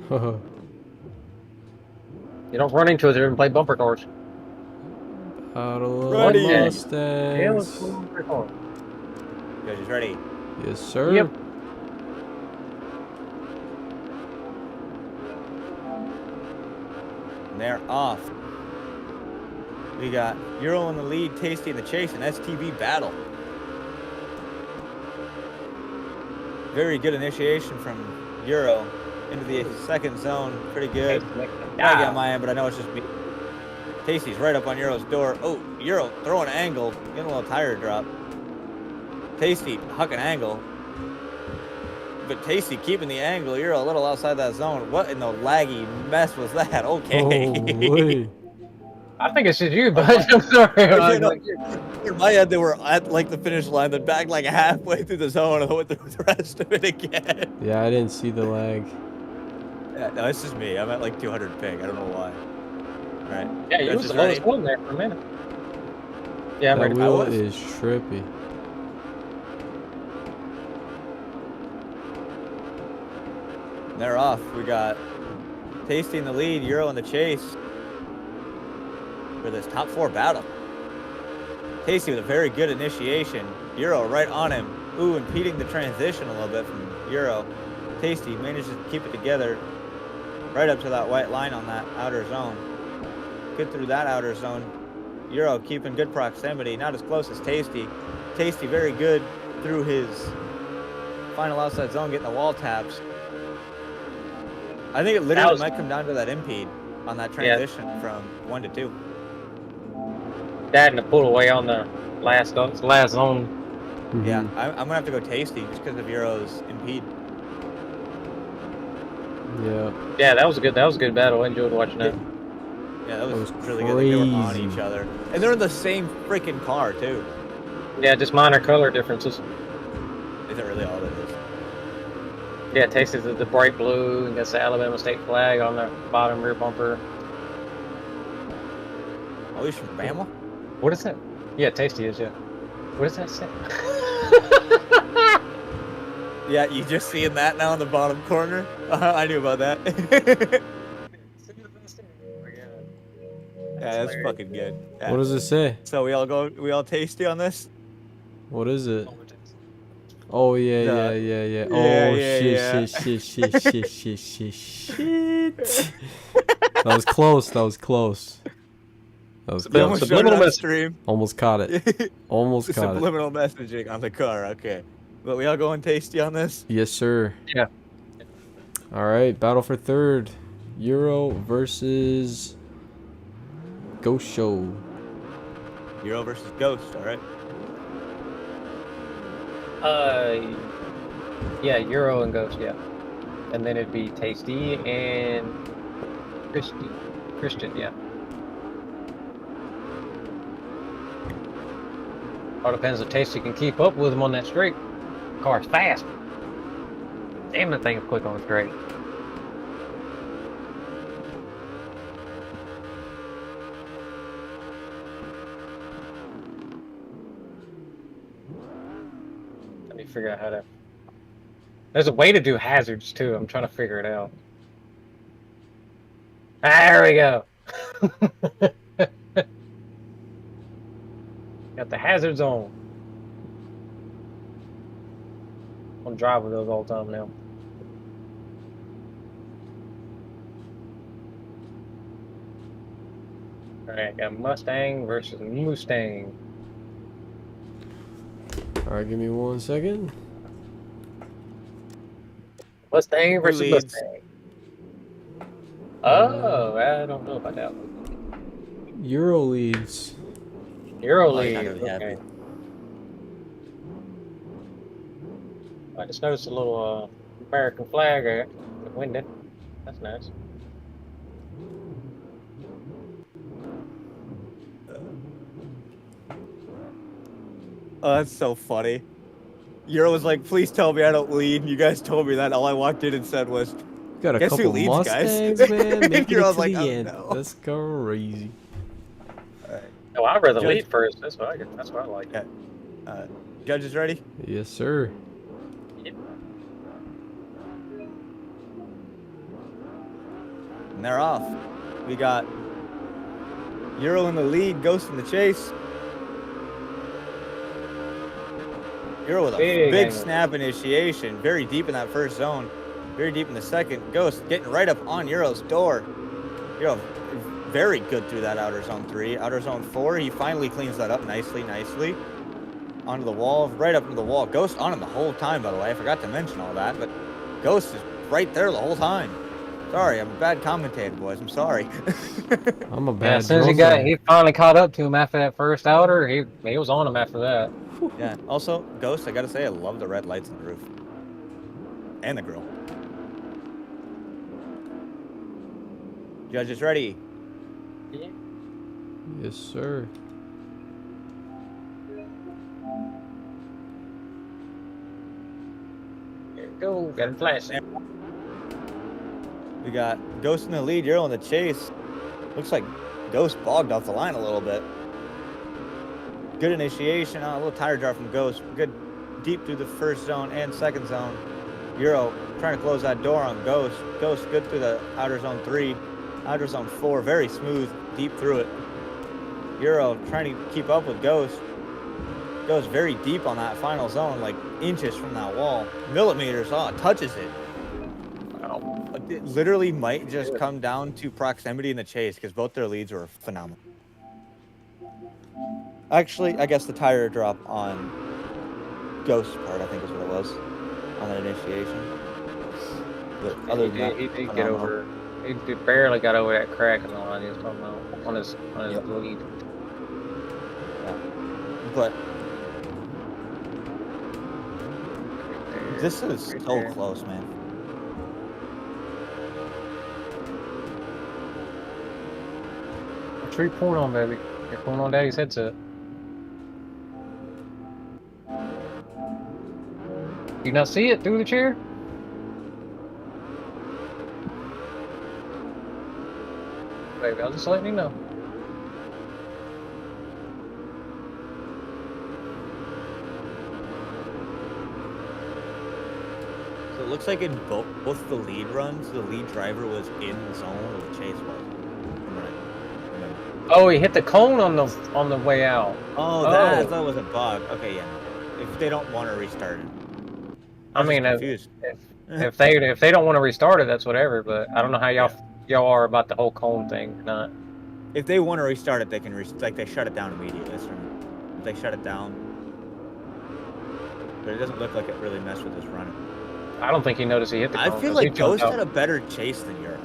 You don't run into it and play bumper cars. Battle of Ready. Mustangs. You guys ready? Yes, sir. Yep. And they're off. We got Euro in the lead, Tasty in the chase, and STV battle. Very good initiation from Euro into the second zone. Pretty good. I got my end, but I know it's just me. Tasty's right up on Euro's door. Oh, Euro throwing an angle, getting a little tire drop. Tasty hucking angle. But Tasty keeping the angle. Euro a little outside that zone. What in the laggy mess was that? Okay. I think it's just you, bud. I'm sorry. In my head, they were at like the finish line, then back like halfway through the zone, and went through the rest of it again. Yeah, I didn't see the lag. Yeah, no, it's just me. I'm at like 200 ping. I don't know why. All right. Yeah, you was the lowest one there for a minute. Yeah, I'm that ready. wheel is trippy. They're off. We got Tasty in the lead, Euro in the chase for this top four battle. Tasty with a very good initiation. Euro right on him. Ooh, impeding the transition a little bit from Euro. Tasty manages to keep it together right up to that white line on that outer zone. Get through that outer zone. Euro keeping good proximity, not as close as Tasty. Tasty very good through his final outside zone, getting the wall taps. I think it literally might come down to that impede on that transition from 1 to 2. That and the pull away on the last zone. Mm-hmm. Yeah, I'm gonna have to go Tasty just because of Euro's impede. Yeah. Yeah, that was a good battle. I enjoyed watching that. Yeah, that was really crazy. good. They were on each other, and they're in the same freaking car too. Yeah, just minor color differences. Is that really all that is? Yeah, Tasty's the bright blue and gets the Alabama State flag on the bottom rear bumper. Oh, he's from Bama? What is that? Yeah, Tasty is, yeah. What does that say? Yeah, you just seeing that now in the bottom corner? I knew about that. Yeah, that's fucking good. Yeah. What does it say? So we all Tasty on this? What is it? Oh yeah. Yeah, Oh yeah. shit. That was close. That was close. Subliminal message. Stream. Almost caught it. Almost caught it. Subliminal messaging on the car. Okay, but we all going Tasty on this? Yes, sir. Yeah. All right, battle for third. Euro versus Ghost Show. Euro versus Ghost. All right. Yeah, Euro and Ghost, yeah. And then it'd be Tasty and Christian, yeah. All depends if Tasty can keep up with him on that straight. Car's fast. Damn, that thing's quick on the straight. Let me figure out how to... There's a way to do hazards, too. I'm trying to figure it out. There we go. Got the hazards on. I'm driving those all the time now. Alright, got Mustang versus Mustang. Alright, give me 1 second. Mustang versus Mustang. Oh, I don't know about that one. Euro leads. Euro Oh, leads. you're not gonna be Okay. happy. I just noticed a little American flag in the window. That's nice. Oh, that's so funny. Euro was like, please tell me I don't lead. You guys told me that. All I walked in and said was, Got a guess who couple leads, Mustangs, guys? man. Making it Euro's to like, the oh, end. no. That's crazy. Oh, I'd rather Judge- lead first. That's what I like. Yeah. Judges ready? Yes, sir. And they're off. We got Euro in the lead, Ghost in the chase. Euro with a big angle. snap initiation, very deep in that first zone, very deep in the second. Ghost getting right up on Euro's door. Euro very good through that outer zone 3. Outer zone 4, he finally cleans that up nicely. Onto the wall, right up into the wall. Ghost on him the whole time, by the way. I forgot to mention all that, but Ghost is right there the whole time. Sorry, I'm a bad commentator, boys. I'm sorry. I'm a Yeah, bad as soon as he finally caught up to him after that first outer, he was on him after that. Yeah. Also, Ghost, I gotta say, I love the red lights on the roof. And the grill. Judges ready? Yeah. Yes, sir. Here we go. Got him flashing. We got Ghost in the lead, Euro in the chase. Looks like Ghost bogged off the line a little bit. Good initiation, a little tire draw from Ghost. Good deep through the first zone and second zone. Euro trying to close that door on Ghost. Ghost good through the outer zone 3. Outer zone 4, very smooth, deep through it. Euro trying to keep up with Ghost. Goes very deep on that final zone, like inches from that wall. Millimeters, touches it. Wow. It literally might just come down to proximity in the chase because both their leads were phenomenal. Actually, I guess the tire drop on Ghost's part, I think is what it was, on that initiation. But other than that, he did get phenomenal. over. He barely got over that crack in the line he was talking about on his lead. Yeah. But this is so close, man. What are you pulling on, baby? You're pulling on Daddy's headset. You not see it through the chair? Baby, I'll just letting you know. So it looks like in both the lead runs, the lead driver was in the zone where the chase was. Oh, he hit the cone on the way out. Oh, that I thought it was a bug. Okay, yeah. If they don't want to restart it. I mean, confused. if they don't want to restart it, that's whatever. But I don't know how y'all are about the whole cone thing. Not. If they want to restart it, they can they shut it down immediately. So they shut it down. But it doesn't look like it really messed with his run. I don't think he noticed he hit the cone. I feel like Ghost had a better chase than Europe.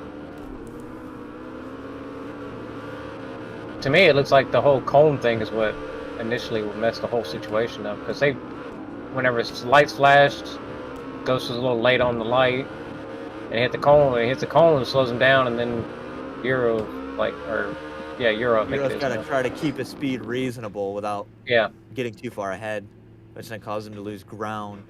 To me, it looks like the whole cone thing is what initially would mess the whole situation up. Because whenever his lights flashed, Ghost was a little late on the light, and hit the cone. And he hits the cone and slows him down, and then Euro, Yeah, Euro. I think it Euro's is got to now. try to keep his speed reasonable without Yeah. getting too far ahead, which then causes him to lose ground.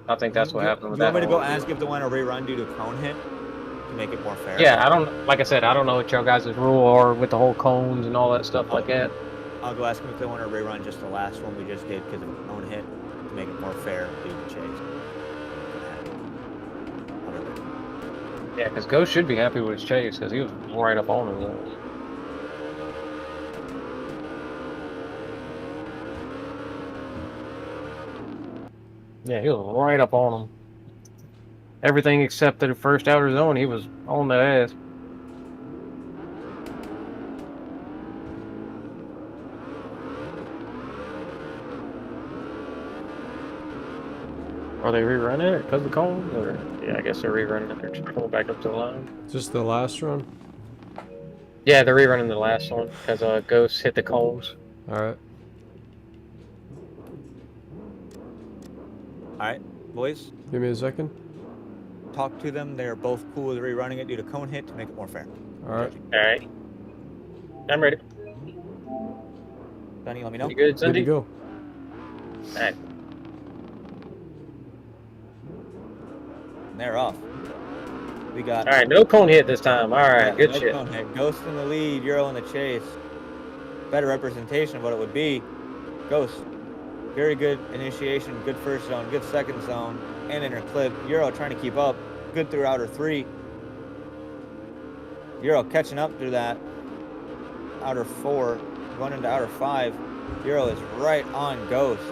I think that's what happened with Do you that want me to go whole ask deal. if they want to rerun due to cone hit to make it more fair? Yeah, I don't. Like I said, I don't know what your guys' rule are with the whole cones and all that stuff like that. I'll go ask them if they want to rerun just the last one we just did because of a cone hit to make it more fair due to chase. Yeah, because Ghost should be happy with his chase because he was right up on him. Though. Yeah, he was right up on him. Everything except the first outer zone, he was on the ass. Are they rerunning it because of the cones? Or yeah, I guess they're rerunning it. They're just pulling back up to the line. Just the last run? Yeah, they're rerunning the last one because Ghost hit the cones. Alright. Alright, boys. Give me a second. Talk to them. They're both cool with rerunning it due to cone hit to make it more fair. Alright. Alright. I'm ready. Sonny, let me know. You good, Good Sunday? to go. Alright. And they're off. We got. Alright, no cone hit this time. Alright, good no shit. Cone hit. Ghost in the lead, Euro in the chase. Better representation of what it would be. Ghost. Very good initiation, good first zone, good second zone, and inner clip. Euro trying to keep up. Good through outer 3. Euro catching up through that. Outer 4. Going into outer 5. Euro is right on Ghost.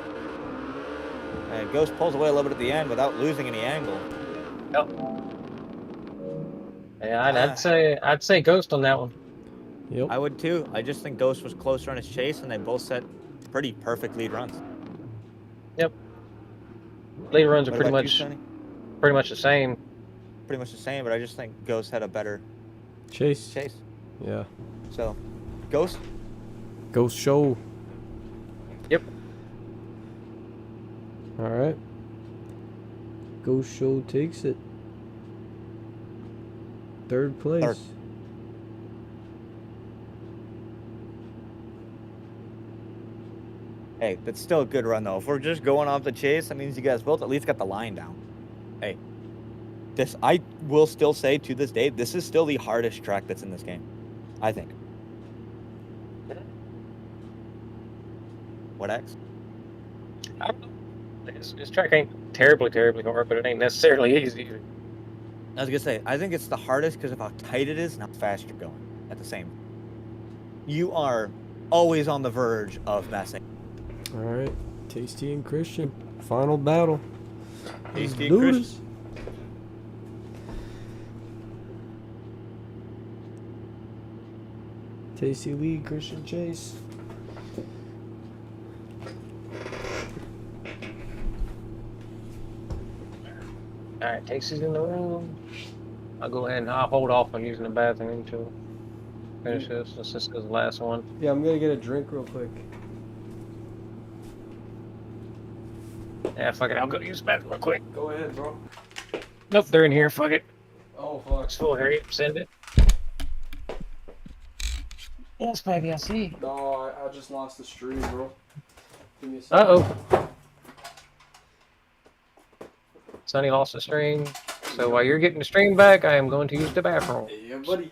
And Ghost pulls away a little bit at the end without losing any angle. Yep. Yeah, I'd say Ghost on that one. Yep. I would too. I just think Ghost was closer on his chase, and they both set pretty perfect lead runs. Yep. Lead runs are What pretty about you, much Sonny? the same. Pretty much the same, but I just think Ghost had a better Chase. Yeah. So, Ghost? Ghost show. Yep. Alright. Ghost show takes it. Third place. Third. Hey, that's still a good run, though. If we're just going off the chase, that means you guys both at least got the line down. Hey, this, I will still say to this day, this is still the hardest track that's in this game. I think. What, X? I don't know. This track ain't terribly hard, but it ain't necessarily easy either. I was gonna say, I think it's the hardest because of how tight it is and how fast you're going at the same. You are always on the verge of messing. Alright. Tasty and Christian. Final battle. Tasty Let's and do Christian. this. Tasty lead, Christian chase. Alright, Tasty's in the room. I'll go ahead and I'll hold off on using the bathroom until finish this. Let's just go to the last one. Yeah, I'm gonna get a drink real quick. Yeah, fuck it. I'll go use the bathroom real quick. Go ahead, bro. Nope, they're in here. Fuck it. Oh, fuck. It's full. Hurry up, send it. Yes, baby, I see. No, I just lost the stream, bro. Give me a second. Uh-oh. Sonny lost the stream. So while you're getting the stream back, I am going to use the bathroom. Yeah, buddy.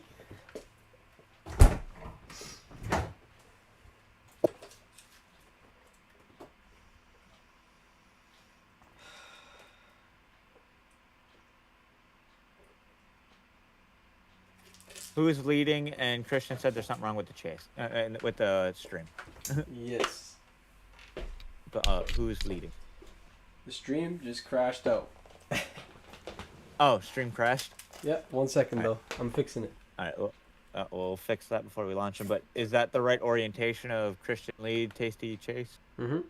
Who is leading? And Christian said there's something wrong with the chase, with the stream. Yes. But who is leading? The stream just crashed out. Oh, stream crashed. Yep, 1 second though. I'm fixing it. All right, we'll fix that before we launch them. But is that the right orientation of Christian lead, Tasty chase? Mm-hmm.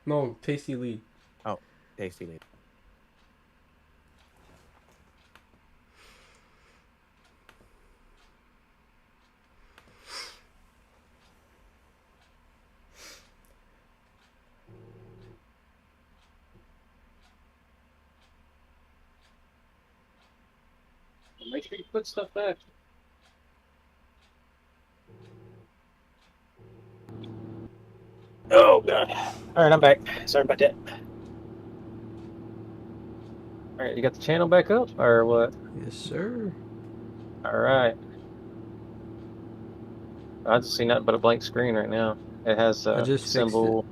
No, Tasty lead. Oh, Tasty lead. Make sure you put stuff back. God. All right, I'm back. Sorry about that. All right, you got the channel back up or what? Yes, sir. All right. I just see nothing but a blank screen right now. It has I a just fixed it. symbol.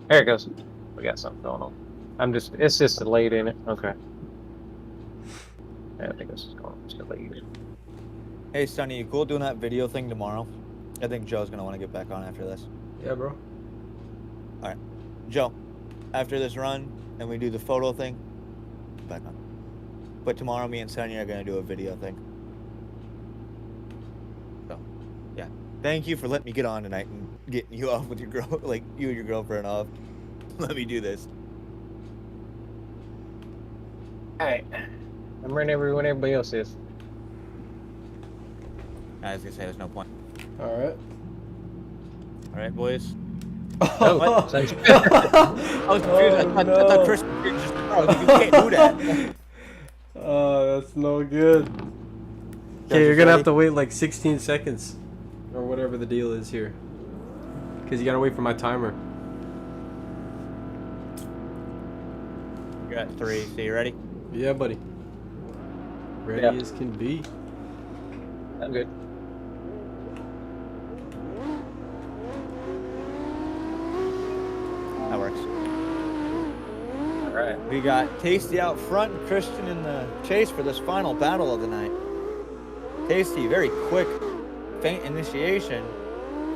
There it goes. We got something going on. It's just delayed in it. Okay. Yeah, I think this is going on. It's delayed. Hey, Sonny, you cool doing that video thing tomorrow? I think Joe's gonna want to get back on after this. Yeah, bro. All right, Joe. After this run, and we do the photo thing, back on. But tomorrow, me and Sonny are gonna do a video thing. So, yeah. Thank you for letting me get on tonight and getting you off with your girl, like you and your girlfriend off. Let me do this. All right. I'm ready when everybody else is. I was gonna say there's no point. All right. All right, boys. Oh, what? I was confused. I thought Chris just you can't do that. Oh, that's no good. Okay, you're gonna have to wait like 16 seconds, or whatever the deal is here, because you gotta wait for my timer. You're at 3. So you ready? Yeah, buddy. Ready Yeah. as can be. I'm good. That works. All right. We got Tasty out front, and Christian in the chase for this final battle of the night. Tasty, very quick, faint initiation.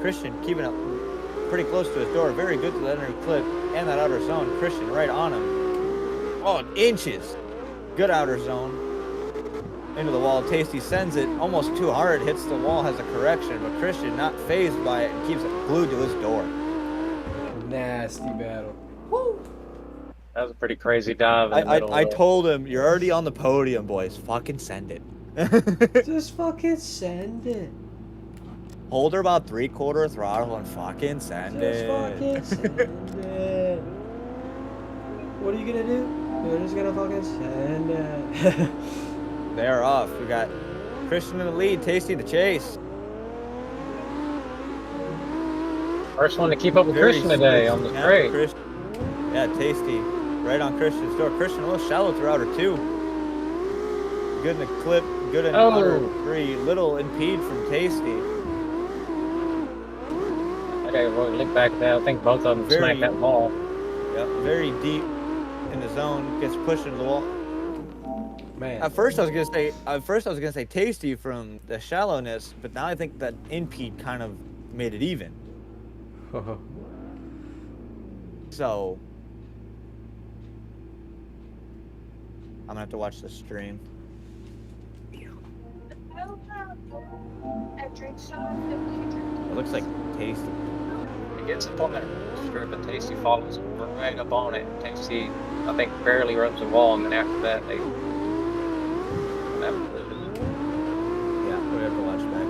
Christian keeping up pretty close to his door. Very good to the inner clip and that outer zone. Christian right on him. Oh, inches. Good outer zone. Into the wall. Tasty sends it almost too hard. Hits the wall, has a correction, but Christian not phased by it and keeps it glued to his door. Nasty battle. That was a pretty crazy dive. In the middle, I told him, you're already on the podium, boys. Fucking send it. Just fucking send it. Hold her about 3/4 throttle and fucking send it. Just fucking send it. What are you gonna do? You're just gonna fucking send it. They're off. We got Christian in the lead, Tasty in the chase. First one to keep up with Christian today on the straight. Yeah, Tasty. Right on Christian's door. Christian a little shallow throughout her 2. Good in the clip, good in outer 3. Little impede from Tasty. Okay, we'll look back at that. I think both of them smacked that ball. Yep, very deep in the zone. Gets pushed into the wall. Man. At first I was gonna say Tasty from the shallowness, but now I think that impede kind of made it even. So I'm gonna have to watch the stream. It looks like Tasty. He gets up on that strip and Tasty follows right up on it. Tasty, I think, barely runs the wall, and then after that, they. Yeah, we have to watch back.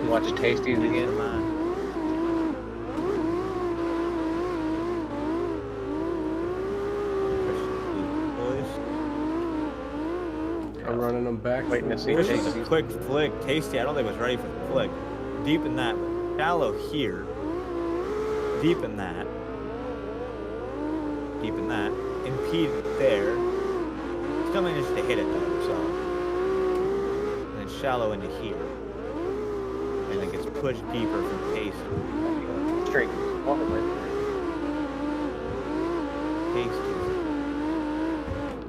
Watch Tasty's again. I'm running them back. Waiting to see Tasty. Tasty. Quick flick. Tasty, I don't think was ready for the flick. Deep in that. Shallow here. Deep in that. Deep in that. Impede there. Still managed to hit it though, so. And then shallow into here. And then gets pushed deeper from Tasty. Straight. Tasty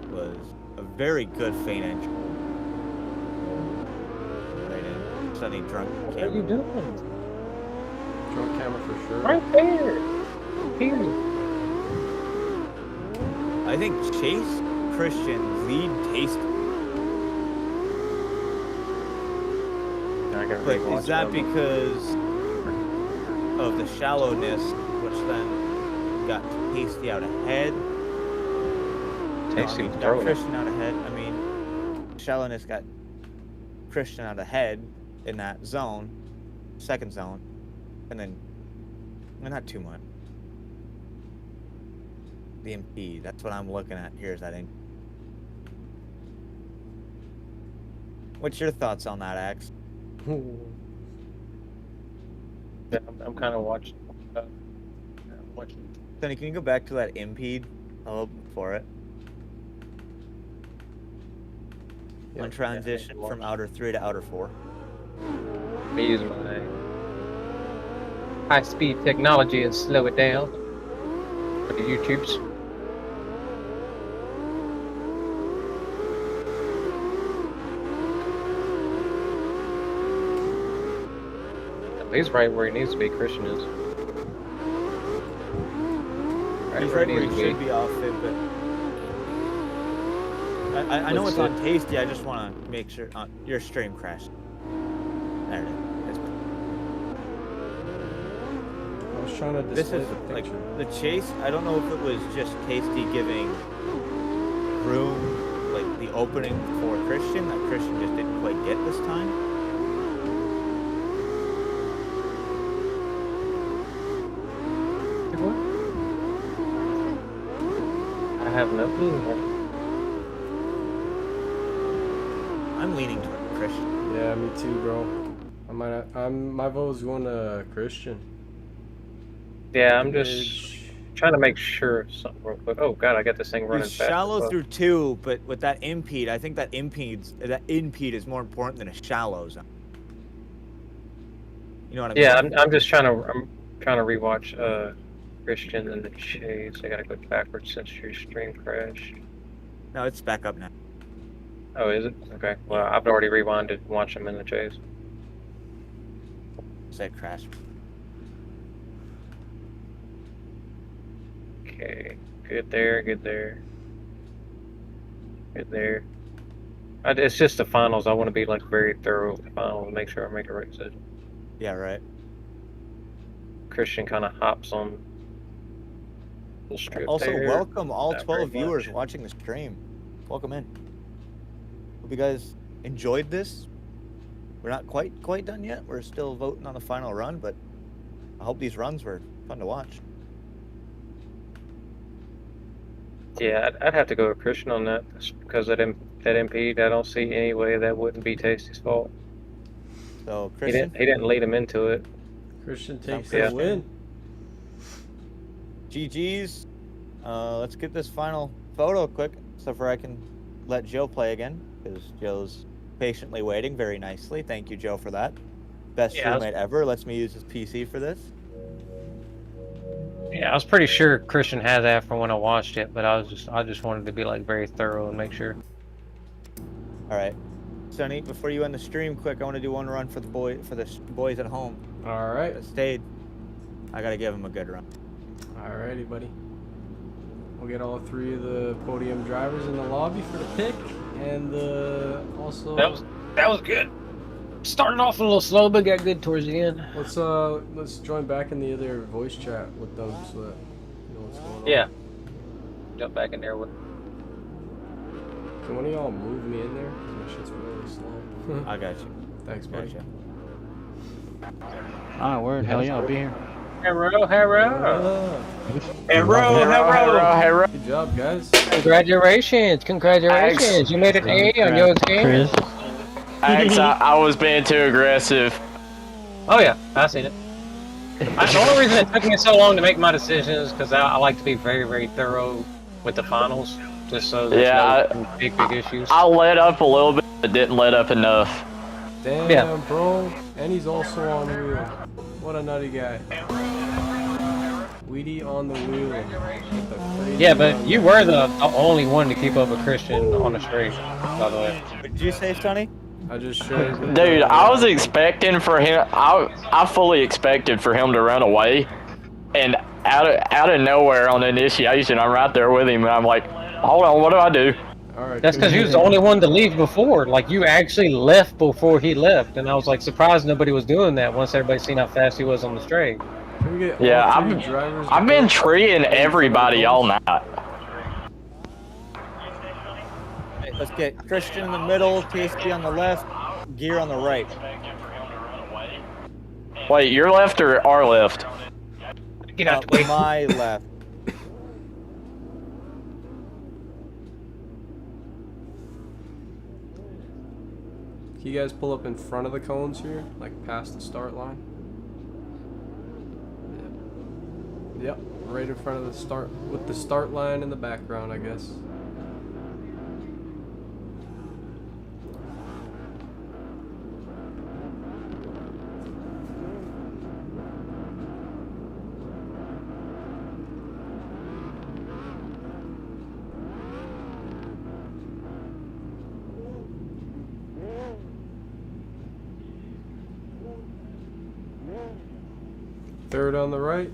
was a very good feint entry. Right in. Sunny drunk What camera. are you doing? Drunk camera for sure. Right there. Here. I think Chase Christian lead Tasty. But is that because of the shallowness, which then got Tasty out ahead? Tasty got throwing it. Christian out ahead. I mean, shallowness got Christian out ahead in that zone, second zone, and then not too much. The impede. That's what I'm looking at here. Is that in? What's your thoughts on that, Axe? Yeah, I'm kind of watching. Sonny, can you go back to that impede? I'll open for it. On transition from outer 3 to outer 4. Let me use my high-speed technology and slow it down for the YouTubes. He's right where he needs to be. Christian is. He's right where he should be off it, but I know it's on Tasty. I just want to make sure your stream crashed. There it is. I was trying to display This is like the chase. I don't know if it was just Tasty giving room, like the opening for Christian, that Christian just didn't quite get this time. I have no clue. I'm leaning toward Christian. Yeah, me too, bro. My vote is going to Christian. Yeah, I'm just trying to make sure something real quick. Oh god, I got this thing running fast. Shallow through 2, but with that impede, I think that impede is more important than a shallow zone. You know what I mean? Yeah, I'm just trying to rewatch Christian and the chase. I gotta go backwards since your stream crashed. No, it's back up now. Oh, is it? Okay. Well, I've already rewinded and watched him in the chase. Said crash. Okay. Good there. Good there. Good there. It's just the finals. I want to be like very thorough with the finals and make sure I make the right decision. Yeah, right. Christian kind of hops on the strip. Also, there. welcome all Not 12 very viewers much. watching the stream. Welcome in. Hope you guys enjoyed this. We're not quite done yet. We're still voting on the final run, but I hope these runs were fun to watch. Yeah, I'd have to go with Christian on that because that impede. I don't see any way that wouldn't be Tasty's fault. So Christian, He didn't lead him into it. Christian takes Yeah. the win. GG's. Let's get this final photo quick, so for I can let Joe play again, because Joe's patiently waiting very nicely. Thank you, Joe, for that. Best roommate ever. Lets me use his PC for this. Yeah, I was pretty sure Christian had that from when I watched it, but I just wanted to be like very thorough and make sure. All right, Sonny, before you end the stream, quick, I want to do one run for the boys at home. All right. That stayed. I gotta give them a good run. Alrighty, buddy. We'll get all 3 of the podium drivers in the lobby for the pick, and also. That was good. Started off a little slow, but got good towards the end. Let's join back in the other voice chat with them so that you know what's going on. Yeah. Jump back in there with. Can one of y'all move me in there? 'Cause my shit's really slow. I got you. Thanks, buddy. Gotcha. Ah, word. Hell yeah, I'll be here. Hello. Good job, guys. Congratulations. You made an A on your exam. I was being too aggressive. Oh yeah, I seen it. The only reason it took me so long to make my decisions because I like to be very, very thorough with the finals, just so there's no big issues. I let up a little bit, but didn't let up enough. Damn, bro. And he's also on wheel. What a nutty guy. Weedy on the wheel. With the crazy Yeah, but you were the only one to keep up with Christian on the straight, by the way. What did you say, Sonny? I just shared. Dude, I was expecting for him. I fully expected for him to run away, and out of nowhere on the initiation, I'm right there with him, and I'm like, hold on, what do I do? All right. That's because he was the only one to leave before. Like you actually left before he left, and I was like surprised nobody was doing that once everybody seen how fast he was on the straight. Can we get all Yeah, 3 drivers I've been treeing everybody all night. Right, let's get Christian in the middle, Tasty on the left, Gear on the right. Wait, your left or our left? Get out the way. My left. Can you guys pull up in front of the cones here, like past the start line? Yep, right in front of the start, with the start line in the background, I guess. Third on the right.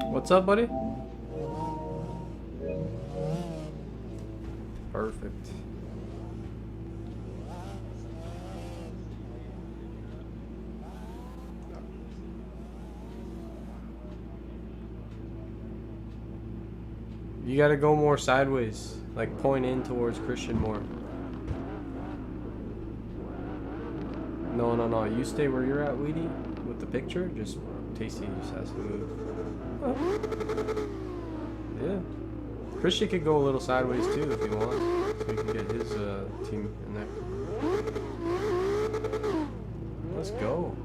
What's up, buddy? Perfect. You gotta go more sideways, like point in towards Christian more. No, no, no. You stay where you're at, Weedy, with the picture. Just Tasty just has to move. Yeah. Christian could go a little sideways too if he wants. So he can get his team in there. Let's go.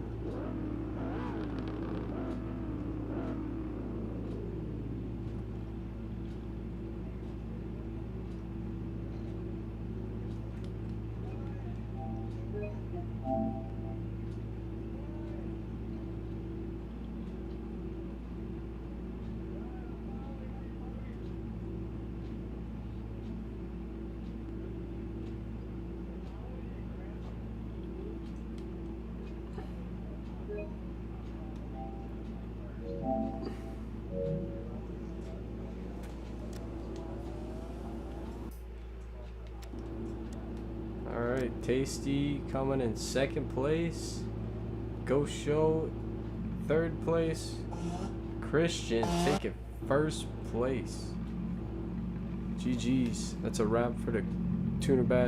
Alright, Tasty coming in second place. Ghost Show third place. Christian taking first place. GG's. That's a wrap for the Tuner Bash.